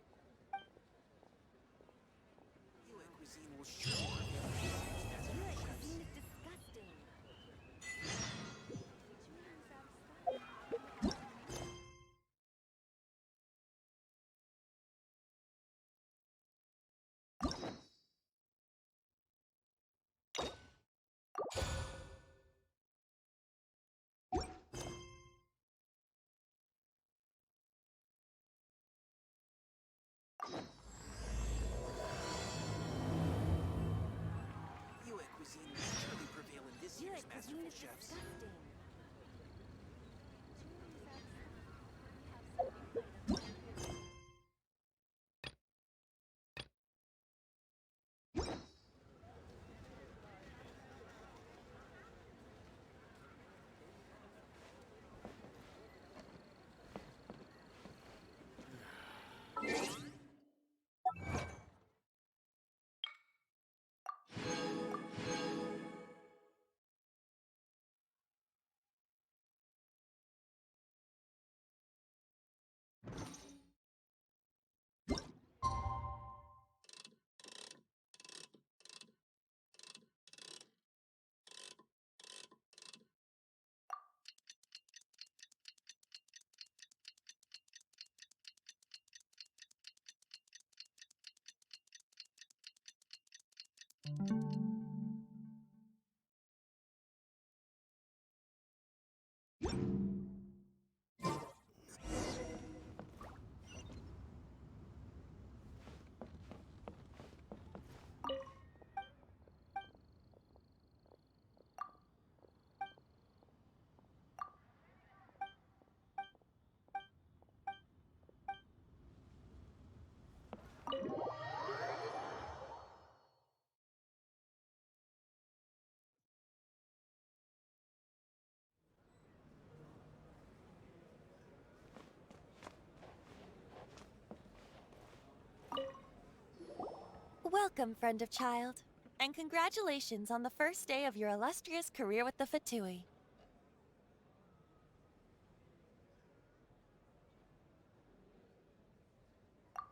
[SPEAKER 14] Welcome, friend of child, and congratulations on the first day of your illustrious career with the Fatui.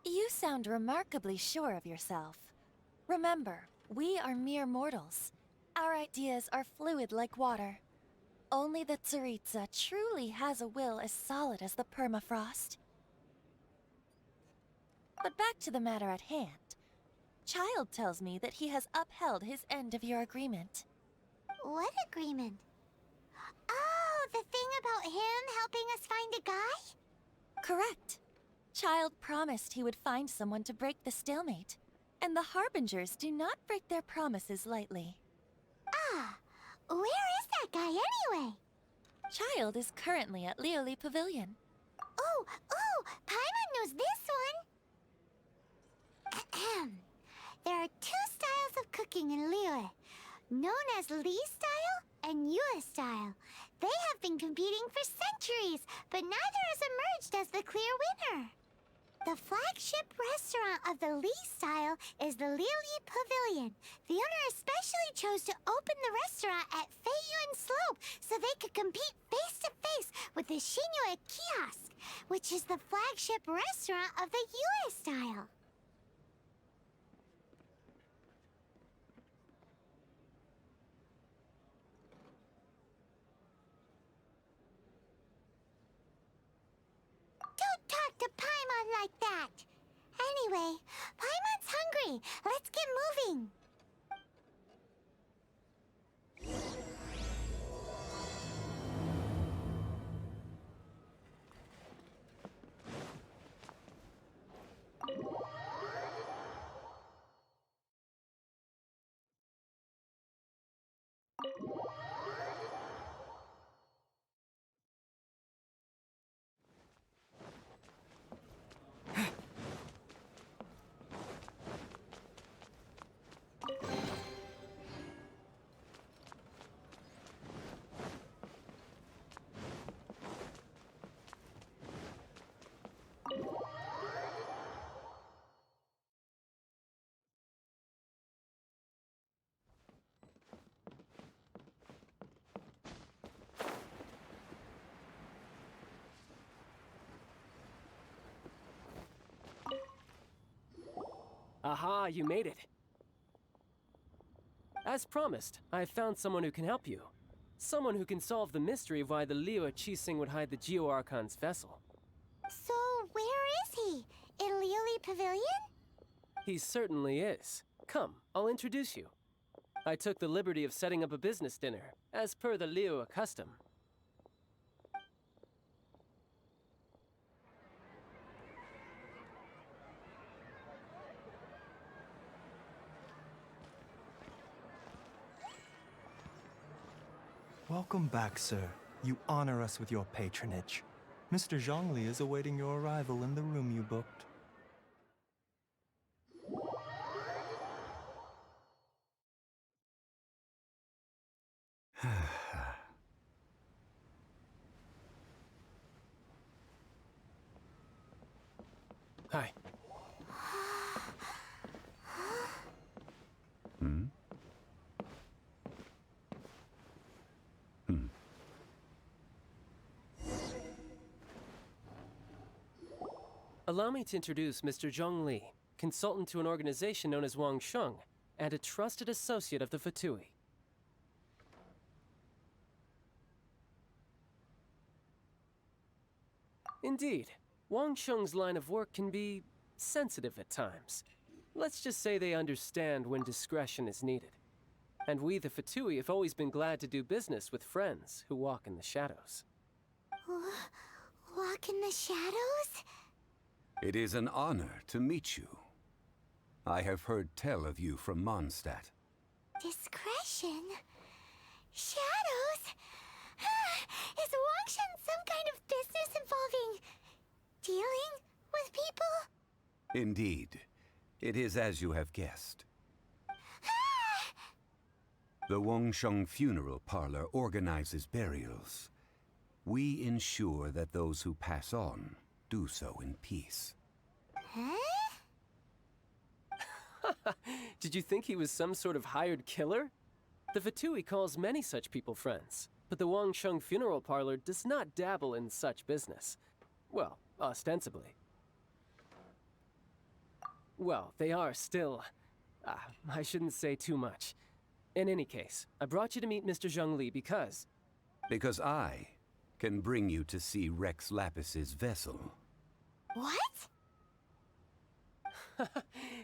[SPEAKER 14] You sound remarkably sure of yourself. Remember, we are mere mortals. Our ideas are fluid like water. Only the Tsaritsa truly has a will as solid as the permafrost. But back to the matter at hand. Child tells me that he has upheld his end of your agreement.
[SPEAKER 3] What agreement? Oh, the thing about him helping us find a guy?
[SPEAKER 14] Correct. Child promised he would find someone to break the stalemate. And the Harbingers do not break their promises lightly.
[SPEAKER 3] Ah, where is that guy anyway?
[SPEAKER 14] Child is currently at Lioli Pavilion.
[SPEAKER 3] Oh, Paimon knows this one! Ahem. There are two styles of cooking in Liyue, known as Li style and Yue style. They have been competing for centuries, but neither has emerged as the clear winner. The flagship restaurant of the Li style is the Lioli Pavilion. The owner especially chose to open the restaurant at Feiyuan Slope so they could compete face to face. face with the Shinyo Kiosk, which is the flagship restaurant of the US style. Don't talk to Paimon like that! Anyway, Paimon's hungry. Let's get moving.
[SPEAKER 4] Aha, you made it. As promised, I found someone who can help you. Someone who can solve the mystery of why the Liyue Qixing would hide the Geo Archon's vessel.
[SPEAKER 3] So, where is he? In Liuli Pavilion?
[SPEAKER 4] He certainly is. Come, I'll introduce you. I took the liberty of setting up a business dinner, as per the Liyue custom.
[SPEAKER 15] Welcome back, sir. You honor us with your patronage. Mr. Zhongli is awaiting your arrival in the room you booked.
[SPEAKER 4] Hi. Allow me to introduce Mr. Zhong Li, consultant to an organization known as Wang Sheng, and a trusted associate of the Fatui. Indeed, Wang Sheng's line of work can be sensitive at times. Let's just say they understand when discretion is needed. And we, the Fatui, have always been glad to do business with friends who walk in the shadows.
[SPEAKER 3] Walk in the shadows?
[SPEAKER 16] It is an honor to meet you. I have heard tell of you from Mondstadt.
[SPEAKER 3] Discretion? Shadows? Is Wang Sheng some kind of business involving dealing with people?
[SPEAKER 16] Indeed. It is as you have guessed. The Wangsheng Funeral Parlor organizes burials. We ensure that those who pass on do so in peace.
[SPEAKER 4] Did you think he was some sort of hired killer? The Fatui calls many such people friends, but the Wangsheng Funeral Parlor does not dabble in such business. Well, ostensibly. Well, they are still... I shouldn't say too much. In any case, I brought you to meet Mr. Zhong Li because...
[SPEAKER 16] Because I can bring you to see Rex Lapis's vessel.
[SPEAKER 3] What?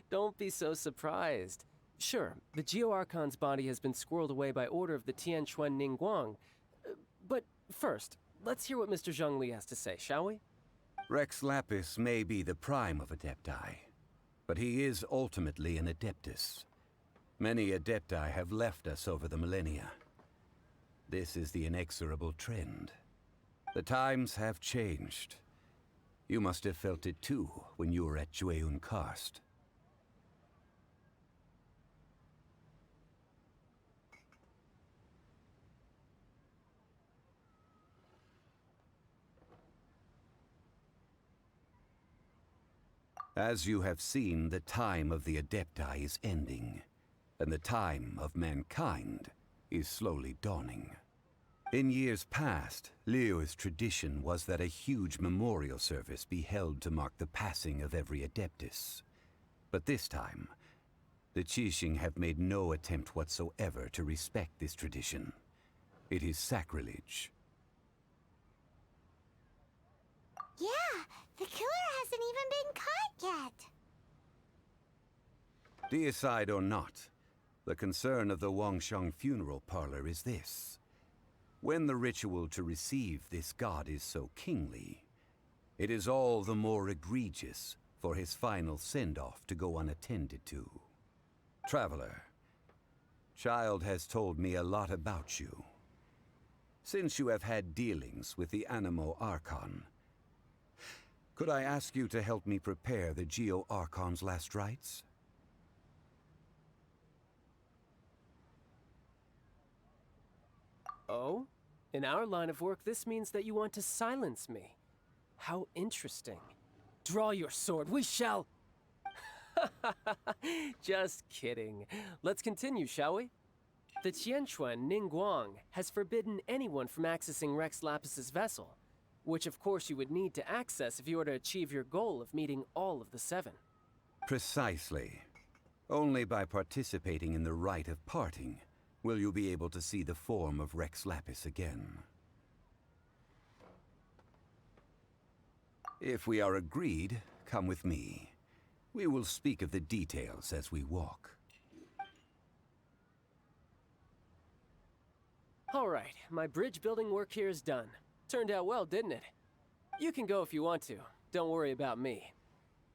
[SPEAKER 4] Don't be so surprised. Sure, the Geo Archon's body has been squirreled away by order of the Tianquan Ningguang. But first, let's hear what Mr. Zhong Li has to say, shall we?
[SPEAKER 16] Rex Lapis may be the prime of Adepti, but he is ultimately an Adeptus. Many Adepti have left us over the millennia. This is the inexorable trend. The times have changed. You must have felt it too when you were at UnCut. As you have seen, the time of the Adepti is ending, and the time of mankind is slowly dawning. In years past, Liyue's tradition was that a huge memorial service be held to mark the passing of every Adeptus. But this time, the Qixing have made no attempt whatsoever to respect this tradition. It is sacrilege.
[SPEAKER 3] Yeah, the killer hasn't even been caught yet.
[SPEAKER 16] Deicide or not, the concern of the Wangsheng funeral parlor is this. When the ritual to receive this god is so kingly, it is all the more egregious for his final send-off to go unattended to. Traveler, Child has told me a lot about you. Since you have had dealings with the Animo Archon, could I ask you to help me prepare the Geo Archon's last rites?
[SPEAKER 4] Oh? In our line of work, this means that you want to silence me. How interesting. Draw your sword, we shall... Just kidding. Let's continue, shall we? The Tianquan Ningguang has forbidden anyone from accessing Rex Lapis's vessel, which of course you would need to access if you were to achieve your goal of meeting all of the 7.
[SPEAKER 16] Precisely. Only by participating in the rite of parting will you be able to see the form of Rex Lapis again. If we are agreed, come with me. We will speak of the details as we walk.
[SPEAKER 4] All right, my bridge building work here is done. Turned out well, didn't it? You can go if you want to. Don't worry about me.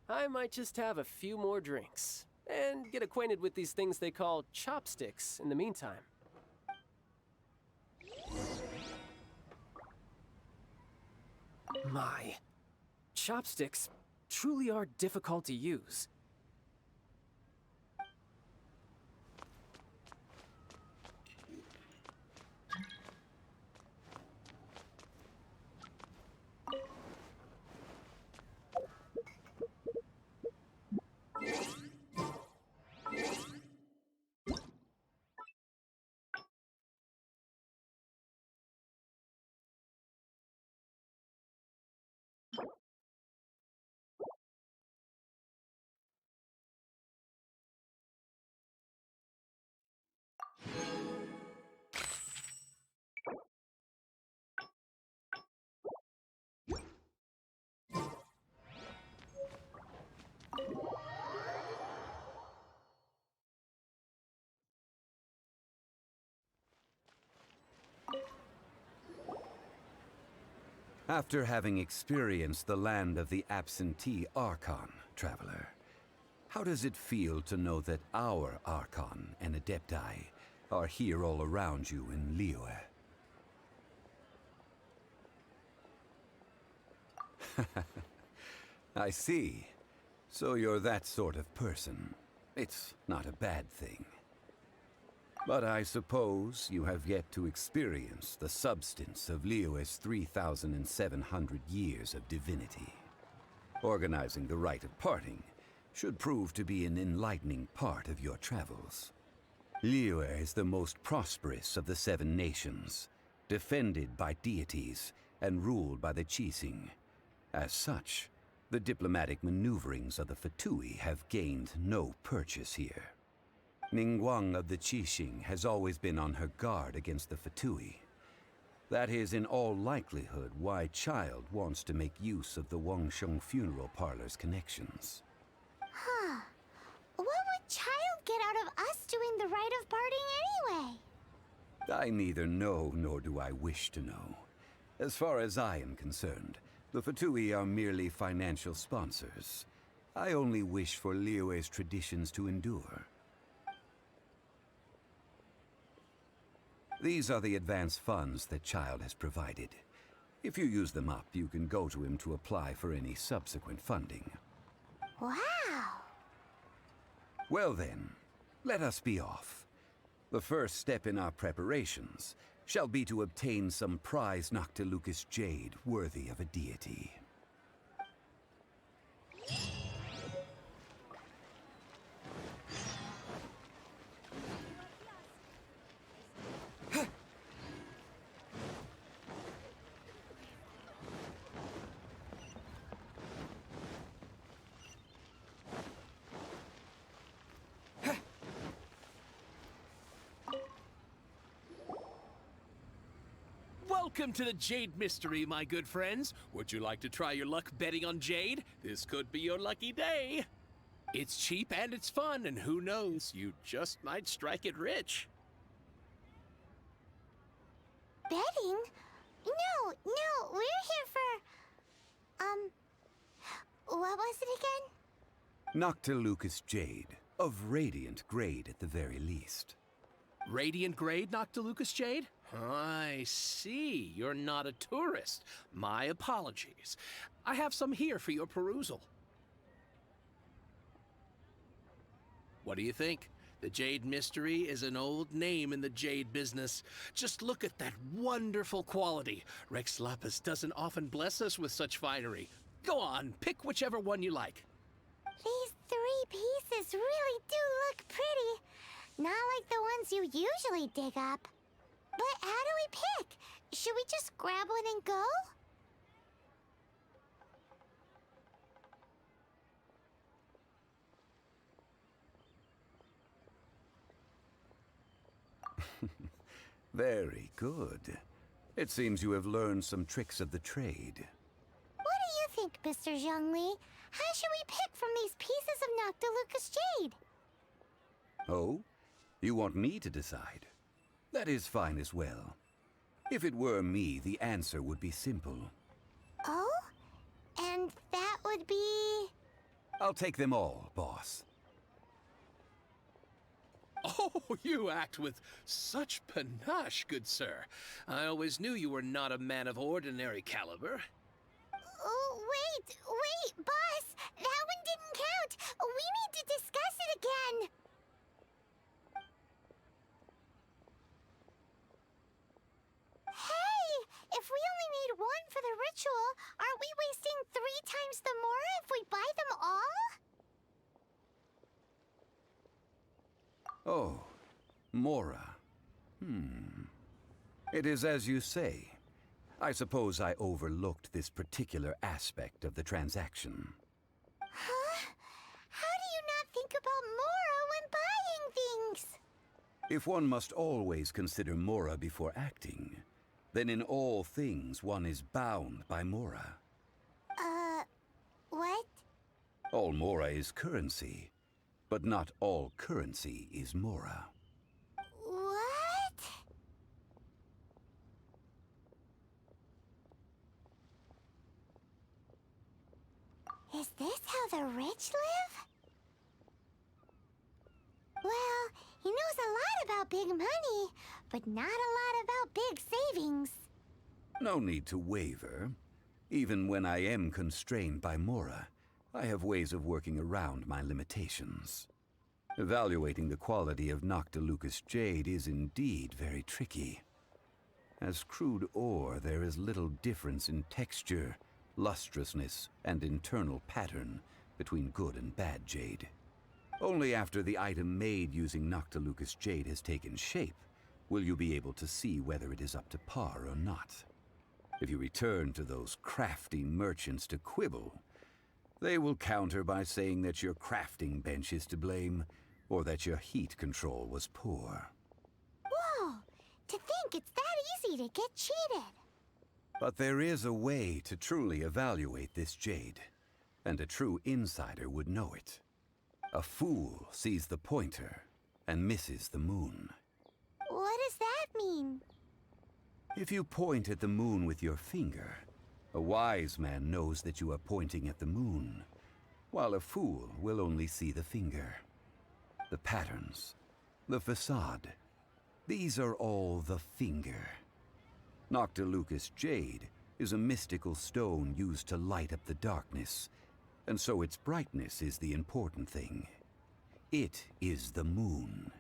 [SPEAKER 4] I might just have a few more drinks and get acquainted with these things they call chopsticks in the meantime. My, chopsticks truly are difficult to use.
[SPEAKER 16] After having experienced the land of the absentee Archon, Traveler, how does it feel to know that our Archon and Adepti are here all around you in Liyue? I see. So you're that sort of person. It's not a bad thing. But I suppose you have yet to experience the substance of Liyue's 3,700 years of divinity. Organizing the rite of parting should prove to be an enlightening part of your travels. Liyue is the most prosperous of the 7 nations, defended by deities and ruled by the Qixing. As such, the diplomatic maneuverings of the Fatui have gained no purchase here. Ningguang of the Qixing has always been on her guard against the Fatui. That is in all likelihood why Child wants to make use of the Wangsheng funeral parlor's connections.
[SPEAKER 3] Huh. What would Child get out of us doing the rite of parting anyway?
[SPEAKER 16] I neither know nor do I wish to know. As far as I am concerned, the Fatui are merely financial sponsors. I only wish for Liyue's traditions to endure. These are the advance funds that Child has provided. If you use them up, you can go to him to apply for any subsequent funding.
[SPEAKER 3] Wow!
[SPEAKER 16] Well then, let us be off. The first step in our preparations shall be to obtain some prize Noctilucous jade worthy of a deity.
[SPEAKER 17] Welcome to the Jade Mystery, my good friends. Would you like to try your luck betting on Jade? This could be your lucky day. It's cheap and it's fun, and who knows, you just might strike it rich.
[SPEAKER 3] Betting? No, we're here for... what was it again?
[SPEAKER 16] Noctilucous Jade, of radiant grade at the very least.
[SPEAKER 17] Radiant grade, Noctilucous Jade? I see. You're not a tourist. My apologies. I have some here for your perusal. What do you think? The Jade Mystery is an old name in the jade business. Just look at that wonderful quality. Rex Lapis doesn't often bless us with such finery. Go on, pick whichever one you like.
[SPEAKER 3] These 3 pieces really do look pretty. Not like the ones you usually dig up. But how do we pick? Should we just grab one and go?
[SPEAKER 16] Very good. It seems you have learned some tricks of the trade.
[SPEAKER 3] What do you think, Mr. Zhongli? How should we pick from these pieces of Noctilucous Jade?
[SPEAKER 16] Oh? You want me to decide? That is fine as well. If it were me, the answer would be simple.
[SPEAKER 3] Oh? And that would be...
[SPEAKER 16] I'll take them all, boss.
[SPEAKER 17] Oh, you act with such panache, good sir. I always knew you were not a man of ordinary caliber.
[SPEAKER 3] Oh, wait, boss! That one didn't count! We need to discuss it again! Hey! If we only need one for the ritual, aren't we wasting 3 times the Mora if we buy them all?
[SPEAKER 16] Oh, Mora. It is as you say. I suppose I overlooked this particular aspect of the transaction.
[SPEAKER 3] Huh? How do you not think about Mora when buying things?
[SPEAKER 16] If one must always consider Mora before acting, then in all things one is bound by Mora.
[SPEAKER 3] What?
[SPEAKER 16] All Mora is currency, but not all currency is Mora.
[SPEAKER 3] What? Is this how the rich live? Well, he knows a lot about big money, but not a lot about big savings.
[SPEAKER 16] No need to waver. Even when I am constrained by Mora, I have ways of working around my limitations. Evaluating the quality of Noctilucous Jade is indeed very tricky. As crude ore, there is little difference in texture, lustrousness, and internal pattern between good and bad jade. Only after the item made using Noctilucous Jade has taken shape will you be able to see whether it is up to par or not. If you return to those crafty merchants to quibble, they will counter by saying that your crafting bench is to blame, or that your heat control was poor.
[SPEAKER 3] Whoa! To think it's that easy to get cheated.
[SPEAKER 16] But there is a way to truly evaluate this jade, and a true insider would know it. A fool sees the pointer and misses the moon.
[SPEAKER 3] What does that mean?
[SPEAKER 16] If you point at the moon with your finger, a wise man knows that you are pointing at the moon, while a fool will only see the finger. The patterns, the facade, these are all the finger. Noctilucous Jade is a mystical stone used to light up the darkness, and so its brightness is the important thing. It is the moon.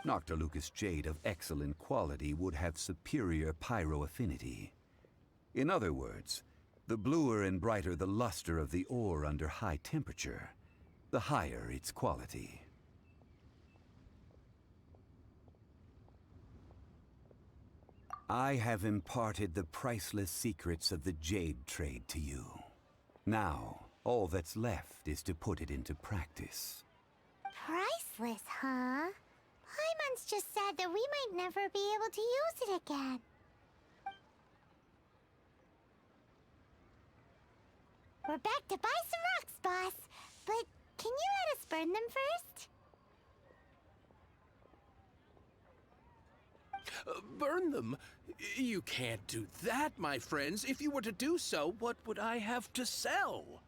[SPEAKER 16] Noctilucous Jade of excellent quality would have superior pyro-affinity. In other words, the bluer and brighter the luster of the ore under high temperature, the higher its quality. I have imparted the priceless secrets of the jade trade to you. Now, all that's left is to put it into practice.
[SPEAKER 3] Priceless, huh? Paimon's just said that we might never be able to use it again. We're back to buy some rocks, boss. But can you let us burn them first?
[SPEAKER 17] Burn them? You can't do that, my friends. If you were to do so, what would I have to sell?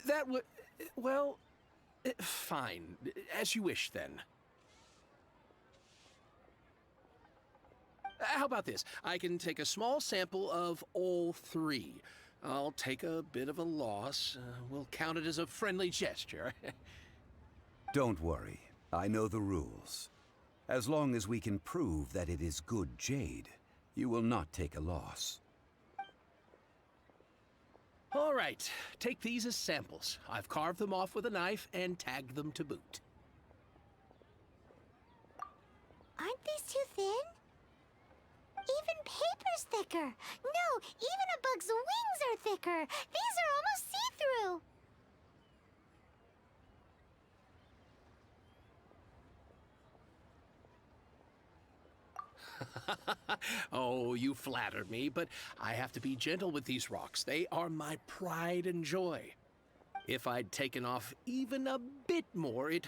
[SPEAKER 17] That would... well... fine. As you wish, then. How about this? I can take a small sample of all three. I'll take a bit of a loss. We'll count it as a friendly gesture.
[SPEAKER 16] Don't worry. I know the rules. As long as we can prove that it is good jade, you will not take a loss.
[SPEAKER 17] All right. Take these as samples. I've carved them off with a knife and tagged them to boot.
[SPEAKER 3] Aren't these too thin? Even paper's thicker. No, even a bug's wings are thicker. These are almost see-through.
[SPEAKER 17] Oh, you flatter me, but I have to be gentle with these rocks. They are my pride and joy. If I'd taken off even a bit more, it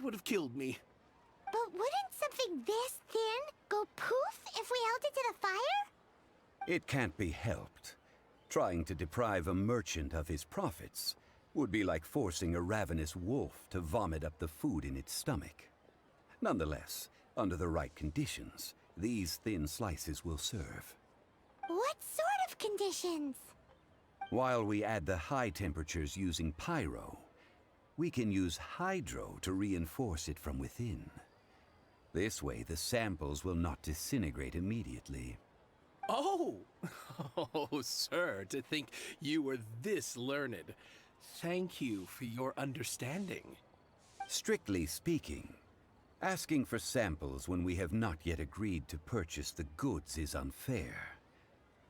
[SPEAKER 17] would have killed me.
[SPEAKER 3] But wouldn't something this thin go poof if we held it to the fire?
[SPEAKER 16] It can't be helped. Trying to deprive a merchant of his profits would be like forcing a ravenous wolf to vomit up the food in its stomach. Nonetheless, under the right conditions, these thin slices will serve.
[SPEAKER 3] What sort of conditions?
[SPEAKER 16] While we add the high temperatures using pyro, we can use hydro to reinforce it from within. This way, the samples will not disintegrate immediately.
[SPEAKER 17] Oh! Oh, sir, to think you were this learned. Thank you for your understanding.
[SPEAKER 16] Strictly speaking, asking for samples when we have not yet agreed to purchase the goods is unfair.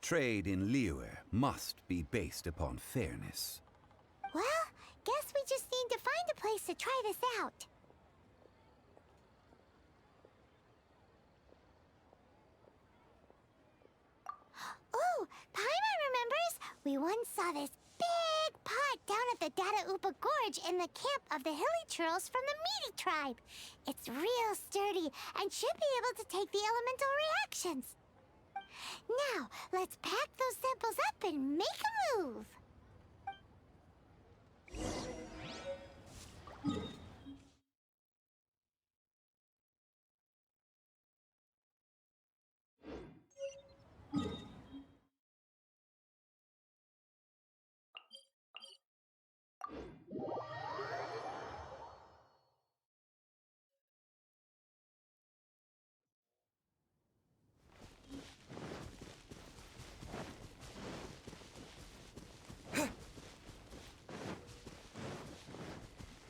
[SPEAKER 16] Trade in Liyue must be based upon fairness.
[SPEAKER 3] Well, guess we just need to find a place to try this out. Oh, Paimon remembers! We once saw this big pot down at the Data Upa Gorge in the camp of the hilly churls from the Meaty tribe. It's real sturdy and should be able to take the elemental reactions. Now, let's pack those samples up and make a move.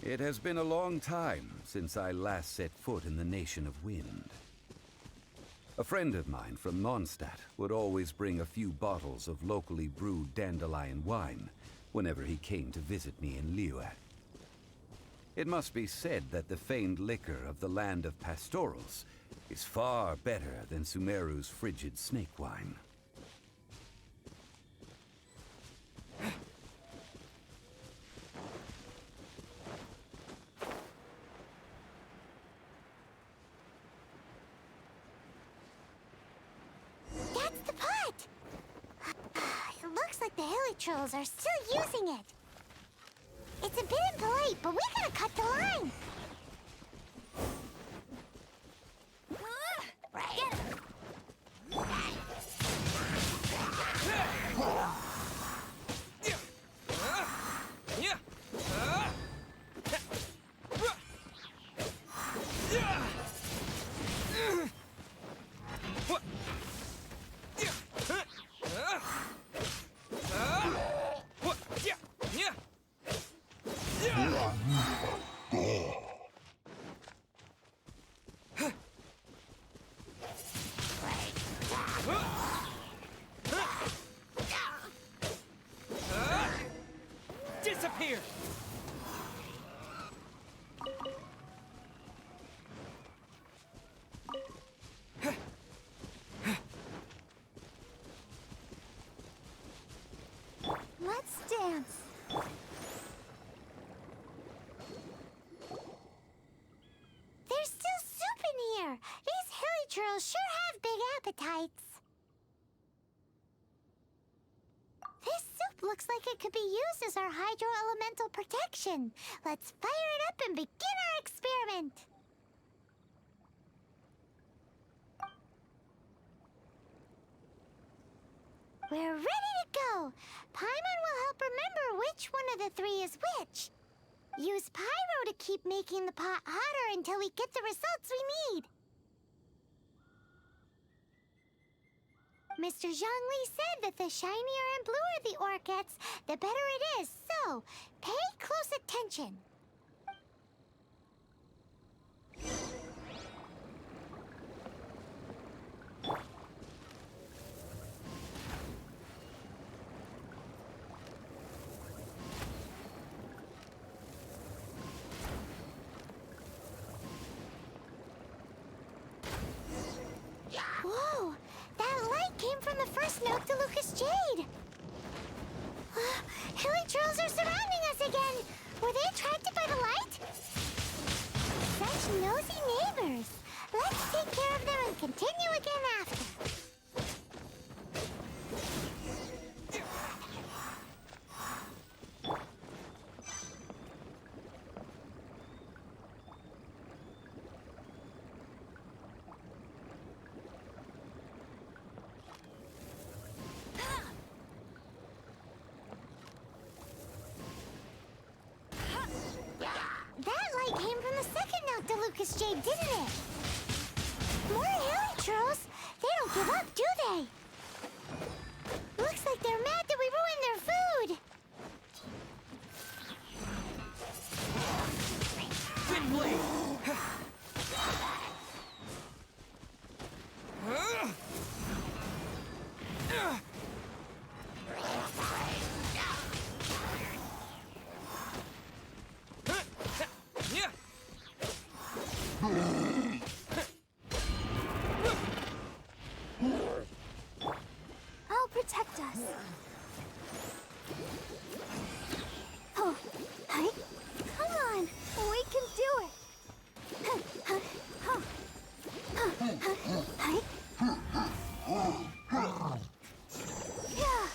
[SPEAKER 16] It has been a long time since I last set foot in the Nation of Wind. A friend of mine from Mondstadt would always bring a few bottles of locally brewed dandelion wine whenever he came to visit me in Liyue. It must be said that the famed liquor of the land of pastorals is far better than Sumeru's frigid snake wine.
[SPEAKER 3] That's the pot! It looks like the hilly trolls are still using it. It's a bit impolite, but we gotta cut the line. Right. dance. There's still soup in here. These hilly churls sure have big appetites. This soup looks like it could be used as our hydro-elemental protection. Let's fire it up and begin our experiment. We're ready to go. Paimon will help remember which one of the three is which. Use pyro to keep making the pot hotter until we get the results we need. Mr. Zhongli said that the shinier and bluer the ore gets, the better it is. So, pay close attention. Whoa! That light came from the first Noctilucous Jade! Hilly trolls are surrounding us again! Were they attracted by the light? Such nosy neighbors! Let's take care of them and continue again after. That light came from the second Noctilucous Jade, didn't it? More hilly trolls? They don't give up, do they? Looks like they're mad that we ruined their food. I'll protect us. Oh, hey, come on, we can do it. Yeah.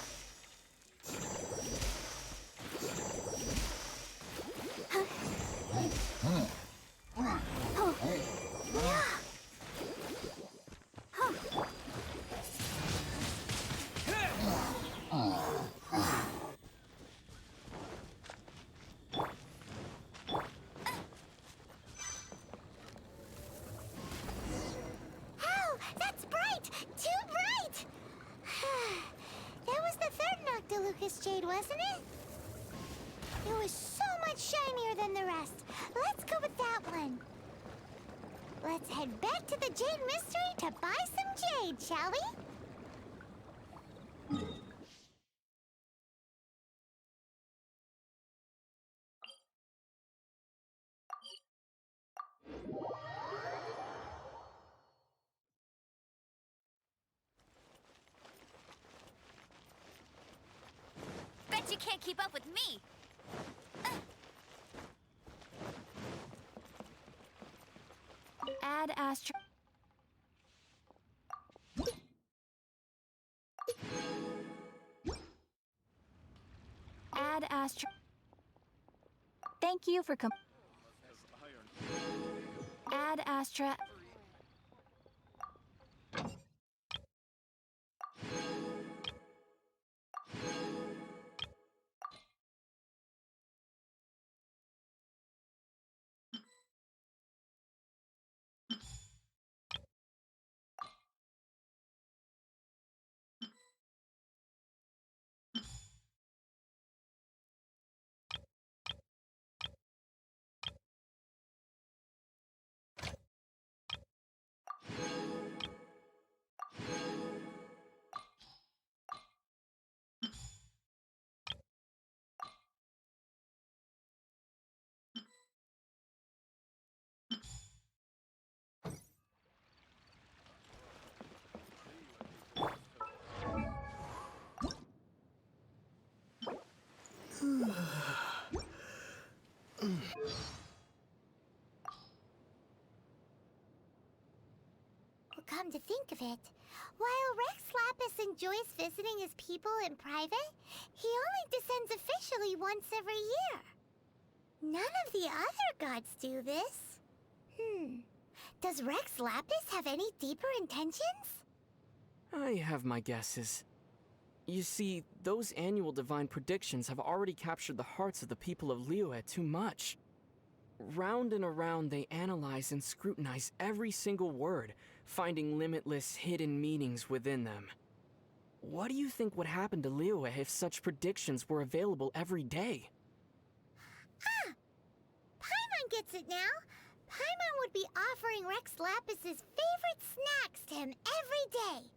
[SPEAKER 3] Ow, that's bright! Too bright! That was the third Noctilucous Jade, wasn't it? It was so much shinier than the rest. Let's go with that one. Let's head back to the Jade Mystery to buy some jade, shall we?
[SPEAKER 1] Bet you can't keep up with me.
[SPEAKER 10] Add Astra. Add Astra. Thank you for Add Astra.
[SPEAKER 3] come to think of it, while Rex Lapis enjoys visiting his people in private, he only descends officially once every year. None of the other gods do this. Does Rex Lapis have any deeper intentions?
[SPEAKER 6] I have my guesses. You see, those annual divine predictions have already captured the hearts of the people of Liyue too much. Round and around, they analyze and scrutinize every single word, finding limitless hidden meanings within them. What do you think would happen to Liyue if such predictions were available every day?
[SPEAKER 3] Ah! Paimon gets it now. Paimon would be offering Rex Lapis's favorite snacks to him every day.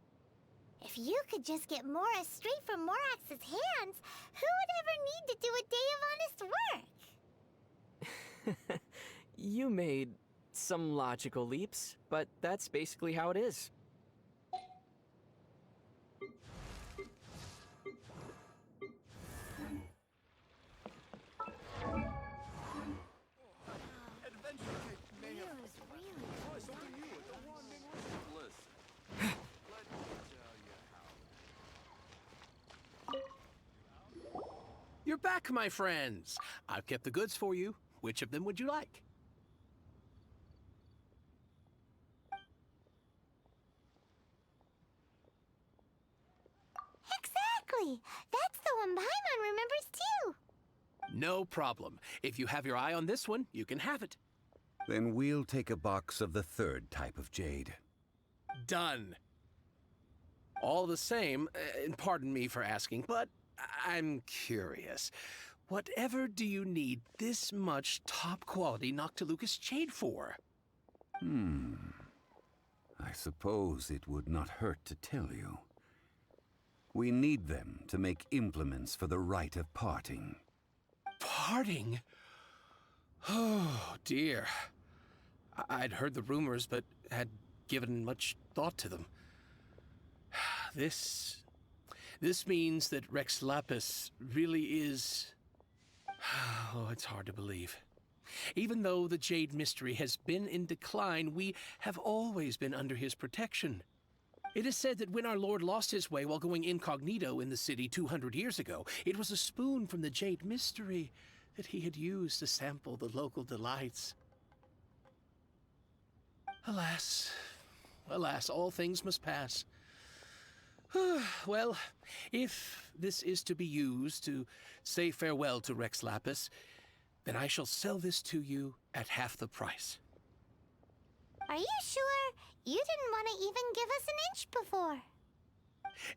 [SPEAKER 3] If you could just get Mora straight from Morax's hands, who would ever need to do a day of honest work?
[SPEAKER 6] You made some logical leaps, but that's basically how it is.
[SPEAKER 17] You're back, my friends. I've kept the goods for you. Which of them would you like?
[SPEAKER 3] Exactly! That's the one Paimon remembers too!
[SPEAKER 17] No problem. If you have your eye on this one, you can have it.
[SPEAKER 16] Then we'll take a box of the third type of jade.
[SPEAKER 17] Done. All the same, and pardon me for asking, but I'm curious. Whatever do you need this much top-quality Noctilucous jade for?
[SPEAKER 16] I suppose it would not hurt to tell you. We need them to make implements for the rite of parting.
[SPEAKER 17] Parting? Oh, dear. I'd heard the rumors, but had given much thought to them. This means that Rex Lapis really is... Oh, it's hard to believe. Even though the Jade Mystery has been in decline, we have always been under his protection. It is said that when our Lord lost his way while going incognito in the city 200 years ago, it was a spoon from the Jade Mystery that he had used to sample the local delights. Alas, alas, all things must pass. Well, if this is to be used to say farewell to Rex Lapis, then I shall sell this to you at half the price.
[SPEAKER 3] Are you sure? You didn't want to even give us an inch before.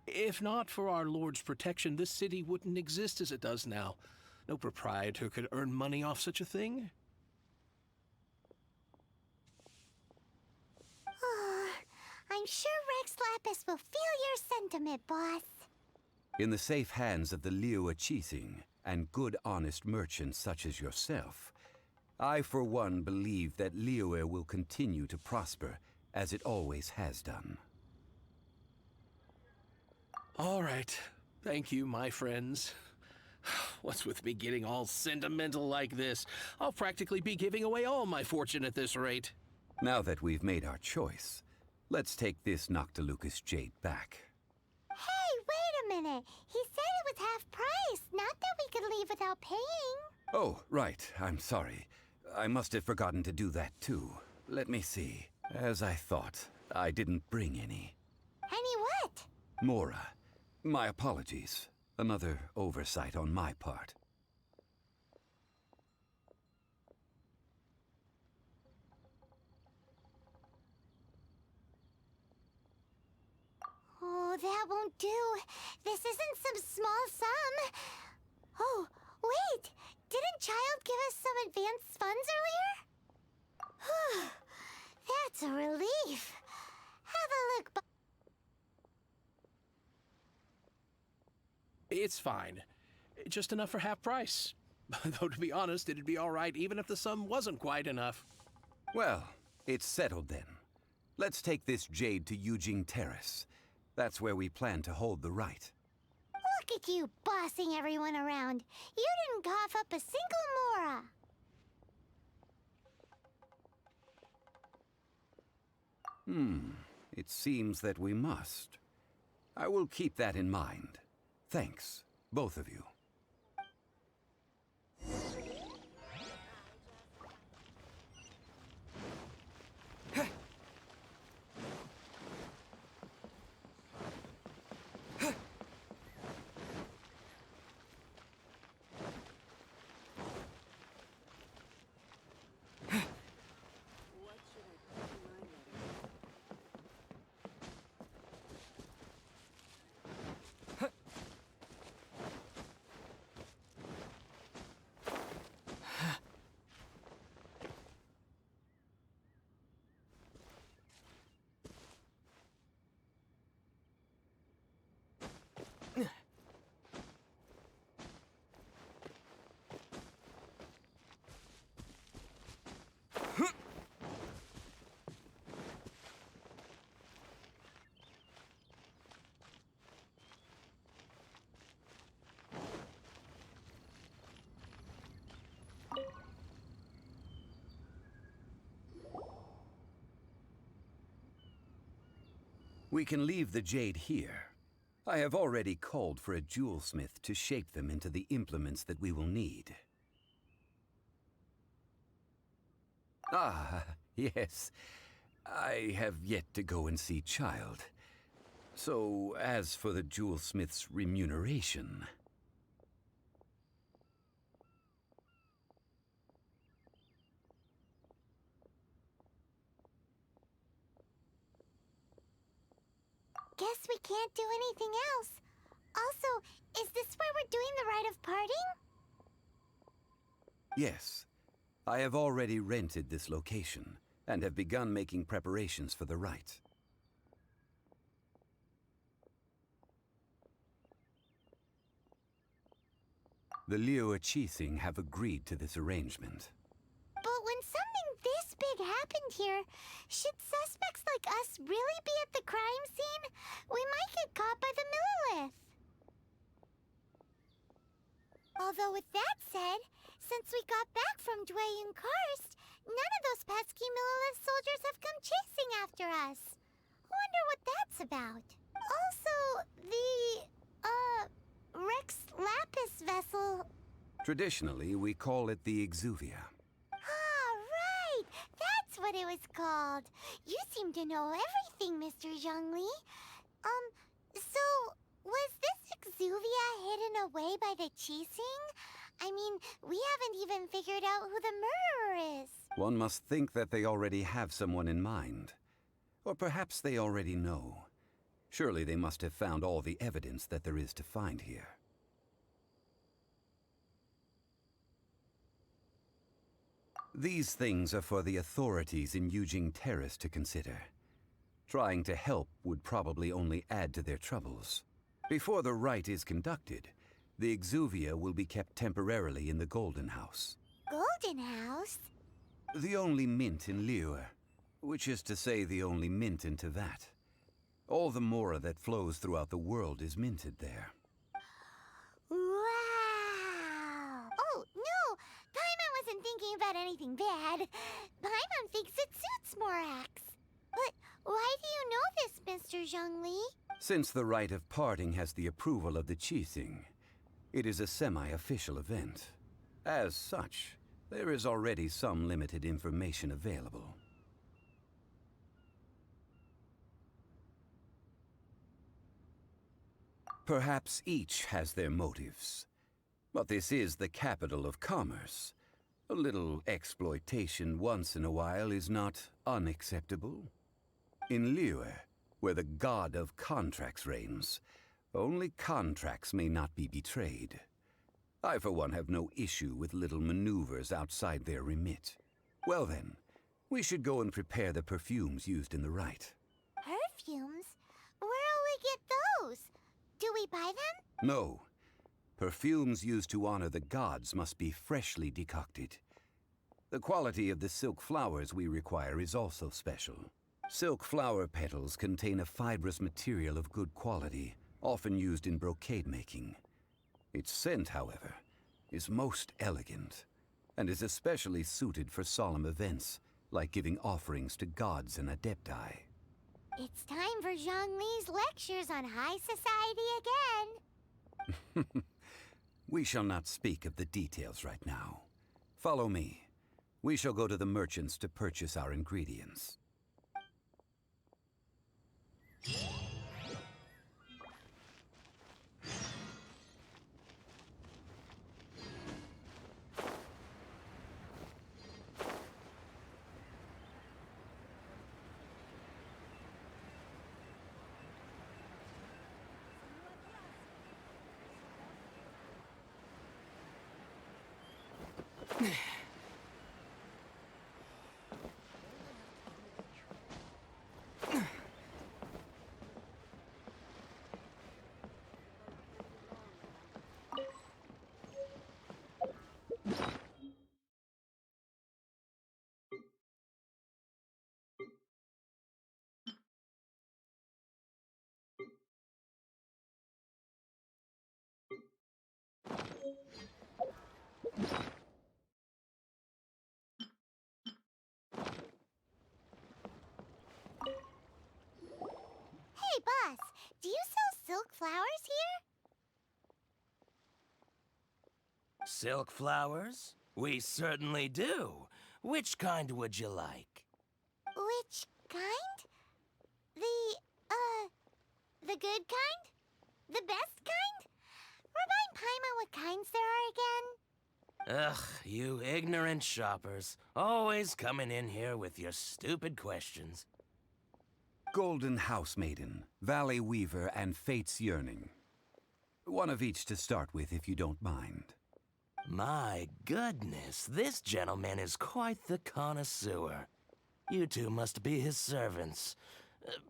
[SPEAKER 17] If not for our Lord's protection, this city wouldn't exist as it does now. No proprietor could earn money off such a thing.
[SPEAKER 3] I'm sure Rex Lapis will feel your sentiment, boss.
[SPEAKER 16] In the safe hands of the Liyue Chising and good honest merchants such as yourself, I for one believe that Liyue will continue to prosper as it always has done.
[SPEAKER 17] All right. Thank you, my friends. What's with me getting all sentimental like this? I'll practically be giving away all my fortune at this rate.
[SPEAKER 16] Now that we've made our choice, let's take this Noctilucous jade back.
[SPEAKER 3] Hey, wait a minute. He said it was half price, not that we could leave without paying.
[SPEAKER 16] Oh, right. I'm sorry. I must have forgotten to do that too. Let me see. As I thought, I didn't bring any.
[SPEAKER 3] Any what?
[SPEAKER 16] Mora. My apologies. Another oversight on my part.
[SPEAKER 3] Oh, that won't do. This isn't some small sum. Oh, wait. Didn't Child give us some advanced funds earlier? That's a relief. Have a look.
[SPEAKER 17] It's fine. Just enough for half price. Though, to be honest, it'd be all right even if the sum wasn't quite enough.
[SPEAKER 16] Well, it's settled then. Let's take this jade to Yujing Terrace. That's where we plan to hold the rite.
[SPEAKER 3] Look at you bossing everyone around. You didn't cough up a single Mora.
[SPEAKER 16] It seems that we must. I will keep that in mind. Thanks, both of you. We can leave the jade here. I have already called for a jewelsmith to shape them into the implements that we will need. Ah, yes. I have yet to go and see Child. So, as for the jewelsmith's remuneration...
[SPEAKER 3] Guess we can't do anything else. Also, is this where we're doing the rite of parting?
[SPEAKER 16] Yes. I have already rented this location, and have begun making preparations for the rite. The Liu Qixing have agreed to this arrangement.
[SPEAKER 3] But when something this big happened here, should suspects like us really be at the crime scene? We might get caught by the Millilith. Although with that said, since we got back from Dwayne Karst, none of those pesky Millilith soldiers have come chasing after us. Wonder what that's about. Also, Rex Lapis vessel...
[SPEAKER 16] Traditionally, we call it the Exuvia.
[SPEAKER 3] Ah, right! That's what it was called. You seem to know everything, Mr. Zhongli. So, was this Exuvia hidden away by the Qixing? I mean, we haven't even figured out who the murderer is.
[SPEAKER 16] One must think that they already have someone in mind. Or perhaps they already know. Surely they must have found all the evidence that there is to find here. These things are for the authorities in Yujing Terrace to consider. Trying to help would probably only add to their troubles. Before the rite is conducted, the Exuvia will be kept temporarily in the Golden House.
[SPEAKER 3] Golden House?
[SPEAKER 16] The only mint in Liyue, which is to say the only mint in Tevat. All the mora that flows throughout the world is minted there.
[SPEAKER 3] Wow! Oh, no! Paimon wasn't thinking about anything bad. Paimon thinks it suits Morax. But why do you know this, Mr. Zhongli?
[SPEAKER 16] Since the rite of parting has the approval of the Qixing, it is a semi-official event. As such, there is already some limited information available. Perhaps each has their motives. But this is the capital of commerce. A little exploitation once in a while is not unacceptable. In Liyue, where the god of contracts reigns, only contracts may not be betrayed. I, for one, have no issue with little maneuvers outside their remit. Well then, we should go and prepare the perfumes used in the rite.
[SPEAKER 3] Perfumes? Where'll we get those? Do we buy them?
[SPEAKER 16] No. Perfumes used to honor the gods must be freshly decocted. The quality of the silk flowers we require is also special. Silk flower petals contain a fibrous material of good quality, often used in brocade making. Its scent, however, is most elegant, and is especially suited for solemn events, like giving offerings to gods and adepti.
[SPEAKER 3] It's time for Zhongli's lectures on high society again.
[SPEAKER 16] We shall not speak of the details right now. Follow me. We shall go to the merchants to purchase our ingredients.
[SPEAKER 3] Hey, boss, do you sell silk flowers here?
[SPEAKER 18] Silk flowers? We certainly do. Which kind would you like?
[SPEAKER 3] Which kind? The good kind? The best kind? Remind Paimon what kinds there are again.
[SPEAKER 18] Ugh, you ignorant shoppers. Always coming in here with your stupid questions.
[SPEAKER 16] Golden House Maiden, Valley Weaver, and Fate's Yearning. One of each to start with, if you don't mind.
[SPEAKER 18] My goodness, this gentleman is quite the connoisseur. You two must be his servants.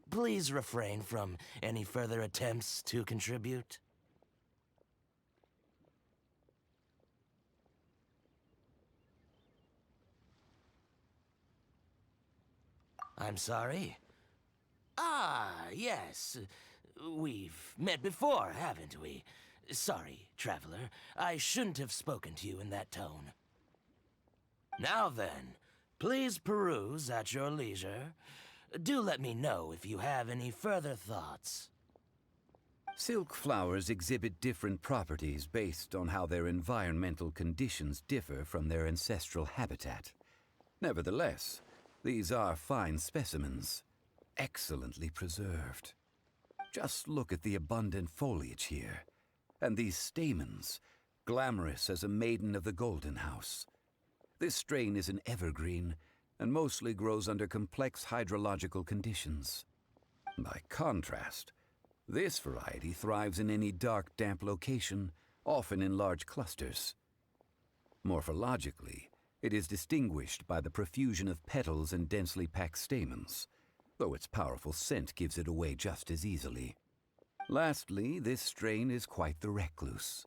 [SPEAKER 18] Please refrain from any further attempts to contribute. I'm sorry? Ah, yes. We've met before, haven't we? Sorry, traveler. I shouldn't have spoken to you in that tone. Now then, please peruse at your leisure. Do let me know if you have any further thoughts.
[SPEAKER 16] Silk flowers exhibit different properties based on how their environmental conditions differ from their ancestral habitat. Nevertheless, these are fine specimens, excellently preserved. Just look at the abundant foliage here, and these stamens, glamorous as a maiden of the Golden House. This strain is an evergreen, and mostly grows under complex hydrological conditions. By contrast, this variety thrives in any dark, damp location, often in large clusters. Morphologically, it is distinguished by the profusion of petals and densely packed stamens, though its powerful scent gives it away just as easily. Lastly, this strain is quite the recluse.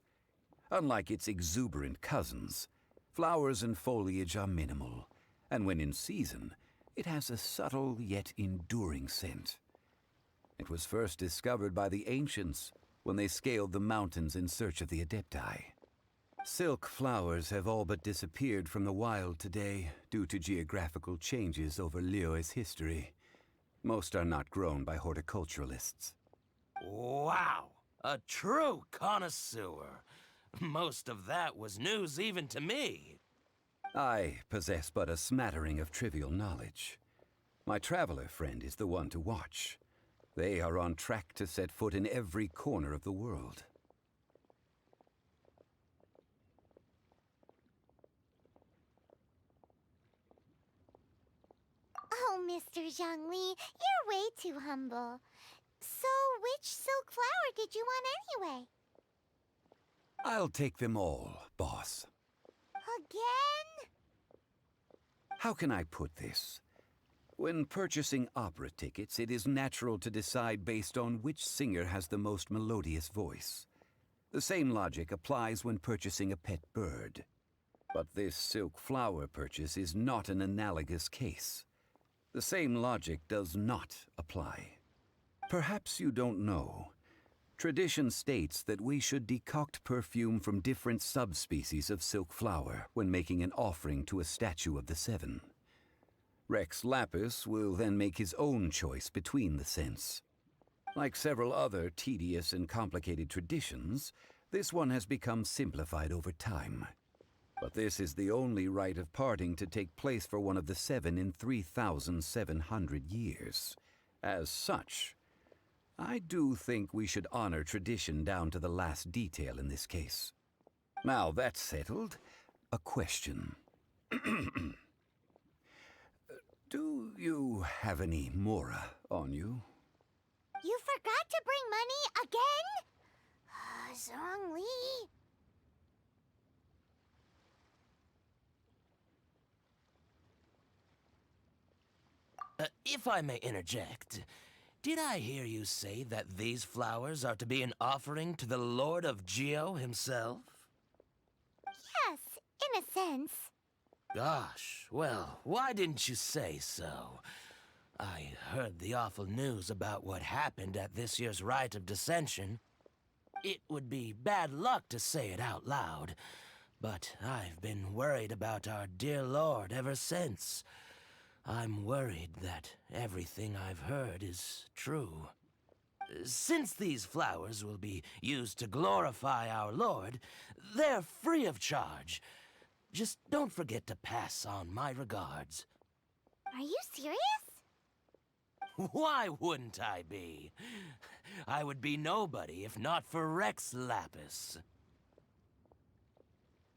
[SPEAKER 16] Unlike its exuberant cousins, flowers and foliage are minimal, and when in season, it has a subtle yet enduring scent. It was first discovered by the ancients when they scaled the mountains in search of the Adepti. Silk flowers have all but disappeared from the wild today due to geographical changes over Liyue's history. Most are not grown by horticulturalists.
[SPEAKER 18] Wow! A true connoisseur. Most of that was news even to me.
[SPEAKER 16] I possess but a smattering of trivial knowledge. My traveler friend is the one to watch. They are on track to set foot in every corner of the world.
[SPEAKER 3] Oh, Mr. Zhongli, you're way too humble. So, which silk flower did you want anyway?
[SPEAKER 16] I'll take them all, boss.
[SPEAKER 3] Again?
[SPEAKER 16] How can I put this? When purchasing opera tickets, it is natural to decide based on which singer has the most melodious voice. The same logic applies when purchasing a pet bird. But this silk flower purchase is not an analogous case. The same logic does not apply. Perhaps you don't know. Tradition states that we should decoct perfume from different subspecies of silk flower when making an offering to a statue of the Seven. Rex Lapis will then make his own choice between the scents. Like several other tedious and complicated traditions, this one has become simplified over time. But this is the only rite of parting to take place for one of the 7 in 3,700 years. As such, I do think we should honor tradition down to the last detail in this case. Now that's settled, a question. Do you have any Mora on you?
[SPEAKER 3] You forgot to bring money again? Zhongli.
[SPEAKER 18] If I may interject, did I hear you say that these flowers are to be an offering to the Lord of Geo himself?
[SPEAKER 3] Yes, in a sense.
[SPEAKER 18] Gosh, well, why didn't you say so? I heard the awful news about what happened at this year's Rite of Dissension. It would be bad luck to say it out loud, but I've been worried about our dear Lord ever since. I'm worried that everything I've heard is true. Since these flowers will be used to glorify our Lord, they're free of charge. Just don't forget to pass on my regards.
[SPEAKER 3] Are you serious?
[SPEAKER 18] Why wouldn't I be? I would be nobody if not for Rex Lapis.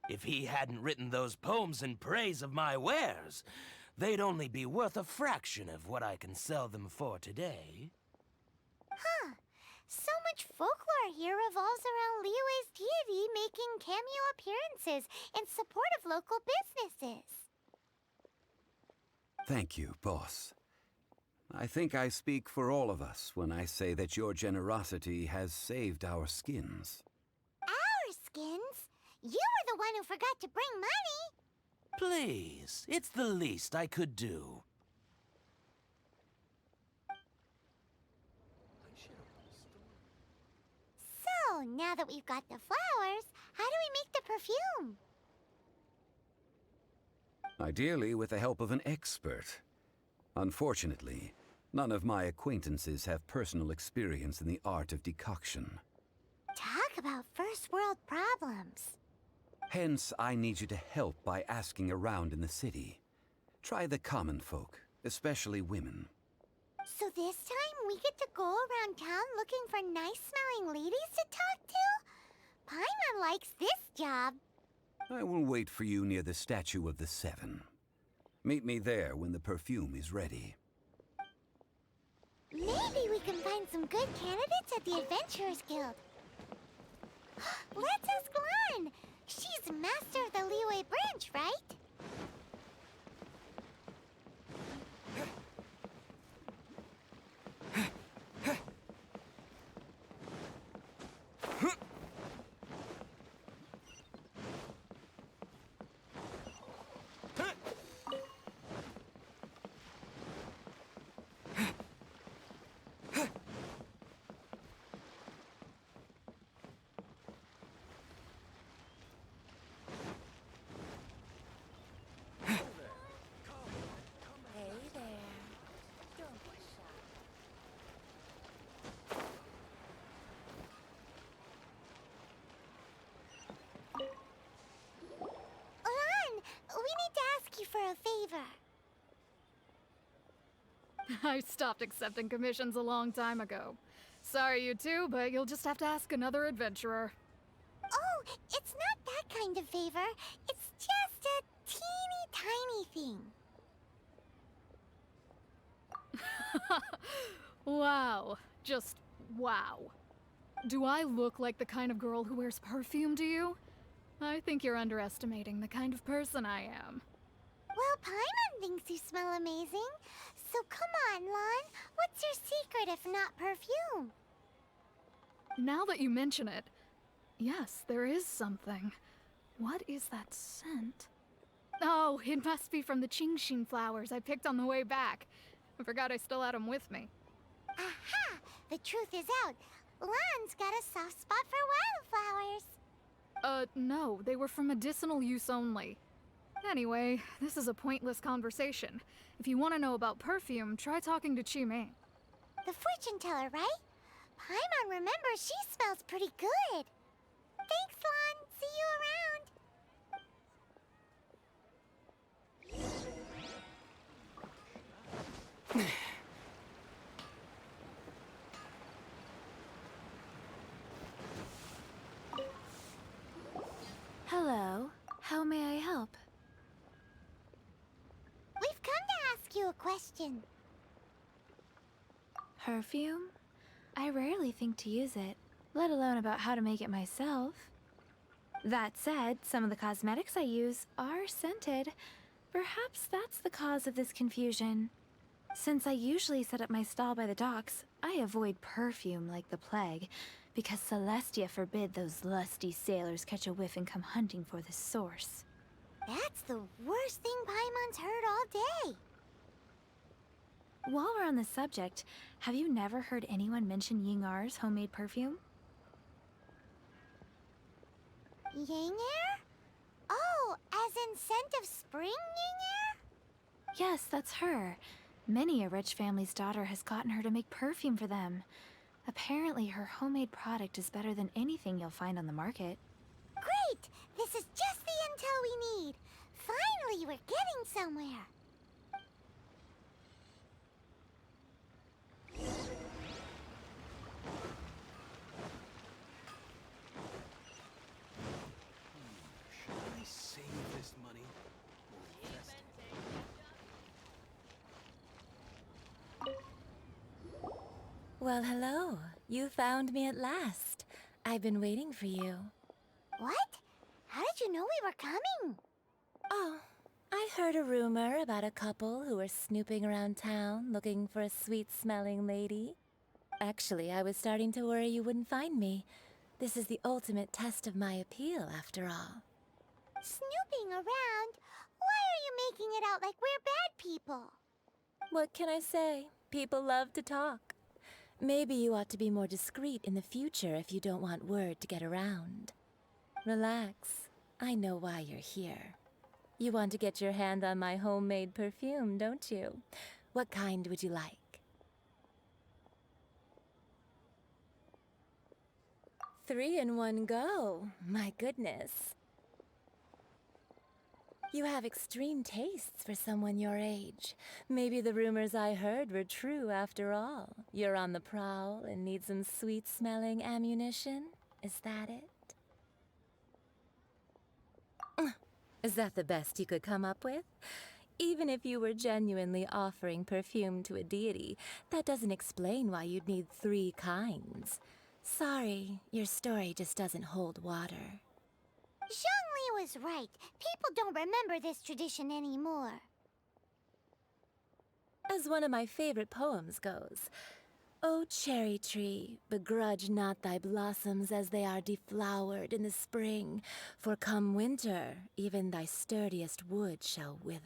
[SPEAKER 18] If he hadn't written those poems in praise of my wares, they'd only be worth a fraction of what I can sell them for today.
[SPEAKER 3] Huh. So much folklore here revolves around Liyue's deity making cameo appearances in support of local businesses.
[SPEAKER 16] Thank you, boss. I think I speak for all of us when I say that your generosity has saved our skins.
[SPEAKER 3] Our skins? You were the one who forgot to bring money.
[SPEAKER 18] Please, it's the least I could do.
[SPEAKER 3] So, now that we've got the flowers, how do we make the perfume?
[SPEAKER 16] Ideally with the help of an expert. Unfortunately, none of my acquaintances have personal experience in the art of decoction.
[SPEAKER 3] Talk about first world problems.
[SPEAKER 16] Hence, I need you to help by asking around in the city. Try the common folk, especially women.
[SPEAKER 3] So this time we get to go around town looking for nice-smelling ladies to talk to? Paimon likes this job.
[SPEAKER 16] I will wait for you near the Statue of the Seven. Meet me there when the perfume is ready.
[SPEAKER 3] Maybe we can find some good candidates at the Adventurers Guild. Let's ask Lan. She's master of the Liyue branch, right? For a favor.
[SPEAKER 10] I stopped accepting commissions a long time ago. Sorry, you two, but you'll just have to ask another adventurer.
[SPEAKER 3] Oh, it's not that kind of favor. It's just a teeny tiny thing.
[SPEAKER 10] Wow. Just wow. Do I look like the kind of girl who wears perfume to you? I think you're underestimating the kind of person I am.
[SPEAKER 3] Well, Paimon thinks you smell amazing. So come on, Lan. What's your secret if not perfume?
[SPEAKER 10] Now that you mention it, yes, there is something. What is that scent? Oh, it must be from the Genshin flowers I picked on the way back. I forgot I still had them with me.
[SPEAKER 3] Aha! The truth is out. Lan's got a soft spot for wildflowers.
[SPEAKER 10] No, they were for medicinal use only.
[SPEAKER 19] Anyway, this is a pointless conversation. If you want to know about perfume, try talking to Chi-Mei.
[SPEAKER 3] The fortune teller, right? Paimon remembers she smells pretty good. Thanks, Lon. See you around.
[SPEAKER 10] Hello. How may I help?
[SPEAKER 3] We've come to ask you a question.
[SPEAKER 10] Perfume? I rarely think to use it, let alone about how to make it myself. That said, some of the cosmetics I use are scented. Perhaps that's the cause of this confusion. Since I usually set up my stall by the docks, I avoid perfume like the plague, because Celestia forbid those lusty sailors catch a whiff and come hunting for the source.
[SPEAKER 3] That's the worst thing Paimon's heard all day.
[SPEAKER 10] While we're on the subject, have you never heard anyone mention Yingar's homemade perfume?
[SPEAKER 3] Yingar? Oh, as in scent of spring, Yingar?
[SPEAKER 10] Yes, that's her. Many a rich family's daughter has gotten her to make perfume for them. Apparently, her homemade product is better than anything you'll find on the market.
[SPEAKER 3] Great! This is just the intel we need. Finally, we're getting somewhere.
[SPEAKER 17] Should I save this money or invest it?
[SPEAKER 14] Well, hello. You found me at last. I've been waiting for you.
[SPEAKER 3] What? How did you know we were coming?
[SPEAKER 14] Oh, I heard a rumor about a couple who were snooping around town looking for a sweet-smelling lady. Actually, I was starting to worry you wouldn't find me. This is the ultimate test of my appeal, after all.
[SPEAKER 3] Snooping around? Why are you making it out like we're bad people?
[SPEAKER 14] What can I say? People love to talk. Maybe you ought to be more discreet in the future if you don't want word to get around. Relax. I know why you're here. You want to get your hand on my homemade perfume, don't you? What kind would you like? 3 in one go. My goodness. You have extreme tastes for someone your age. Maybe the rumors I heard were true after all. You're on the prowl and need some sweet-smelling ammunition? Is that it? Is that the best you could come up with? Even if you were genuinely offering perfume to a deity, that doesn't explain why you'd need 3 kinds. Sorry, your story just doesn't hold water.
[SPEAKER 3] Zhongli was right. People don't remember this tradition anymore.
[SPEAKER 14] As one of my favorite poems goes, O cherry tree, begrudge not thy blossoms as they are deflowered in the spring, for come winter, even thy sturdiest wood shall wither.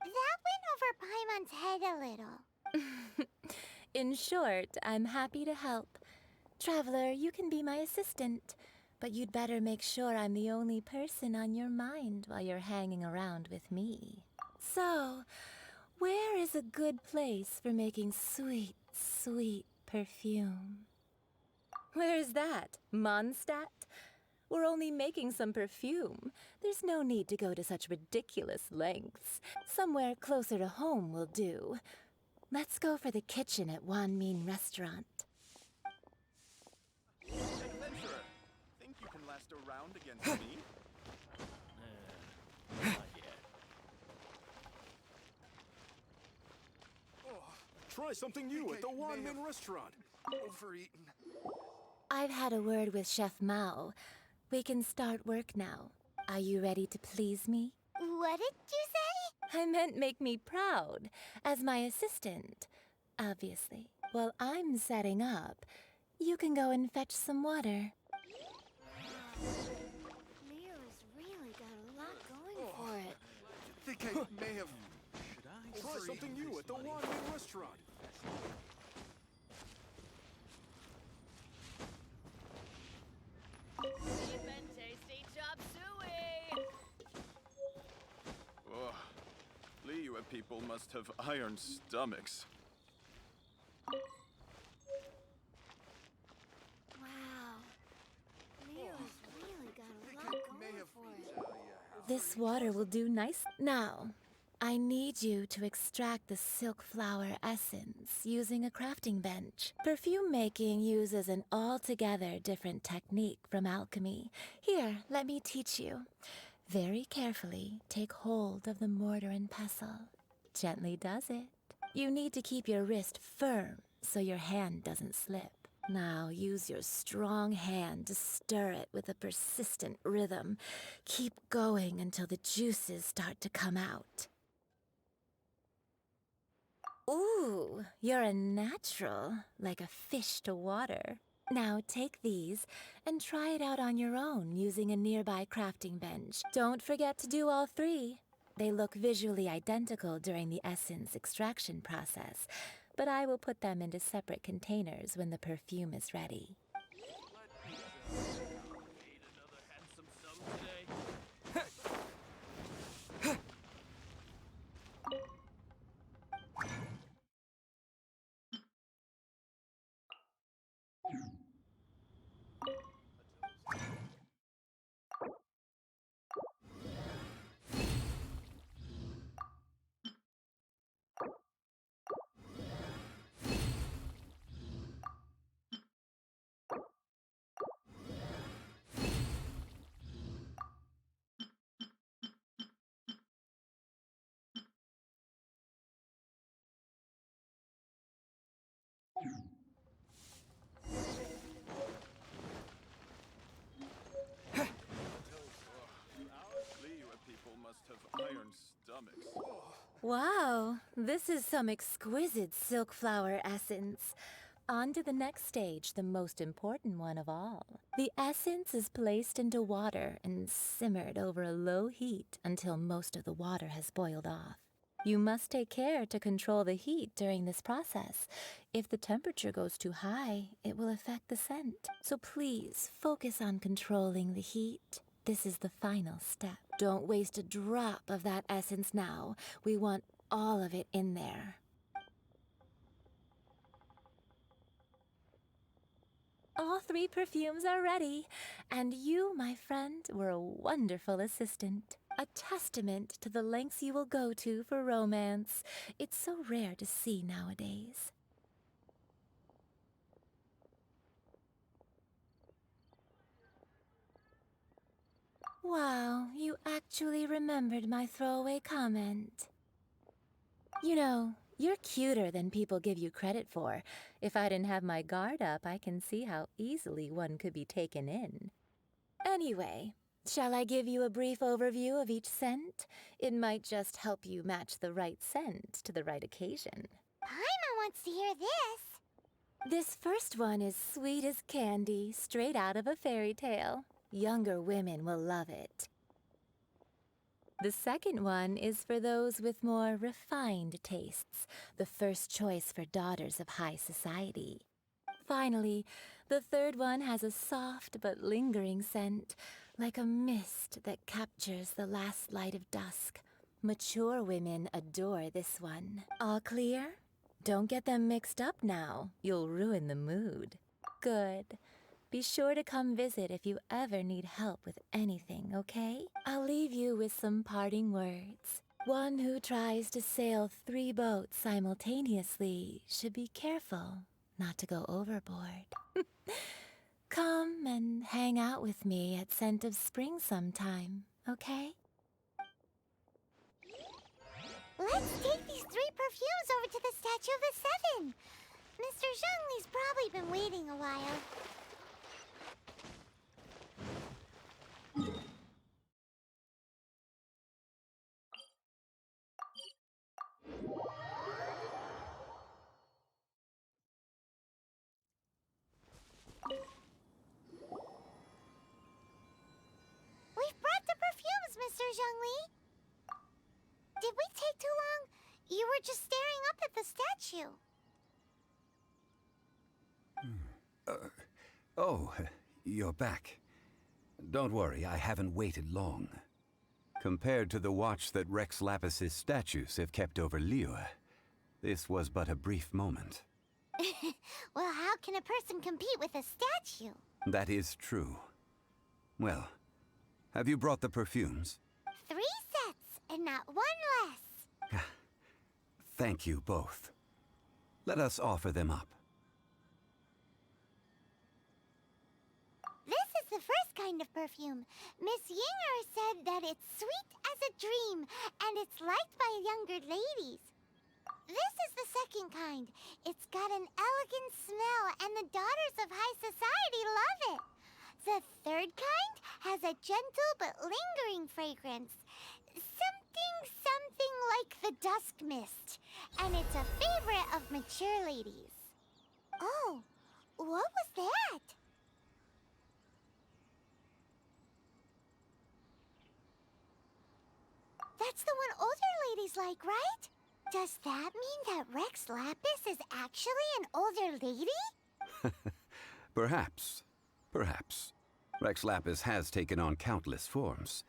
[SPEAKER 3] That went over Paimon's head a little.
[SPEAKER 14] In short, I'm happy to help. Traveler, you can be my assistant, but you'd better make sure I'm the only person on your mind while you're hanging around with me. So, where is a good place for making sweet, sweet perfume? Where is that? Mondstadt? We're only making some perfume. There's no need to go to such ridiculous lengths. Somewhere closer to home will do. Let's go for the kitchen at Wan Min Restaurant.
[SPEAKER 7] Adventurer, think you can last a round against me?
[SPEAKER 17] Not yet.
[SPEAKER 7] Try something new at the Wan Min restaurant. Overeaten.
[SPEAKER 14] I've had a word with Chef Mao. We can start work now. Are you ready to please me?
[SPEAKER 3] What did you say?
[SPEAKER 14] I meant make me proud, as my assistant. Obviously. While I'm setting up, you can go and fetch some water.
[SPEAKER 3] Mira's really got a lot going for it.
[SPEAKER 7] I think I may have... Should I try something new at the Wan Min restaurant?
[SPEAKER 1] Cheap and tasty chop suey!
[SPEAKER 7] people must have iron stomachs.
[SPEAKER 3] Wow. Leo's really got a lot going for it.
[SPEAKER 14] This water will do nice. Now, I need you to extract the silk flower essence using a crafting bench. Perfume making uses an altogether different technique from alchemy. Here, let me teach you. Very carefully, take hold of the mortar and pestle. Gently does it. You need to keep your wrist firm so your hand doesn't slip. Now use your strong hand to stir it with a persistent rhythm. Keep going until the juices start to come out. Ooh, you're a natural, like a fish to water. Now take these and try it out on your own using a nearby crafting bench. Don't forget to do all three. They look visually identical during the essence extraction process, but I will put them into separate containers when the perfume is ready.
[SPEAKER 7] People must have iron stomachs.
[SPEAKER 14] Wow, this is some exquisite silk flower essence. On to the next stage, the most important one of all. The essence is placed into water and simmered over a low heat until most of the water has boiled off. You must take care to control the heat during this process. If the temperature goes too high, it will affect the scent. So please focus on controlling the heat. This is the final step. Don't waste a drop of that essence now. We want all of it in there. All three perfumes are ready, and you, my friend, were a wonderful assistant. A testament to the lengths you will go to for romance. It's so rare to see nowadays. Wow, you actually remembered my throwaway comment. You know, you're cuter than people give you credit for. If I didn't have my guard up, I can see how easily one could be taken in. Anyway, shall I give you a brief overview of each scent? It might just help you match the right scent to the right occasion.
[SPEAKER 3] Paimon wants to hear this.
[SPEAKER 14] This first one is sweet as candy, straight out of a fairy tale. Younger women will love it. The second one is for those with more refined tastes, the first choice for daughters of high society. Finally, the third one has a soft but lingering scent, like a mist that captures the last light of dusk. Mature women adore this one. All clear? Don't get them mixed up now. You'll ruin the mood. Good. Be sure to come visit if you ever need help with anything, okay? I'll leave you with some parting words. One who tries to sail 3 boats simultaneously should be careful not to go overboard. Come and hang out with me at Scent of Spring sometime, okay?
[SPEAKER 3] Let's take these 3 perfumes over to the Statue of the Seven. Mr. Zhongli's probably been waiting a while. We've brought the perfumes, Mr. Zhongli. Did we take too long? You were just staring up at the statue.
[SPEAKER 16] Oh, you're back. Don't worry, I haven't waited long. Compared to the watch that Rex Lapis's statues have kept over Liyue, this was but a brief moment.
[SPEAKER 3] Well, how can a person compete with a statue?
[SPEAKER 16] That is true. Well, have you brought the perfumes?
[SPEAKER 3] 3 sets, and not 1 less.
[SPEAKER 16] Thank you both. Let us offer them up.
[SPEAKER 3] This is the first kind of perfume. Miss Yinger said that it's sweet as a dream, and it's liked by younger ladies. This is the second kind. It's got an elegant smell, and the daughters of high society love it. The third kind has a gentle but lingering fragrance. Something like the dusk mist. And it's a favorite of mature ladies. Oh, what was that? That's the one older ladies like, right? Does that mean that Rex Lapis is actually an older lady?
[SPEAKER 16] Perhaps. Perhaps. Rex Lapis has taken on countless forms.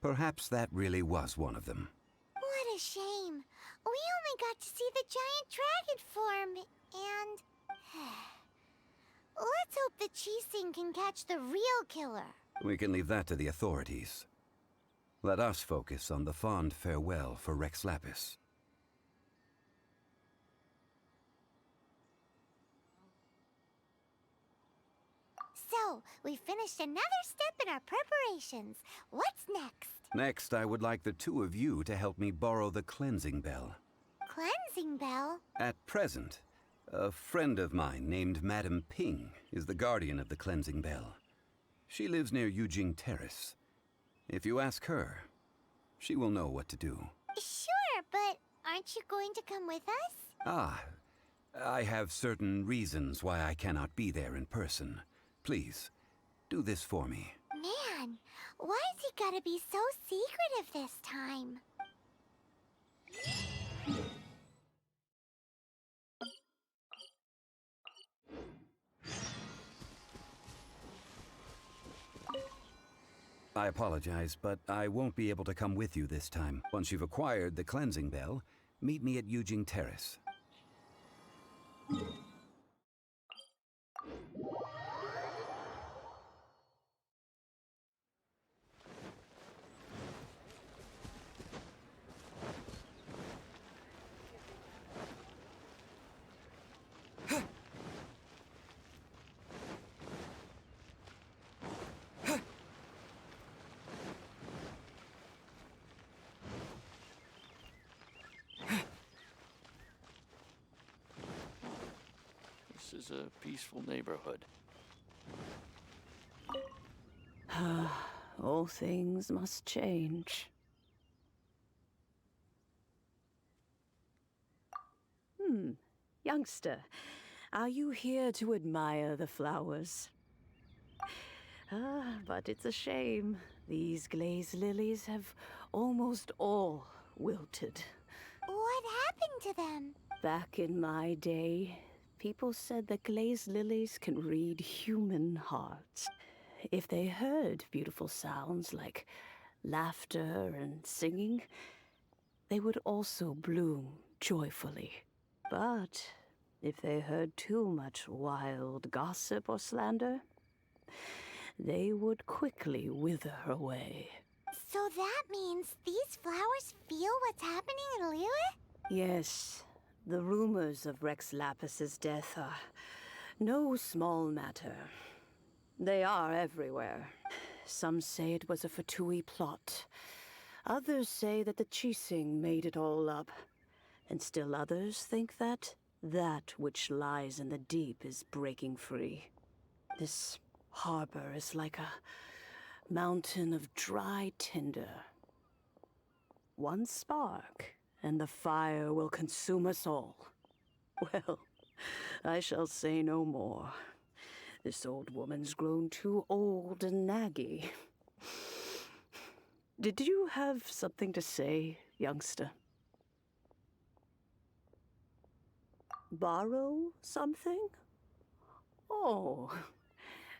[SPEAKER 16] Perhaps that really was one of them.
[SPEAKER 3] What a shame. We only got to see the giant dragon form, and... Let's hope the Chising can catch the real killer.
[SPEAKER 16] We can leave that to the authorities. Let us focus on the fond farewell for Rex Lapis.
[SPEAKER 3] So, we finished another step in our preparations. What's next?
[SPEAKER 16] Next, I would like the two of you to help me borrow the cleansing bell.
[SPEAKER 3] Cleansing bell?
[SPEAKER 16] At present, a friend of mine named Madame Ping is the guardian of the cleansing bell. She lives near Yujing Terrace. If you ask her, she will know what to do.
[SPEAKER 3] Sure, but aren't you going to come with us?
[SPEAKER 16] Ah, I have certain reasons why I cannot be there in person. Please, do this for me.
[SPEAKER 3] Man, why's he gotta be so secretive this time?
[SPEAKER 16] I apologize, but I won't be able to come with you this time. Once you've acquired the cleansing bell, meet me at Yujing Terrace.
[SPEAKER 20] This is a peaceful neighborhood.
[SPEAKER 21] All things must change. Youngster, are you here to admire the flowers? But it's a shame. These glazed lilies have almost all wilted.
[SPEAKER 3] What happened to them?
[SPEAKER 21] Back in my day, people said that glazed lilies can read human hearts. If they heard beautiful sounds like laughter and singing, they would also bloom joyfully. But if they heard too much wild gossip or slander, they would quickly wither away.
[SPEAKER 3] So that means these flowers feel what's happening in Liyue?
[SPEAKER 21] Yes, the rumors of Rex Lapis's death are no small matter. They are everywhere. Some say it was a Fatui plot. Others say that the Chising made it all up. And still others think that which lies in the deep is breaking free. This harbor is like a mountain of dry tinder. One spark, and the fire will consume us all. Well, I shall say no more. This old woman's grown too old and naggy. Did you have something to say, youngster? Borrow something? Oh,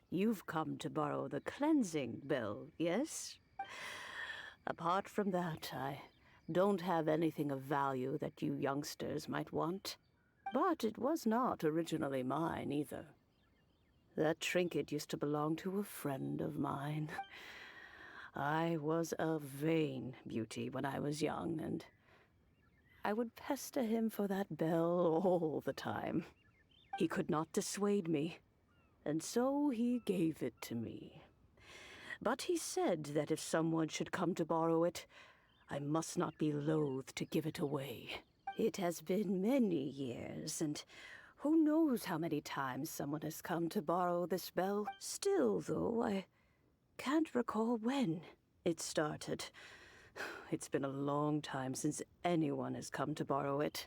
[SPEAKER 21] you've come to borrow the cleansing bell, yes? Apart from that, I don't have anything of value that you youngsters might want. But it was not originally mine either. That trinket used to belong to a friend of mine. I was a vain beauty when I was young, and I would pester him for that bell all the time. He could not dissuade me, and so he gave it to me. But he said that if someone should come to borrow it, I must not be loath to give it away. It has been many years, and who knows how many times someone has come to borrow this bell. Still, though, I can't recall when it started. It's been a long time since anyone has come to borrow it.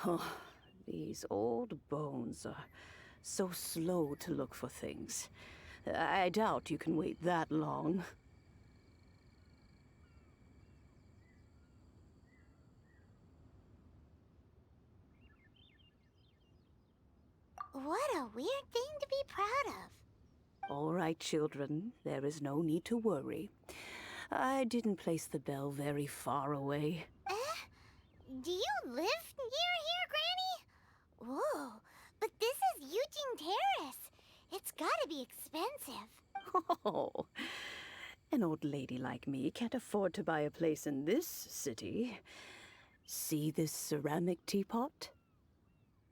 [SPEAKER 21] Oh, these old bones are so slow to look for things. I doubt you can wait that long.
[SPEAKER 3] What a weird thing to be proud of.
[SPEAKER 21] All right, children, there is no need to worry. I didn't place the bell very far away.
[SPEAKER 3] Do you live near here, Granny? Whoa, but this is Eugene Terrace. It's gotta be expensive.
[SPEAKER 21] Oh, an old lady like me can't afford to buy a place in this city. See this ceramic teapot?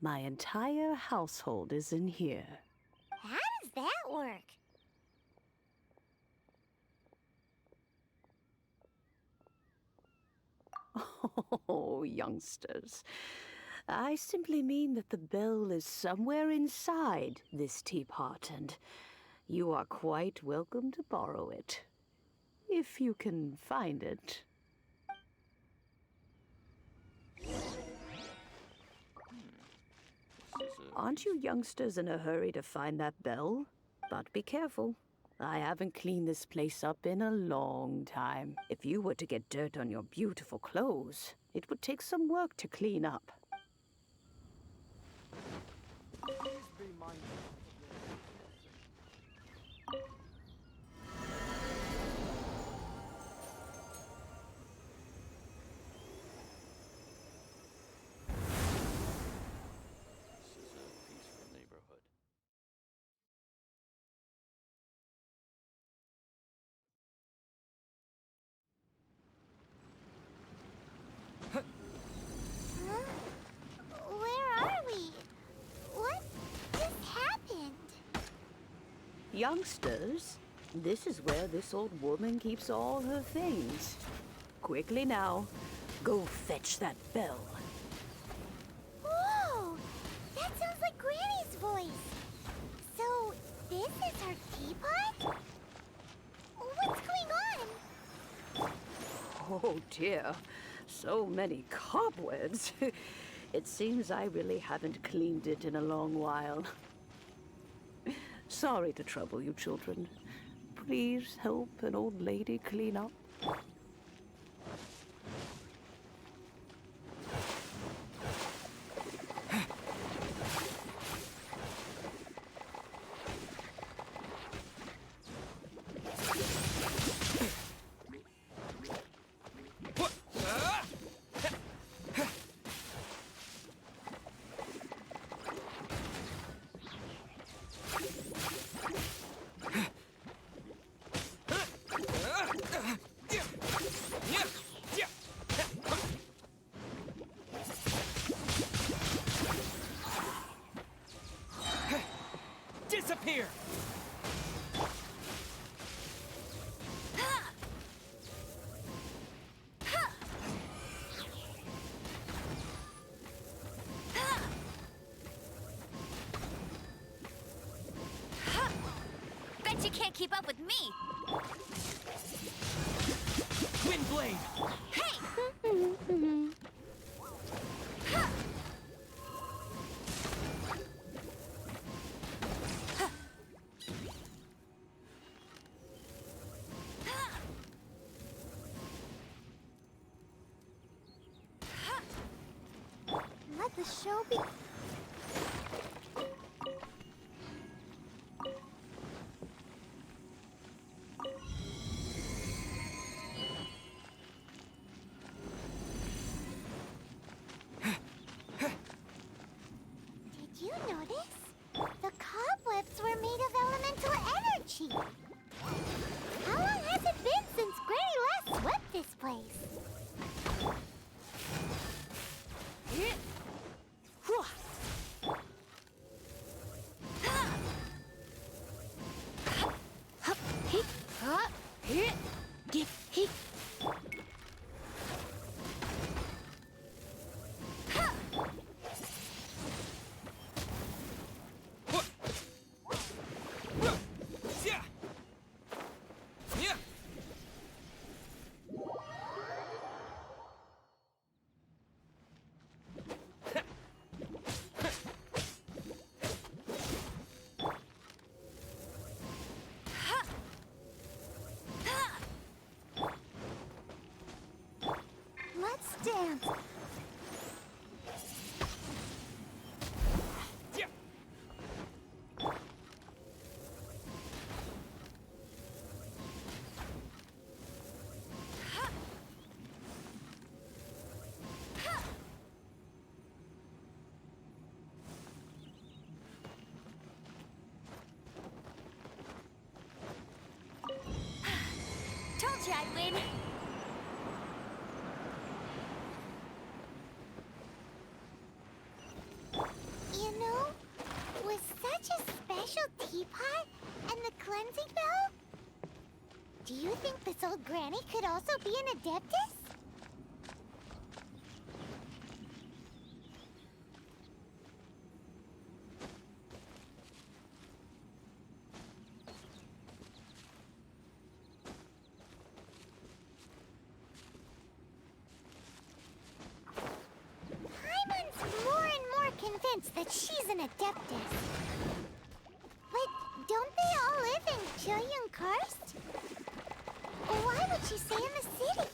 [SPEAKER 21] My entire household is in here.
[SPEAKER 3] How does that work?
[SPEAKER 21] Oh, youngsters. I simply mean that the bell is somewhere inside this teapot, and you are quite welcome to borrow it. If you can find it. Aren't you youngsters in a hurry to find that bell? But be careful. I haven't cleaned this place up in a long time. If you were to get dirt on your beautiful clothes, it would take some work to clean up.
[SPEAKER 2] Please be mindful.
[SPEAKER 20] This is a peaceful neighborhood.
[SPEAKER 3] Where are we? What just happened?
[SPEAKER 21] Youngsters, this is where this old woman keeps all her things. Quickly now, go fetch that bell.
[SPEAKER 3] Whoa! That sounds like Granny's voice. So, this is her teapot? What's going on?
[SPEAKER 21] Oh dear, so many cobwebs. It seems I really haven't cleaned it in a long while. Sorry to trouble you, children. Please help an old lady clean up.
[SPEAKER 4] Disappear!
[SPEAKER 3] Bet you can't keep up with me.
[SPEAKER 4] Windblade!
[SPEAKER 3] Hey! Let the show be. dance.
[SPEAKER 14] Told you I'd win.
[SPEAKER 3] You know, with such a special teapot and the cleansing bell, do you think this old granny could also be an adeptus? Paimon's more and more convinced that she's an adeptus. But don't they all live in UnCut? Why would she stay in the city?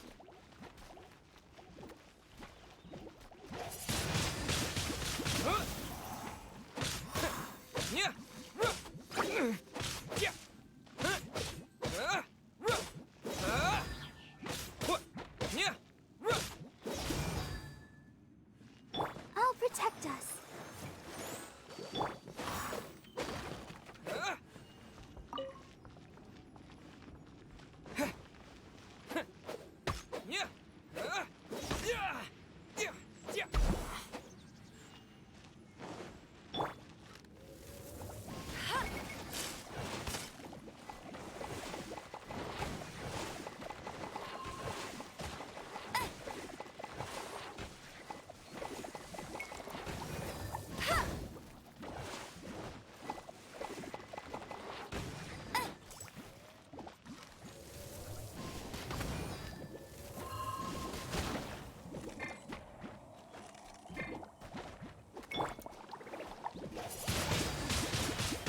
[SPEAKER 3] I'll protect us.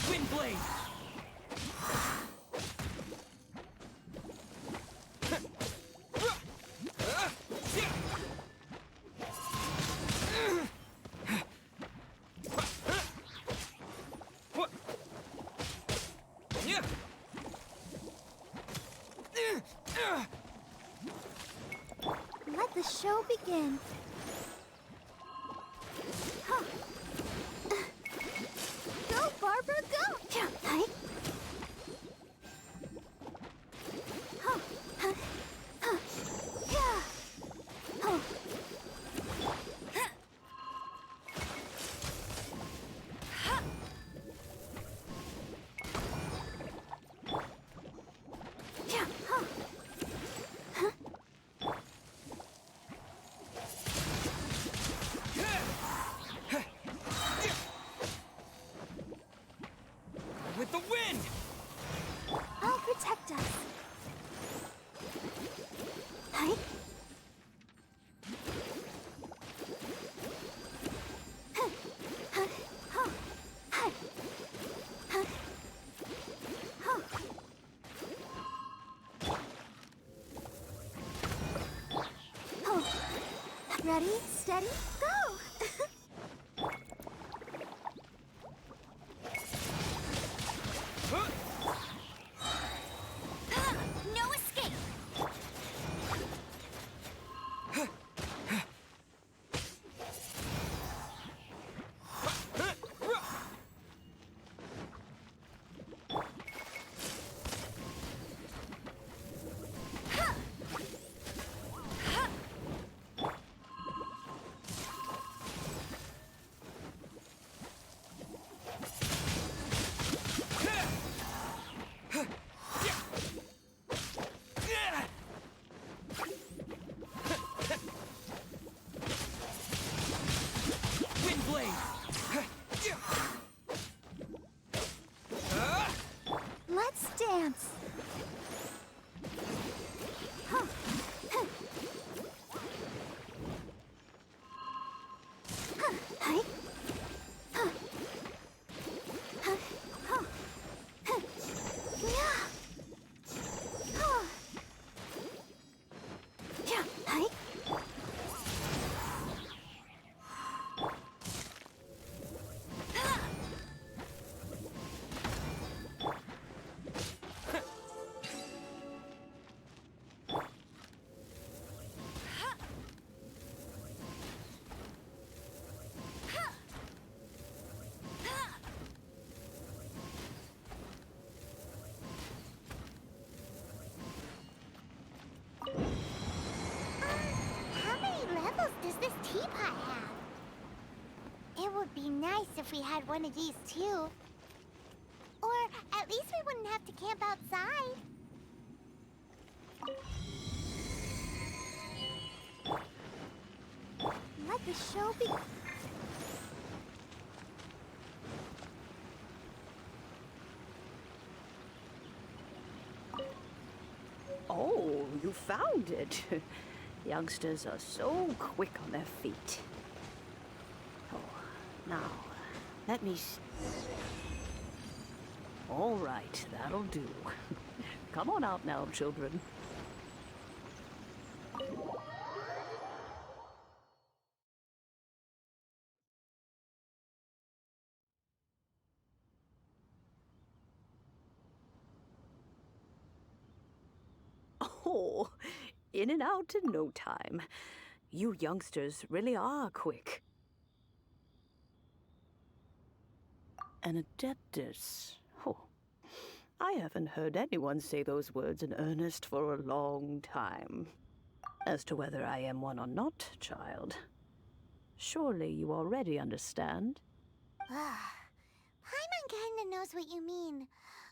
[SPEAKER 6] Windblade!
[SPEAKER 3] Let the show begin. Huh. Go, Barbara, go! Hi. Huh. Huh. Huh. Yeah. Huh. Yeah. Huh. Huh.
[SPEAKER 6] With the wind!
[SPEAKER 3] I'll protect us. Hi. Huh. Huh. Huh. Hi. Huh. Huh. Oh. Ready, steady, go!
[SPEAKER 14] No escape.
[SPEAKER 3] Let's dance. Huh. Huh. Huh. Hi. Huh. Huh. Huh. Huh. Yeah. Huh. Yeah. Hi. would be nice if we had one of these too. Or at least we wouldn't have to camp outside. Let the show be...
[SPEAKER 21] Oh, you found it. Youngsters are so quick on their feet. Oh, now, let me... All right, that'll do. Come on out now, children. Oh, in and out in no time. You youngsters really are quick. An adeptus. Oh, I haven't heard anyone say those words in earnest for a long time. As to whether I am one or not, child, surely you already understand.
[SPEAKER 3] Paimon kinda knows what you mean,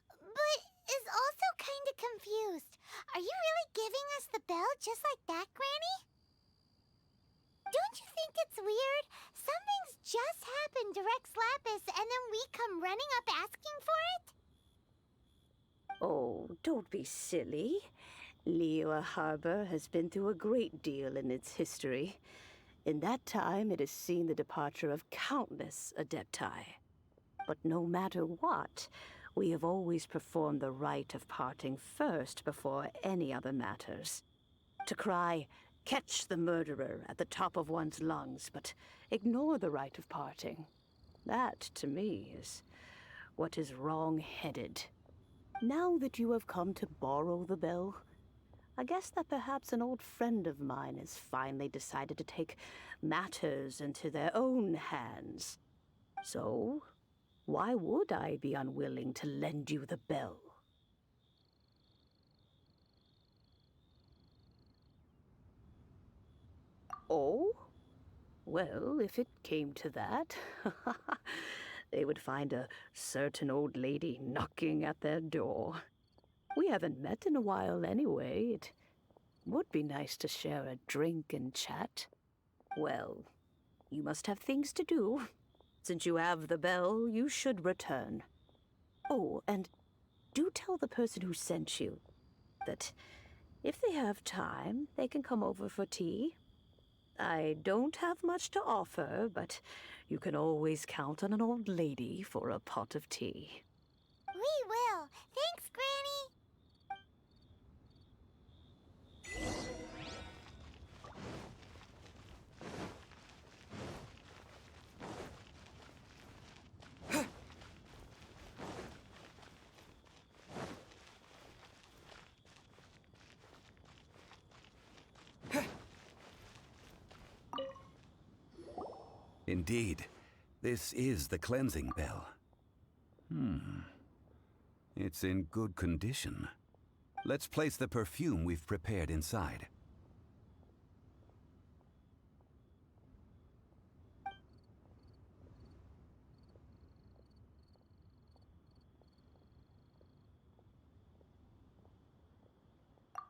[SPEAKER 3] but is also kinda confused. Are you really giving us the bell just like that, Granny? Don't you think it's weird? Something's just happened to Rex Lapis and then we come running up asking for it?
[SPEAKER 21] Oh, don't be silly. Liyue Harbor has been through a great deal in its history. In that time, it has seen the departure of countless adepti. But no matter what, we have always performed the rite of parting first before any other matters. To cry, "Catch the murderer," at the top of one's lungs, but ignore the rite of parting. That, to me, is what is wrong-headed. Now that you have come to borrow the bell, I guess that perhaps an old friend of mine has finally decided to take matters into their own hands. So, why would I be unwilling to lend you the bell? Oh? Well, if it came to that, they would find a certain old lady knocking at their door. We haven't met in a while anyway. It would be nice to share a drink and chat. Well, you must have things to do. Since you have the bell, you should return. Oh, and do tell the person who sent you that if they have time, they can come over for tea. I don't have much to offer, but you can always count on an old lady for a pot of tea.
[SPEAKER 3] We will. Thanks, Granny.
[SPEAKER 16] Indeed, this is the cleansing bell. It's in good condition. Let's place the perfume we've prepared inside.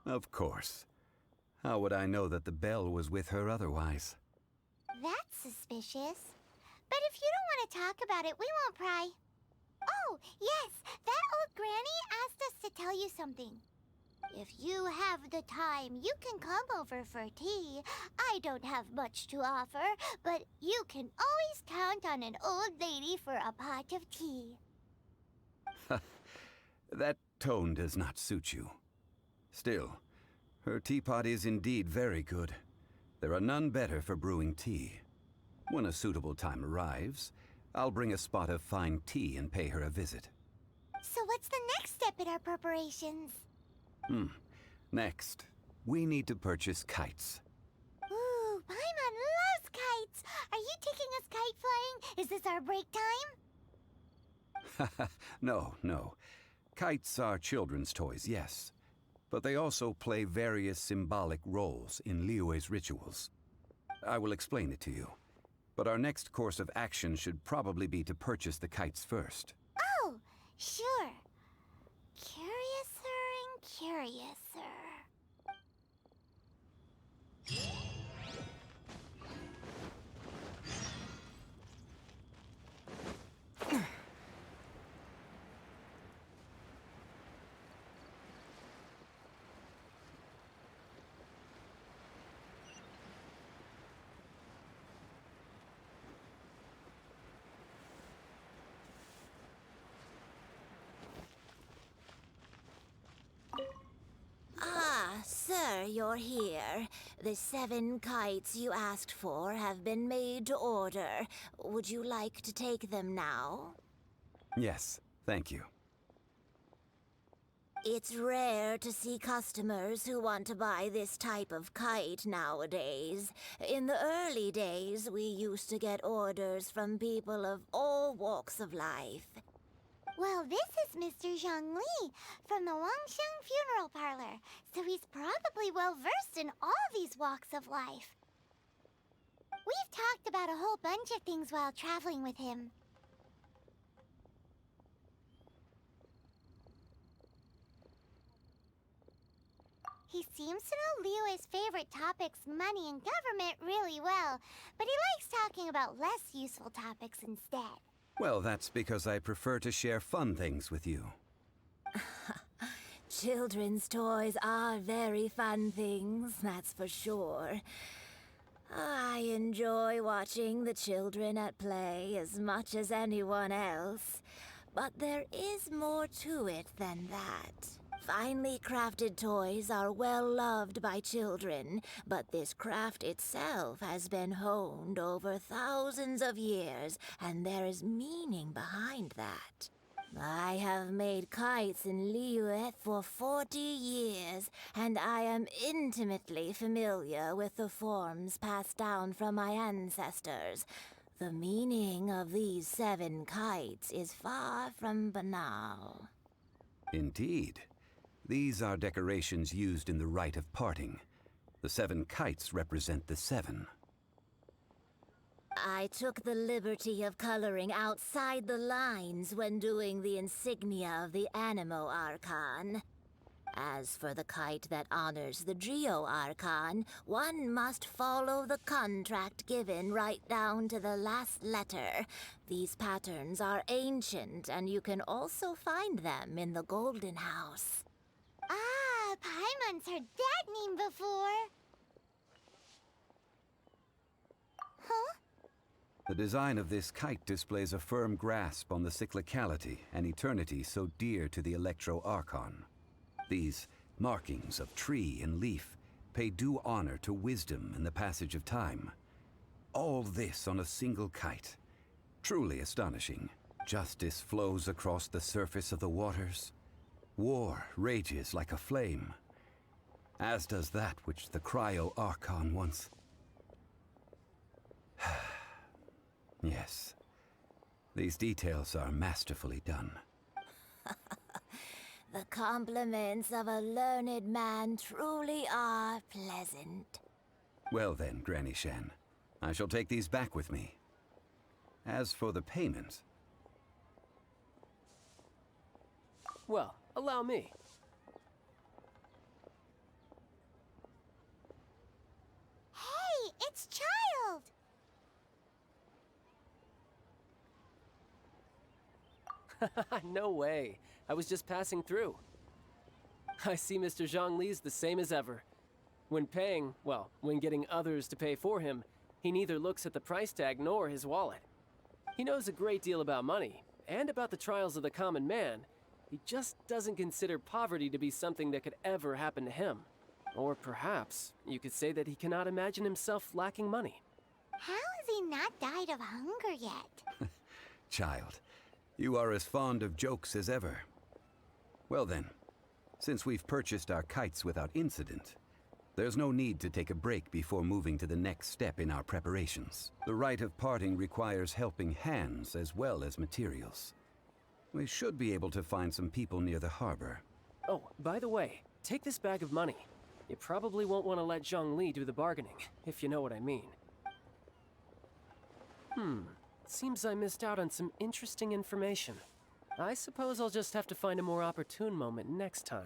[SPEAKER 16] Of course. How would I know that the bell was with her otherwise?
[SPEAKER 3] That's suspicious. But if you don't want to talk about it, we won't pry. Oh, yes, that old granny asked us to tell you something. If you have the time, you can come over for tea. I don't have much to offer, but you can always count on an old lady for a pot of tea.
[SPEAKER 16] That tone does not suit you. Still, her teapot is indeed very good. There are none better for brewing tea. When a suitable time arrives, I'll bring a spot of fine tea and pay her a visit.
[SPEAKER 3] So what's the next step in our preparations?
[SPEAKER 16] Next, we need to purchase kites.
[SPEAKER 3] Ooh, Paimon loves kites! Are you taking us kite flying? Is this our break time?
[SPEAKER 16] No. Kites are children's toys, yes. But they also play various symbolic roles in Liyue's rituals. I will explain it to you. But our next course of action should probably be to purchase the kites first.
[SPEAKER 3] Oh, sure. Curiouser and curiouser. Ah, sir, you're here. The 7 kites you asked for have been made to order. Would you like to take them now?
[SPEAKER 16] Yes, thank you.
[SPEAKER 3] It's rare to see customers who want to buy this type of kite nowadays. In the early days, we used to get orders from people of all walks of life. Well, this is Mr. Zhongli from the Wangsheng Funeral Parlor, so he's probably well-versed in all these walks of life. We've talked about a whole bunch of things while traveling with him. He seems to know Liyue's favorite topics, money and government, really well, but he likes talking about less useful topics instead.
[SPEAKER 16] Well, that's because I prefer to share fun things with you.
[SPEAKER 3] Children's toys are very fun things, that's for sure. I enjoy watching the children at play as much as anyone else, but there is more to it than that. Finely crafted toys are well loved by children, but this craft itself has been honed over thousands of years, and there is meaning behind that. I have made kites in Liyue for 40 years, and I am intimately familiar with the forms passed down from my ancestors. The meaning of these 7 kites is far from banal.
[SPEAKER 16] Indeed. These are decorations used in the rite of parting. The 7 kites represent the 7.
[SPEAKER 3] I took the liberty of coloring outside the lines when doing the insignia of the Animo Archon. As for the kite that honors the Geo Archon, one must follow the contract given right down to the last letter. These patterns are ancient, and you can also find them in the Golden House. Ah, Paimon's heard that name before. Huh?
[SPEAKER 16] The design of this kite displays a firm grasp on the cyclicality and eternity so dear to the Electro Archon. These markings of tree and leaf pay due honor to wisdom and the passage of time. All this on a single kite. Truly astonishing. Justice flows across the surface of the waters. War rages like a flame, as does that which the Cryo Archon once... Yes, these details are masterfully done.
[SPEAKER 3] The compliments of a learned man truly are pleasant.
[SPEAKER 16] Well then, Granny Shen, I shall take these back with me. As for the payment...
[SPEAKER 4] Well, allow me.
[SPEAKER 3] Hey, it's Child!
[SPEAKER 4] No way. I was just passing through. I see Mr. Zhongli's the same as ever. When paying, well, when getting others to pay for him, he neither looks at the price tag nor his wallet. He knows a great deal about money, and about the trials of the common man. He just doesn't consider poverty to be something that could ever happen to him. Or perhaps you could say that he cannot imagine himself lacking money.
[SPEAKER 3] How has he not died of hunger yet?
[SPEAKER 16] Child, you are as fond of jokes as ever. Well then, since we've purchased our kites without incident, there's no need to take a break before moving to the next step in our preparations. The rite of parting requires helping hands as well as materials. We should be able to find some people near the harbor.
[SPEAKER 4] Oh, by the way, take this bag of money. You probably won't want to let Zhongli do the bargaining, if you know what I mean. Seems I missed out on some interesting information. I suppose I'll just have to find a more opportune moment next time.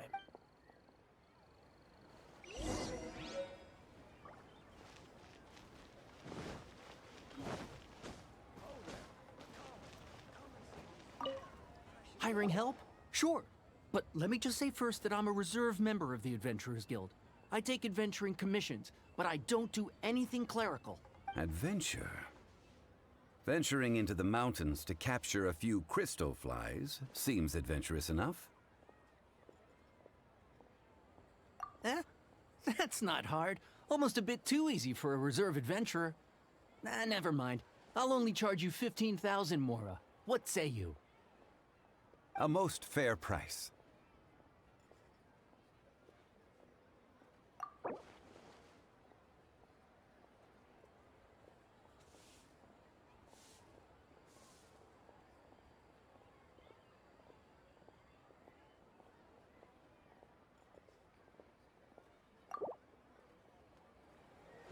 [SPEAKER 8] Hiring help? Sure. But let me just say first that I'm a reserve member of the Adventurers Guild. I take adventuring commissions, but I don't do anything clerical.
[SPEAKER 16] Adventure? Venturing into the mountains to capture a few crystal flies seems adventurous enough.
[SPEAKER 8] Eh? That's not hard. Almost a bit too easy for a reserve adventurer. Never mind. I'll only charge you 15,000 Mora. What say you?
[SPEAKER 16] A most fair price.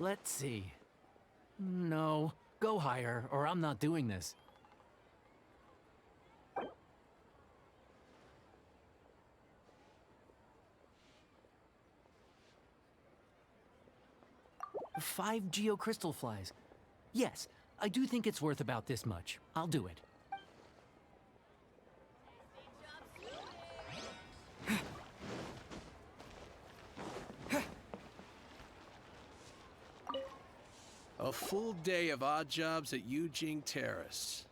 [SPEAKER 8] Let's see. No, go higher, or I'm not doing this. Five geocrystal flies. Yes, I do think it's worth about this much. I'll do it.
[SPEAKER 17] A full day of odd jobs at Yujing Terrace.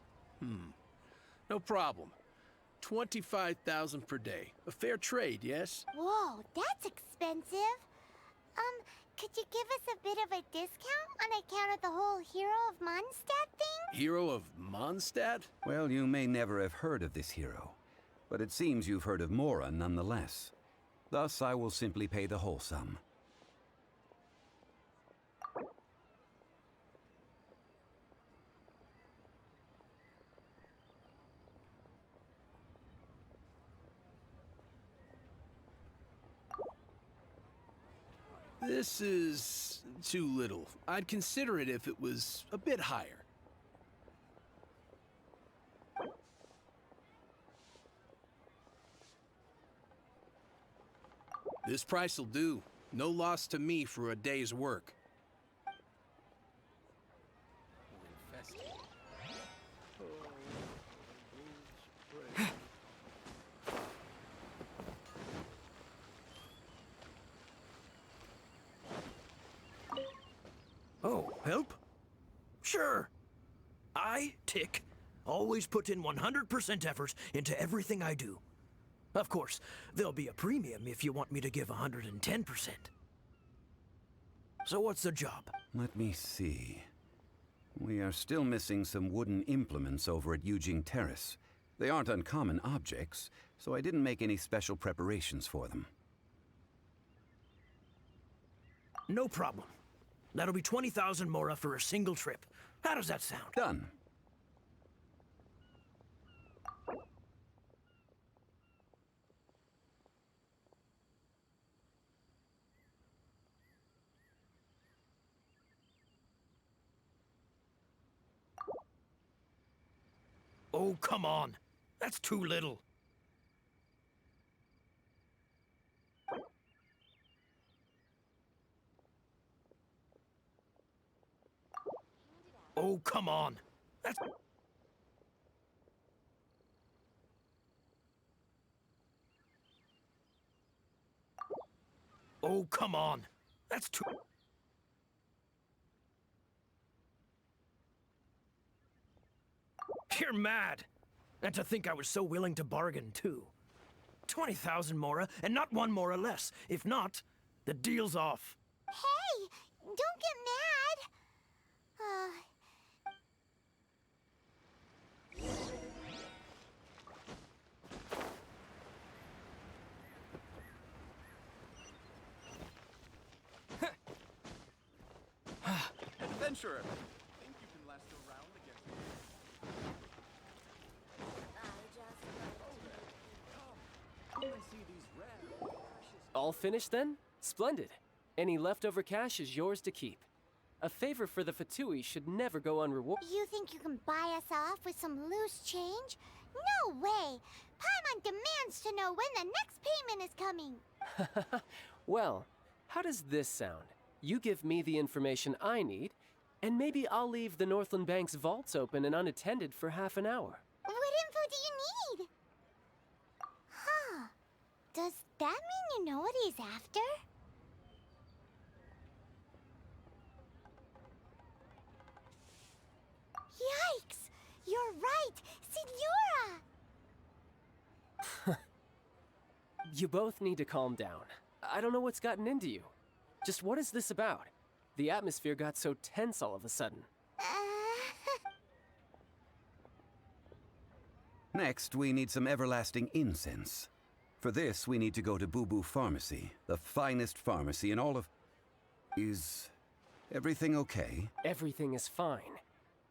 [SPEAKER 17] No problem. 25,000 per day. A fair trade, yes?
[SPEAKER 3] Whoa, that's expensive. Could you give us a bit of a discount on account of the whole Hero of Mondstadt thing?
[SPEAKER 17] Hero of Mondstadt?
[SPEAKER 16] Well, you may never have heard of this hero, but it seems you've heard of Mora nonetheless. Thus, I will simply pay the whole sum.
[SPEAKER 17] This is too little. I'd consider it if it was a bit higher. This price will do. No loss to me for a day's work.
[SPEAKER 5] Oh, help? Sure. I, Tick, always put in 100% effort into everything I do. Of course, there'll be a premium if you want me to give 110%. So what's the job?
[SPEAKER 16] Let me see. We are still missing some wooden implements over at Yujing Terrace. They aren't uncommon objects, so I didn't make any special preparations for them.
[SPEAKER 5] No problem. That'll be 20,000 Mora for a single trip. How does that sound?
[SPEAKER 16] Done.
[SPEAKER 5] Oh, come on. That's too little. Oh, come on. That's... Oh, come on. That's too... You're mad. And to think I was so willing to bargain, too. 20,000 Mora, and not one Mora less. If not, the deal's off.
[SPEAKER 3] Hey, don't get mad.
[SPEAKER 7] Adventurer, think you can last a round against me?
[SPEAKER 4] All finished then? Splendid. Any leftover cash is yours to keep. A favor for the Fatui should never go unrewarded.
[SPEAKER 3] You think you can buy us off with some loose change? No way! Paimon demands to know when the next payment is coming.
[SPEAKER 4] Well, how does this sound? You give me the information I need, and maybe I'll leave the Northland Bank's vaults open and unattended for half an hour.
[SPEAKER 3] What info do you need? Huh. Does that mean you know what he's after? Yikes! You're right! Signora!
[SPEAKER 4] You both need to calm down. I don't know what's gotten into you. Just what is this about? The atmosphere got so tense all of a sudden.
[SPEAKER 16] Next, we need some everlasting incense. For this, we need to go to Boo Boo Pharmacy, the finest pharmacy in all of... Is everything okay?
[SPEAKER 4] Everything is fine.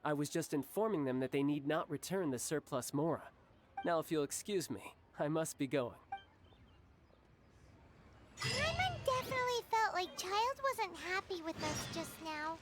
[SPEAKER 4] I was just informing them that they need not return the surplus Mora. Now, if you'll excuse me, I must be going.
[SPEAKER 3] Paimon definitely felt like Child wasn't happy with us just now.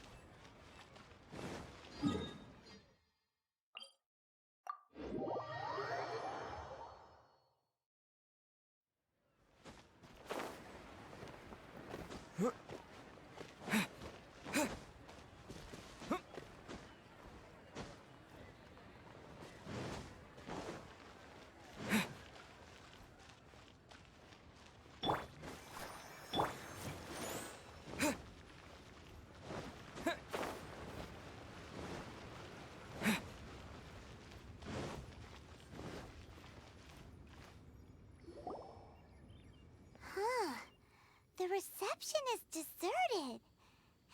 [SPEAKER 3] The reception is deserted,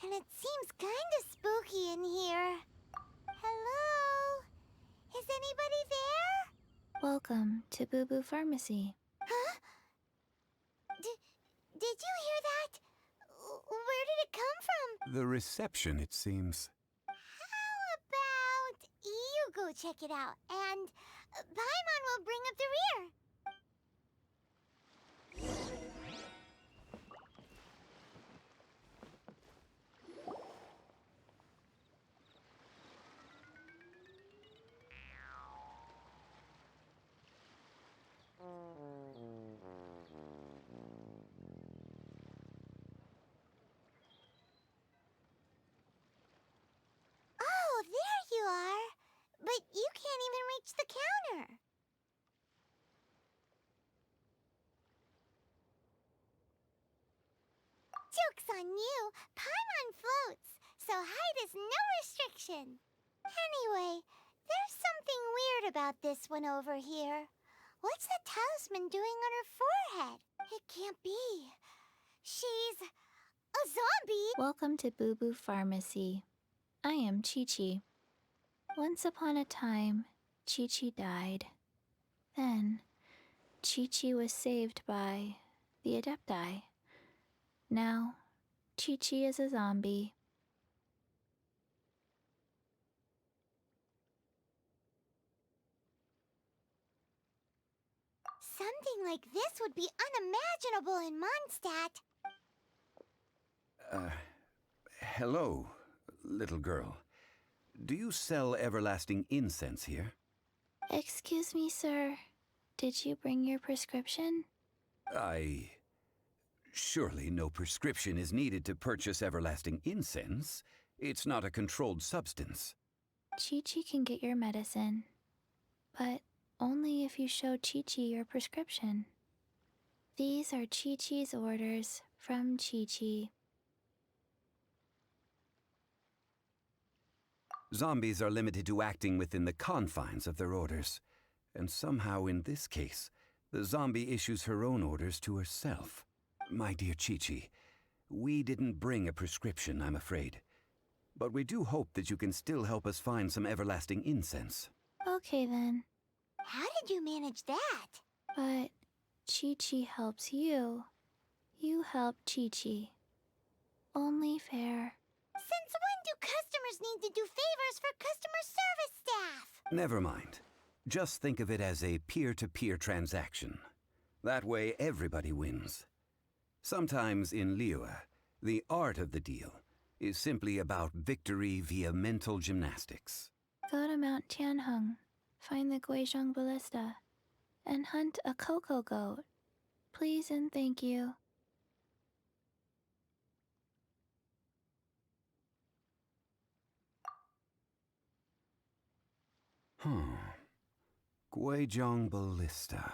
[SPEAKER 3] and it seems kinda spooky in here. Hello? Is anybody there?
[SPEAKER 9] Welcome to Boo Boo Pharmacy.
[SPEAKER 3] Huh? Did you hear that? Where did it come from?
[SPEAKER 16] The reception, it seems.
[SPEAKER 3] How about you go check it out, and Paimon will bring up the rear. Oh, there you are. But you can't even reach the counter. Joke's on you. Paimon floats, so height is no restriction. Anyway, there's something weird about this one over here. What's the talisman doing on her forehead? It can't be. She's a zombie.
[SPEAKER 9] Welcome to Boo Boo Pharmacy. I am Chi-Chi. Once upon a time, Chi-Chi died. Then, Chi-Chi was saved by the Adepti. Now, Chi-Chi is a zombie.
[SPEAKER 3] Something like this would be unimaginable in Mondstadt.
[SPEAKER 16] Hello, little girl. Do you sell everlasting incense here?
[SPEAKER 9] Excuse me, sir. Did you bring your prescription?
[SPEAKER 16] Surely no prescription is needed to purchase everlasting incense. It's not a controlled substance.
[SPEAKER 9] Chi-Chi can get your medicine, but only if you show Chi-Chi your prescription. These are Chi-Chi's orders from Chi-Chi.
[SPEAKER 16] Zombies are limited to acting within the confines of their orders. And somehow in this case, the zombie issues her own orders to herself. My dear Chi-Chi, we didn't bring a prescription, I'm afraid. But we do hope that you can still help us find some everlasting incense.
[SPEAKER 9] Okay then.
[SPEAKER 3] How did you manage that?
[SPEAKER 9] But Chi-Chi helps you. You help Chi-Chi. Only fair.
[SPEAKER 3] Since when do customers need to do favors for customer service staff?
[SPEAKER 16] Never mind. Just think of it as a peer-to-peer transaction. That way everybody wins. Sometimes in Liyue, the art of the deal is simply about victory via mental gymnastics.
[SPEAKER 9] Go to Mount Tianheng, find the Guizhong Ballista, and hunt a cocoa goat. Please and thank you.
[SPEAKER 16] Guizhong Ballista.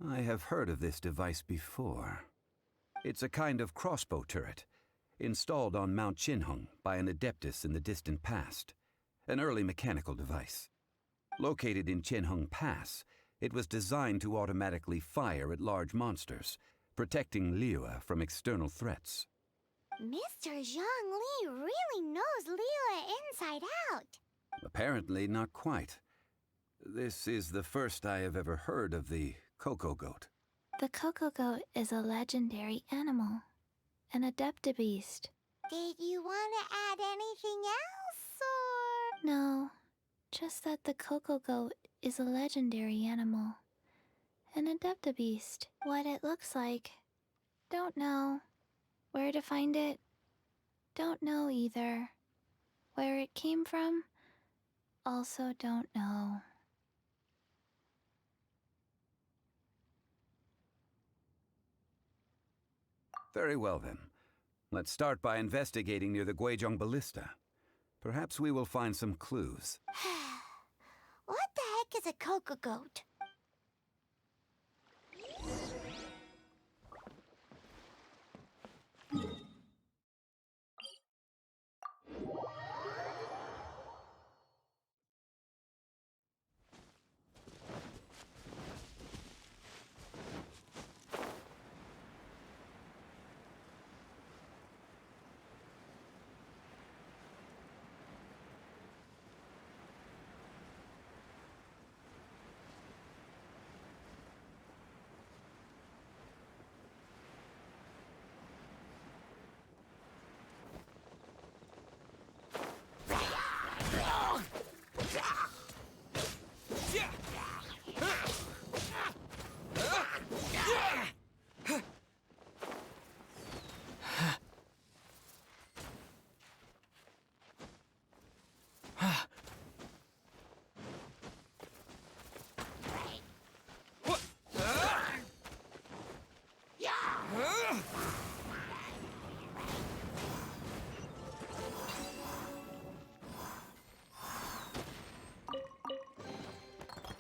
[SPEAKER 16] I have heard of this device before. It's a kind of crossbow turret, installed on Mount Qinheng by an adeptus in the distant past, an early mechanical device. Located in Qinheng Pass, it was designed to automatically fire at large monsters, protecting Liyue from external threats.
[SPEAKER 3] Mr. Zhongli really knows Liyue inside out.
[SPEAKER 16] Apparently not quite. This is the first I have ever heard of the cocoa goat.
[SPEAKER 9] The cocoa goat is a legendary animal, an adeptabeast.
[SPEAKER 3] Did you want to add anything else, or...?
[SPEAKER 9] No, just that the cocoa goat is a legendary animal, an adeptabeast. What it looks like, don't know. Where to find it, don't know either. Where it came from, also don't know.
[SPEAKER 16] Very well then. Let's start by investigating near the Guizhong Ballista. Perhaps we will find some clues.
[SPEAKER 3] What the heck is a cocoa goat?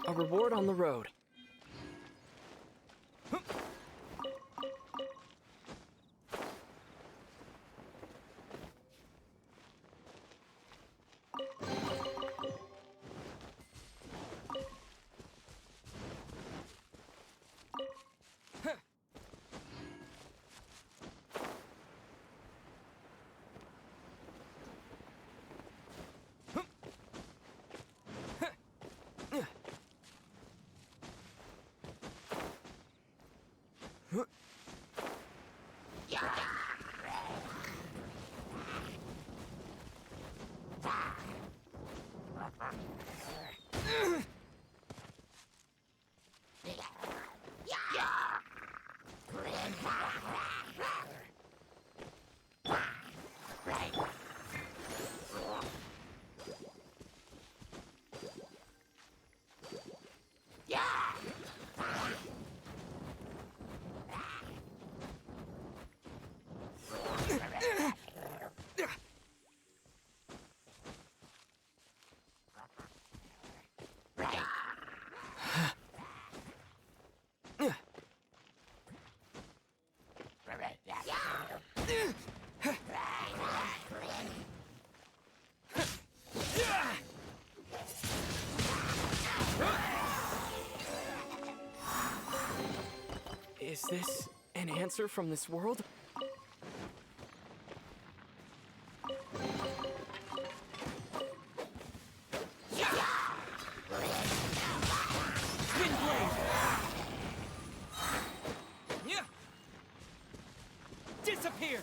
[SPEAKER 4] A reward on the road. Is this an answer from this world? Disappear!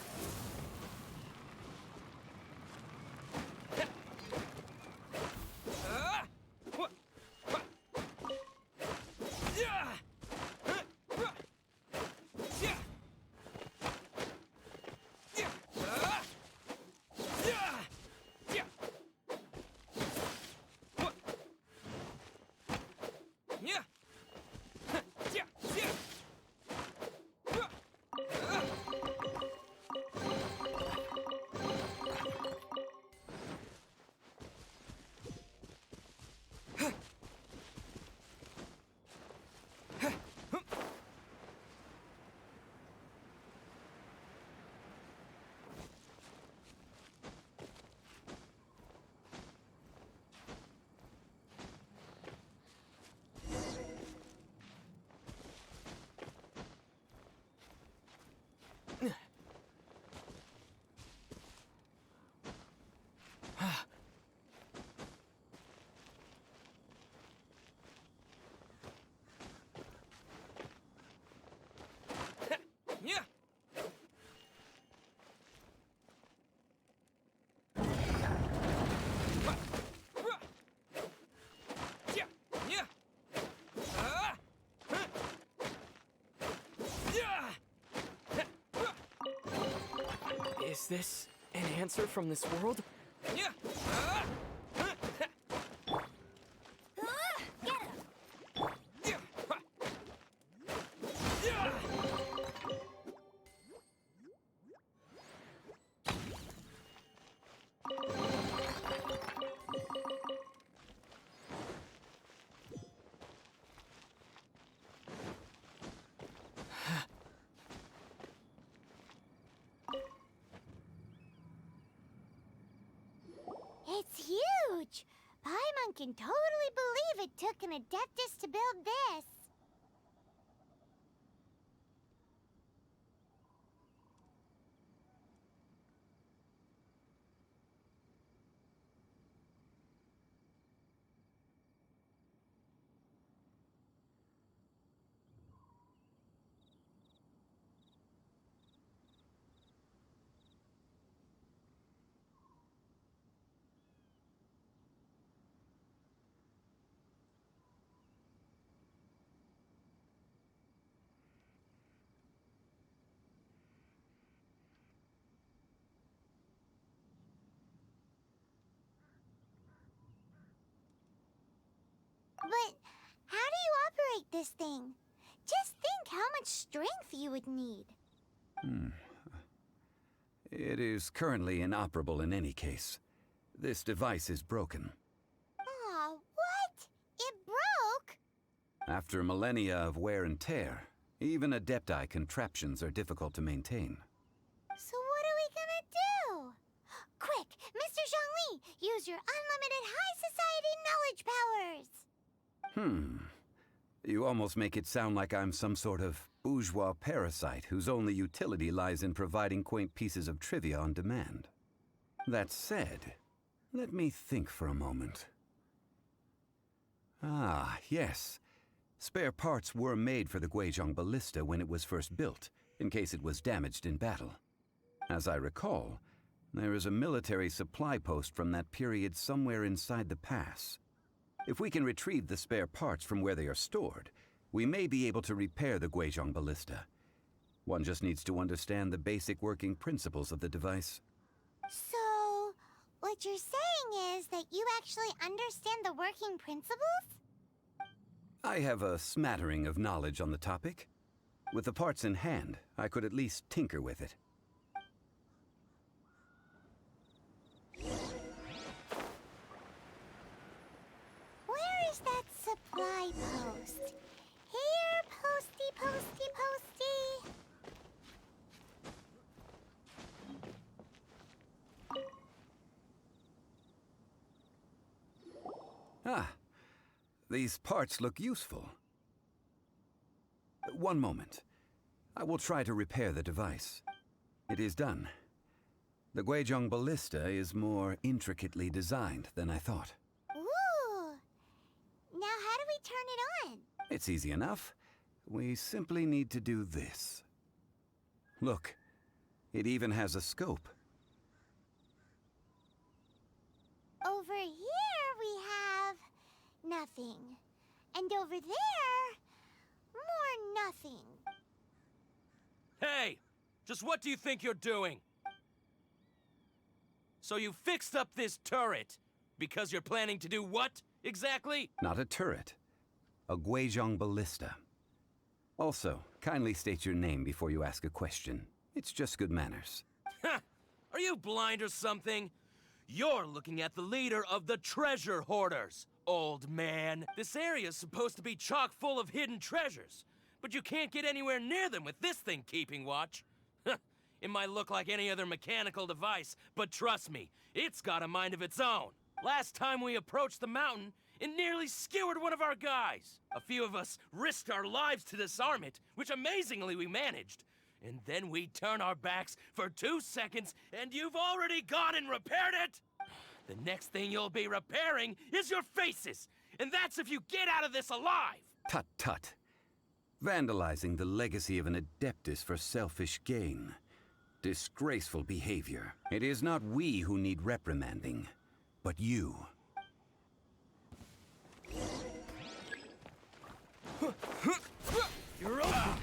[SPEAKER 6] this an answer from this world?
[SPEAKER 14] Get him!
[SPEAKER 3] It's huge! Paimon can totally believe it took an Adeptus to build this. But how do you operate this thing? Just think how much strength you would need.
[SPEAKER 16] It is currently inoperable in any case. This device is broken.
[SPEAKER 3] Aw, what? It broke?
[SPEAKER 16] After millennia of wear and tear, even Adepti contraptions are difficult to maintain.
[SPEAKER 3] So what are we gonna do? Quick, Mr. Zhongli, use your unlimited high society knowledge powers!
[SPEAKER 16] You almost make it sound like I'm some sort of bourgeois parasite whose only utility lies in providing quaint pieces of trivia on demand. That said, let me think for a moment. Ah, yes. Spare parts were made for the Guizhong Ballista when it was first built, in case it was damaged in battle. As I recall, there is a military supply post from that period somewhere inside the pass. If we can retrieve the spare parts from where they are stored, we may be able to repair the Guizhong Ballista. One just needs to understand the basic working principles of the device.
[SPEAKER 3] So, what you're saying is that you actually understand the working principles?
[SPEAKER 16] I have a smattering of knowledge on the topic. With the parts in hand, I could at least tinker with it.
[SPEAKER 3] Where is that supply post? Here, posty, posty, posty.
[SPEAKER 16] Ah, these parts look useful. One moment. I will try to repair the device. It is done. The Guizhong Ballista is more intricately designed than I thought.
[SPEAKER 3] Ooh! Now how do we turn it on?
[SPEAKER 16] It's easy enough. We simply need to do this. Look, it even has a scope.
[SPEAKER 3] Over here we have nothing. And over there, more nothing.
[SPEAKER 18] Hey! Just what do you think you're doing? So you fixed up this turret because you're planning to do what, exactly?
[SPEAKER 16] Not a turret. A Guizhong Ballista. Also, kindly state your name before you ask a question. It's just good manners.
[SPEAKER 18] Ha! Are you blind or something? You're looking at the leader of the treasure hoarders, old man. This area's supposed to be chock full of hidden treasures, but you can't get anywhere near them with this thing keeping watch. It might look like any other mechanical device, but trust me, it's got a mind of its own. Last time we approached the mountain, it nearly skewered one of our guys. A few of us risked our lives to disarm it, which amazingly we managed. And then we turn our backs for 2 seconds, and you've already gone and repaired it! The next thing you'll be repairing is your faces! And that's if you get out of this alive!
[SPEAKER 16] Tut tut. Vandalizing the legacy of an Adeptus for selfish gain. Disgraceful behavior. It is not we who need reprimanding, but you.
[SPEAKER 18] You're over!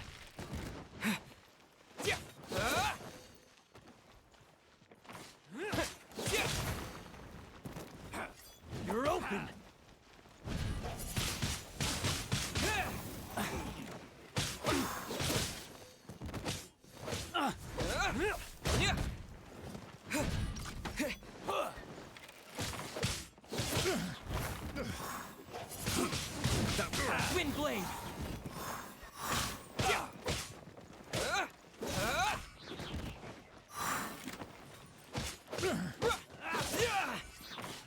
[SPEAKER 5] blade!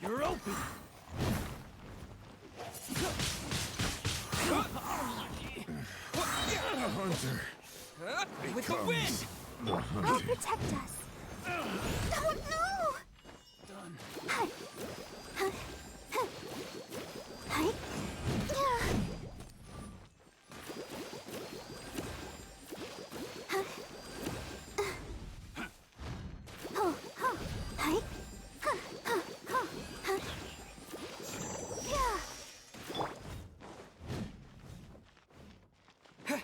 [SPEAKER 5] You're open!
[SPEAKER 7] Hunter.
[SPEAKER 5] With the wind!
[SPEAKER 7] The
[SPEAKER 3] I'll
[SPEAKER 7] hunted.
[SPEAKER 3] protect us. Oh no!
[SPEAKER 7] Done.
[SPEAKER 3] Hi. Hi. Hi. Yeah. Oh, oh, hi. Yeah.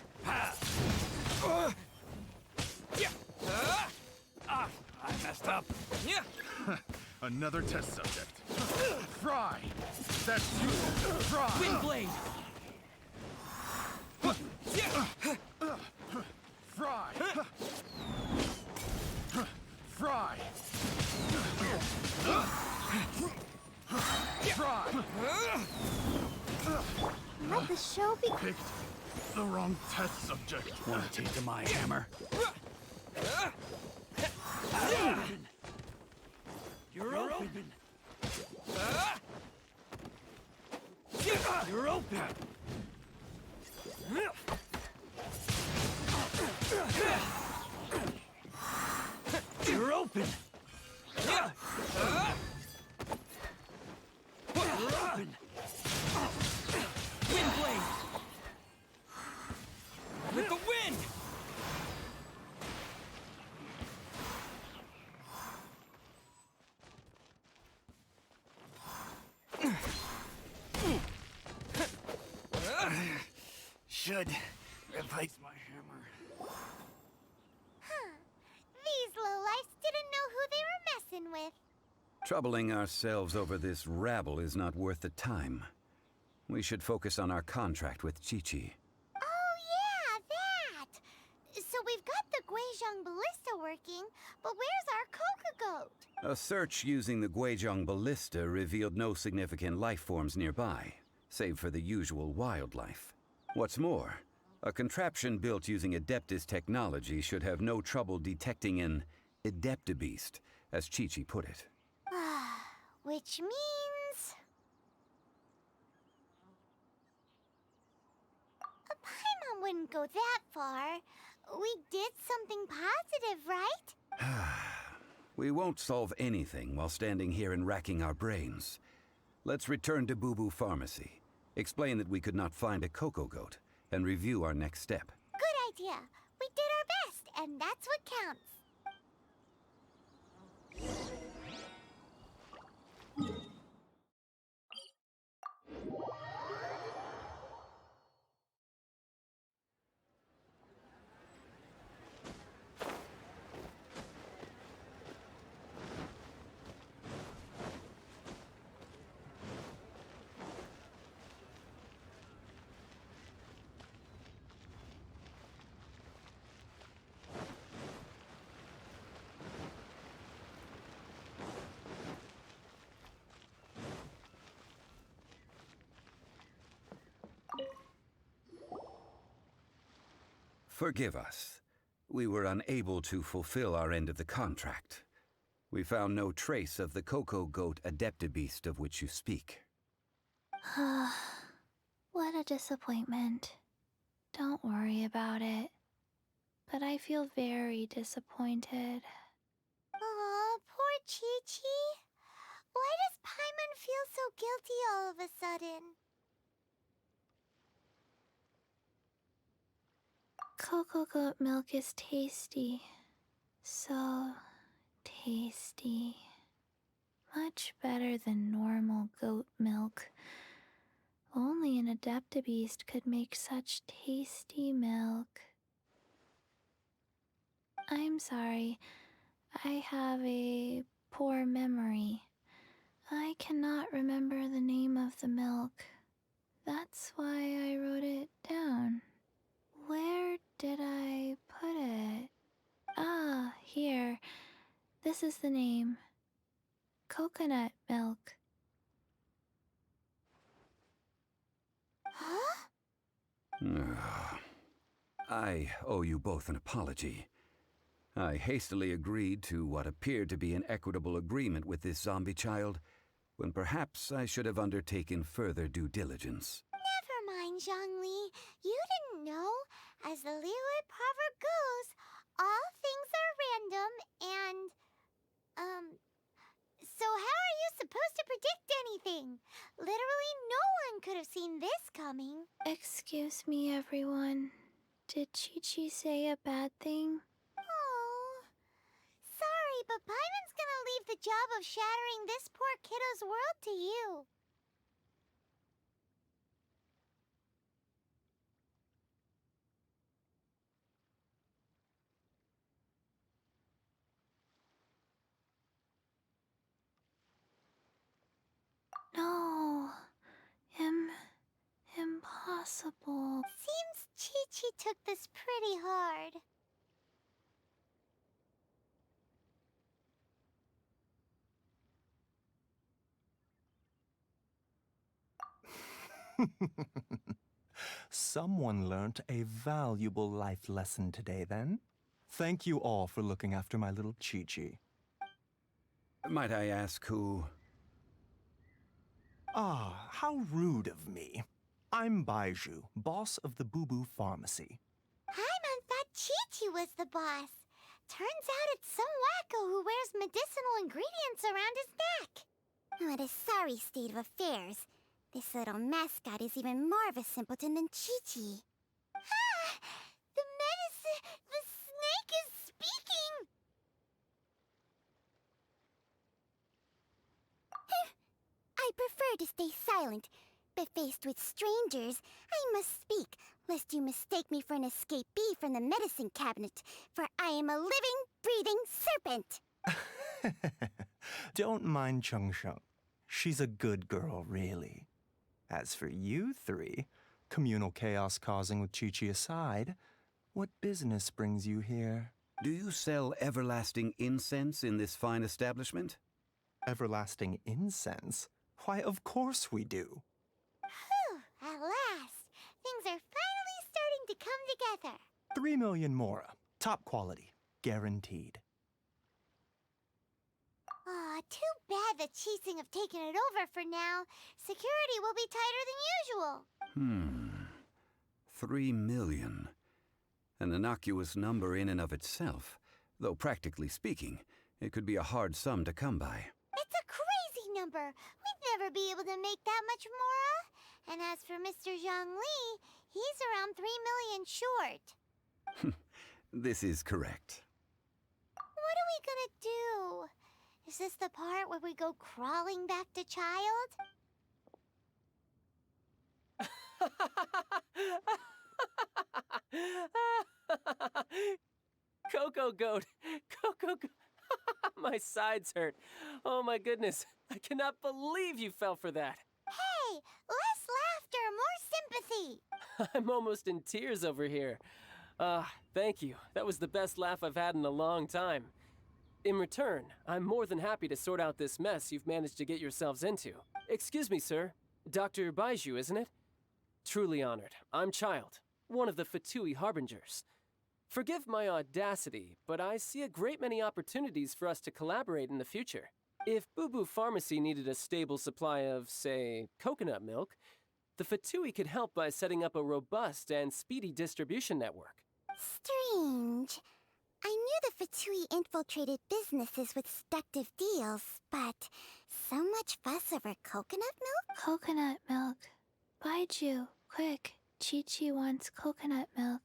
[SPEAKER 7] I messed up. Another test subject. Fry! That's you! Fry!
[SPEAKER 5] Wind blade!
[SPEAKER 7] Fry! Fry! Fry!
[SPEAKER 3] Let the show be.
[SPEAKER 7] Picked the wrong test subject. Want a taste of my hammer?
[SPEAKER 5] You're open! You're open! You're open! You're open! Wind blade! With the wind!
[SPEAKER 7] Should replace my hammer.
[SPEAKER 3] Huh. These lowlifes didn't know who they were messing with.
[SPEAKER 16] Troubling ourselves over this rabble is not worth the time. We should focus on our contract with Chi-Chi.
[SPEAKER 3] Oh, yeah, that! So we've got the Guizhong Ballista working, but where's our Coca Goat?
[SPEAKER 16] A search using the Guizhong Ballista revealed no significant life forms nearby, save for the usual wildlife. What's more, a contraption built using Adeptus technology should have no trouble detecting an Adeptabeast, as Chi-Chi put it.
[SPEAKER 3] Which means... Paimon wouldn't go that far. We did something positive, right?
[SPEAKER 16] We won't solve anything while standing here and racking our brains. Let's return to Boo Boo Pharmacy. Explain that we could not find a Coco Goat, and review our next step.
[SPEAKER 3] Good idea. We did our best, and that's what counts.
[SPEAKER 16] Forgive us. We were unable to fulfill our end of the contract. We found no trace of the Coco Goat Adeptabeast of which you speak.
[SPEAKER 9] What a disappointment. Don't worry about it. But I feel very disappointed.
[SPEAKER 3] Aw, poor Chi-Chi. Why does Paimon feel so guilty all of a sudden?
[SPEAKER 9] Cocoa goat milk is tasty. So tasty. Much better than normal goat milk. Only an Adeptabeast could make such tasty milk. I'm sorry. I have a poor memory. I cannot remember the name of the milk. That's why I wrote it down. Where did I put it? Ah, here. This is the name. Coconut milk.
[SPEAKER 3] Huh?
[SPEAKER 16] I owe you both an apology. I hastily agreed to what appeared to be an equitable agreement with this zombie child, when perhaps I should have undertaken further due diligence.
[SPEAKER 3] Never mind, Zhongli. You didn't know. As the Liyue proverb goes, all things are random and, so how are you supposed to predict anything? Literally no one could have seen this coming.
[SPEAKER 9] Excuse me, everyone. Did Chi-Chi say a bad thing?
[SPEAKER 3] Oh, sorry, but Paimon's gonna leave the job of shattering this poor kiddo's world to you.
[SPEAKER 9] No. Impossible.
[SPEAKER 3] Seems Chi-Chi took this pretty hard.
[SPEAKER 15] Someone learnt a valuable life lesson today, then. Thank you all for looking after my little Chi-Chi.
[SPEAKER 16] Might I ask who?
[SPEAKER 15] Ah, how rude of me. I'm Baiju, boss of the Boo Boo Pharmacy.
[SPEAKER 3] Paimon thought Chi-Chi was the boss. Turns out it's some wacko who wears medicinal ingredients around his neck. What a sorry state of affairs. This little mascot is even more of a simpleton than Chi-Chi. Ah! The snake is speaking! I prefer to stay silent, but faced with strangers, I must speak, lest you mistake me for an escapee from the medicine cabinet, for I am a living, breathing serpent!
[SPEAKER 15] Don't mind Chung Sheng. She's a good girl, really. As for you three, communal chaos causing with Chi-Chi aside, what business brings you here?
[SPEAKER 16] Do you sell everlasting incense in this fine establishment?
[SPEAKER 15] Everlasting incense? Why, of course we do.
[SPEAKER 3] Whew, at last! Things are finally starting to come together.
[SPEAKER 15] 3 million mora. Top quality. Guaranteed.
[SPEAKER 3] Aw, too bad the Chising have taken it over for now. Security will be tighter than usual.
[SPEAKER 16] 3 million. An innocuous number in and of itself, though practically speaking, it could be a hard sum to come by.
[SPEAKER 3] It's a crazy number. We'd never be able to make that much mora. And as for Mr. Zhongli, he's around 3 million short.
[SPEAKER 16] This is correct.
[SPEAKER 3] What are we gonna do? Is this the part where we go crawling back to child?
[SPEAKER 4] Coco Goat! Coco Goat! My sides hurt. Oh my goodness. I cannot believe you fell for that.
[SPEAKER 3] Hey, less laughter, more sympathy.
[SPEAKER 4] I'm almost in tears over here. Thank you. That was the best laugh I've had in a long time. In return, I'm more than happy to sort out this mess you've managed to get yourselves into. Excuse me, sir. Dr. Baiju, isn't it? Truly honored. I'm Child, one of the Fatui Harbingers. Forgive my audacity, but I see a great many opportunities for us to collaborate in the future. If Boo Boo Pharmacy needed a stable supply of, say, coconut milk, the Fatui could help by setting up a robust and speedy distribution network.
[SPEAKER 3] Strange. I knew the Fatui infiltrated businesses with seductive deals, but so much fuss over coconut milk?
[SPEAKER 9] Coconut milk. Baiju, quick. Chi-Chi wants coconut milk.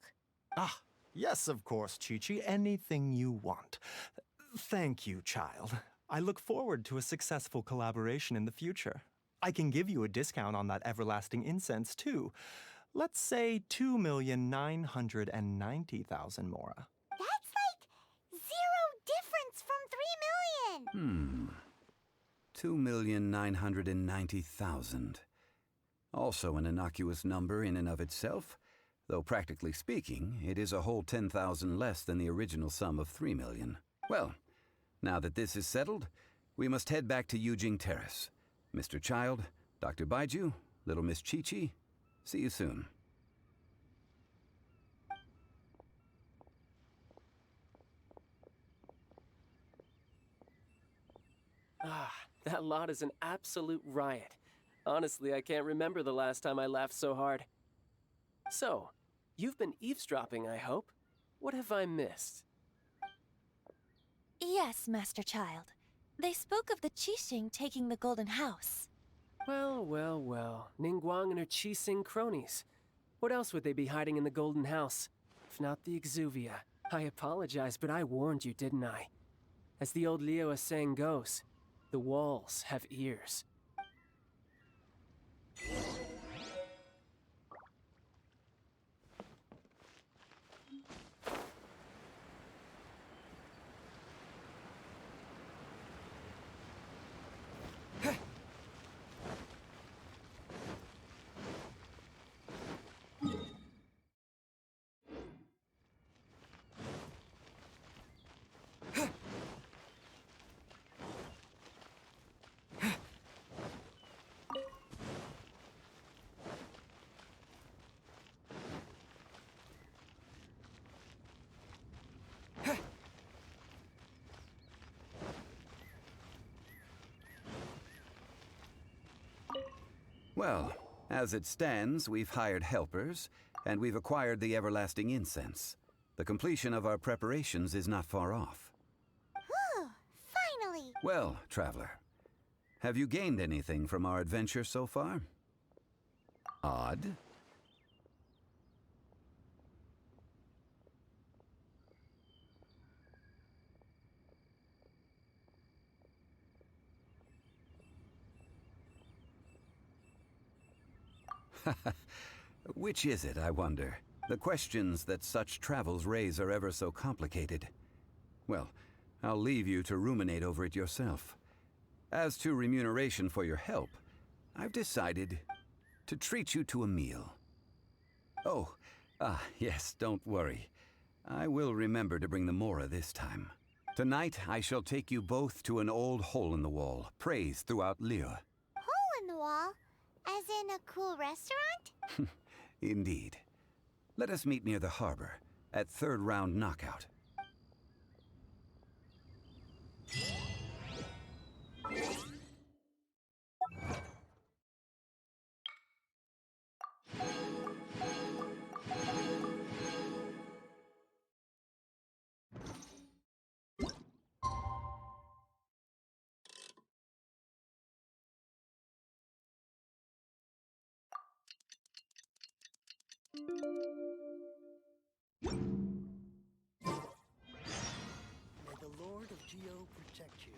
[SPEAKER 15] Ah, yes, of course, Chi-Chi. Anything you want. Thank you, child. I look forward to a successful collaboration in the future. I can give you a discount on that everlasting incense, too. Let's say 2,990,000 mora.
[SPEAKER 3] That's like 0 difference from 3 million!
[SPEAKER 16] 2,990,000. Also an innocuous number in and of itself, though practically speaking, it is a whole 10,000 less than the original sum of 3 million. Well, now that this is settled, we must head back to Yujing Terrace. Mr. Child, Dr. Baiju, little Miss Chi-Chi, see you soon.
[SPEAKER 4] Ah, that lot is an absolute riot. Honestly, I can't remember the last time I laughed so hard. So, you've been eavesdropping, I hope? What have I missed?
[SPEAKER 14] Yes, Master Child. They spoke of the Qixing taking the Golden House.
[SPEAKER 4] Well, well, well. Ningguang and her Qixing cronies. What else would they be hiding in the Golden House? If not the Exuvia. I apologize, but I warned you, didn't I? As the old Liyue saying goes, the walls have ears.
[SPEAKER 16] Well, as it stands, we've hired helpers, and we've acquired the everlasting incense. The completion of our preparations is not far off.
[SPEAKER 3] Whew, finally!
[SPEAKER 16] Well, traveler, have you gained anything from our adventure so far? Odd. Which is it, I wonder? The questions that such travels raise are ever so complicated. Well, I'll leave you to ruminate over it yourself. As to remuneration for your help, I've decided to treat you to a meal. Oh, yes, don't worry. I will remember to bring the Mora this time. Tonight, I shall take you both to an old hole-in-the-wall, praised throughout Liyue.
[SPEAKER 3] Hole in the wall? As in a cool restaurant?
[SPEAKER 16] Indeed. Let us meet near the harbor, at third round knockout.
[SPEAKER 2] May the Lord of Geo protect you.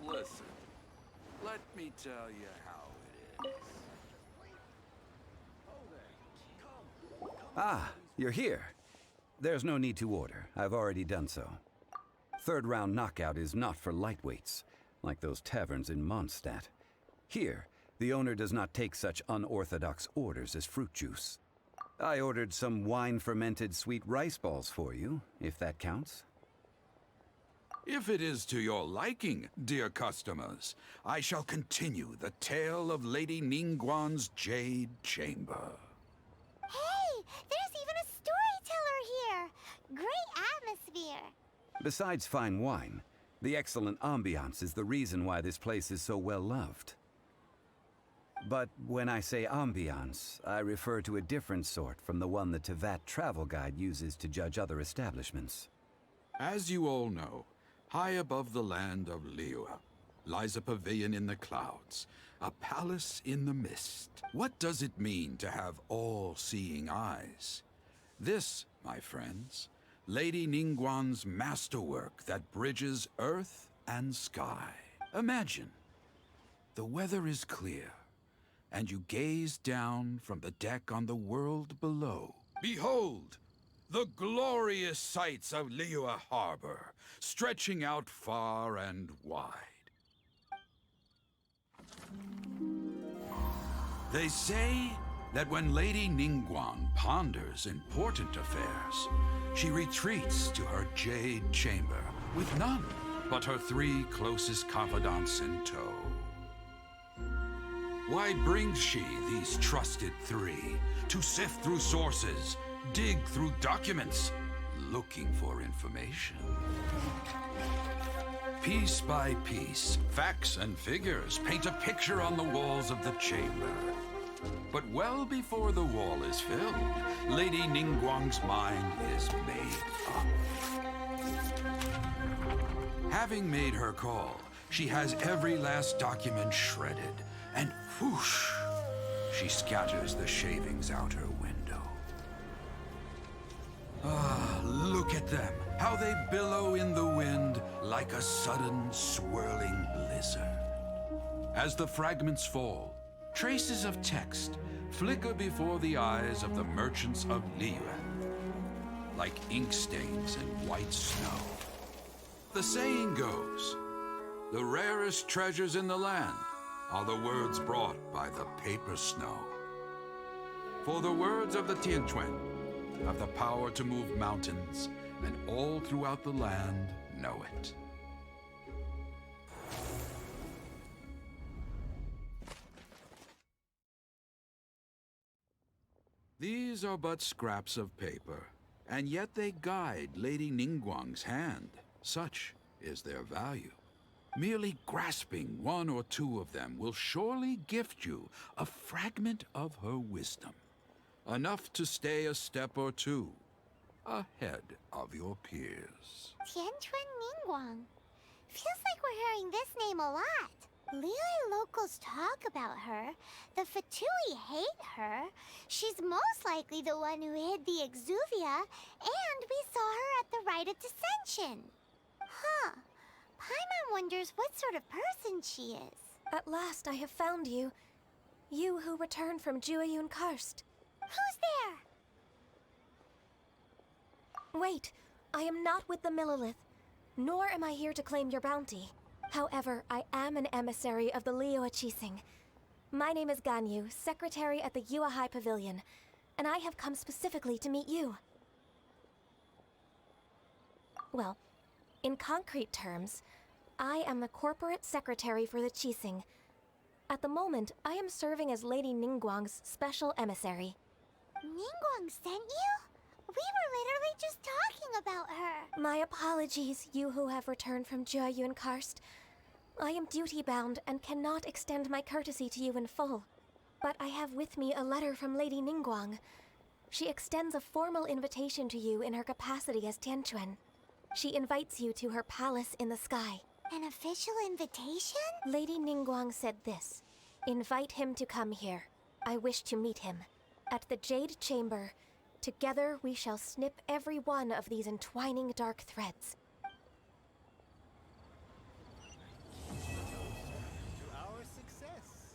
[SPEAKER 11] Listen, let me tell you how it is.
[SPEAKER 16] Ah, you're here. There's no need to order. I've already done so. Third round knockout is not for lightweights, like those taverns in Mondstadt. Here, the owner does not take such unorthodox orders as fruit juice. I ordered some wine-fermented sweet rice balls for you, if that counts.
[SPEAKER 11] If it is to your liking, dear customers, I shall continue the tale of Lady Ningguang's Jade Chamber.
[SPEAKER 3] Hey, there's even a storyteller here! Great atmosphere!
[SPEAKER 16] Besides fine wine, the excellent ambiance is the reason why this place is so well loved. But when I say ambiance, I refer to a different sort from the one the Tevat travel guide uses to judge other establishments.
[SPEAKER 11] As you all know, high above the land of Liyue lies a pavilion in the clouds, a palace in the mist. What does it mean to have all-seeing eyes? This, my friends, Lady Ningguang's masterwork that bridges earth and sky. Imagine, the weather is clear, and you gaze down from the deck on the world below. Behold, The glorious sights of Liyue Harbor, stretching out far and wide. They say that when Lady Ningguang ponders important affairs, she retreats to her jade chamber with none but her 3 closest confidants in tow. Why brings she these trusted 3 to sift through sources, dig through documents, looking for information? Piece by piece, facts and figures paint a picture on the walls of the chamber. But well before the wall is filled, Lady Ningguang's mind is made up. Having made her call, she has every last document shredded, and whoosh, she scatters the shavings out her window. Ah, look at them, how they billow in the wind like a sudden swirling blizzard. As the fragments fall, traces of text flicker before the eyes of the merchants of Liyue, like ink stains in white snow. The saying goes, the rarest treasures in the land are the words brought by the paper snow. For the words of the Tianquan have the power to move mountains, and all throughout the land know it. These are but scraps of paper, and yet they guide Lady Ningguang's hand. Such is their value. Merely grasping 1 or 2 of them will surely gift you a fragment of her wisdom, enough to stay a step or 2 ahead of your peers.
[SPEAKER 3] Tianquan Ningguang. Feels like we're hearing this name a lot. Liyue locals talk about her. The Fatui hate her. She's most likely the one who hid the Exuvia, and we saw her at the Rite of Dissension. Huh. Paimon wonders what sort of person she is.
[SPEAKER 13] At last I have found you. You who returned from Jueyun Karst.
[SPEAKER 3] Who's there?
[SPEAKER 13] Wait, I am not with the Millelith, nor am I here to claim your bounty. However, I am an emissary of the Liyue Qixing. My name is Ganyu, secretary at the Yuehai Pavilion, and I have come specifically to meet you. Well, in concrete terms, I am the corporate secretary for the Qixing. At the moment, I am serving as Lady Ningguang's special emissary.
[SPEAKER 3] Ningguang sent you? We were literally just talking about her.
[SPEAKER 13] My apologies, you who have returned from Jueyun Karst. I am duty-bound and cannot extend my courtesy to you in full. But I have with me a letter from Lady Ningguang. She extends a formal invitation to you in her capacity as Tianquan. She invites you to her palace in the sky.
[SPEAKER 3] An official invitation?
[SPEAKER 13] Lady Ningguang said this. Invite him to come here. I wish to meet him. At the Jade Chamber, together we shall snip every one of these entwining dark threads.
[SPEAKER 2] Our success.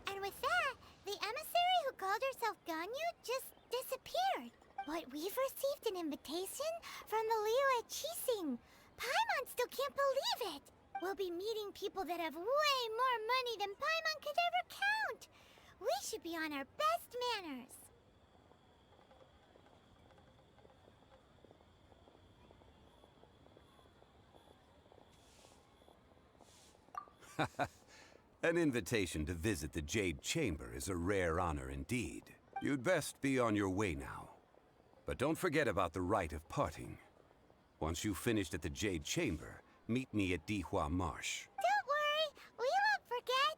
[SPEAKER 3] And with that, the emissary who called herself Ganyu just disappeared. But we've received an invitation from the Liyue Qixing. Paimon still can't believe it. We'll be meeting people that have way more money than Paimon could ever count. We should be on our best manners.
[SPEAKER 16] An invitation to visit the Jade Chamber is a rare honor indeed. You'd best be on your way now. But don't forget about the rite of parting. Once you've finished at the Jade Chamber, meet me at Dihua Marsh.
[SPEAKER 3] Don't worry, we won't forget.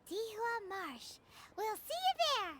[SPEAKER 3] Dihua Marsh. We'll see you there.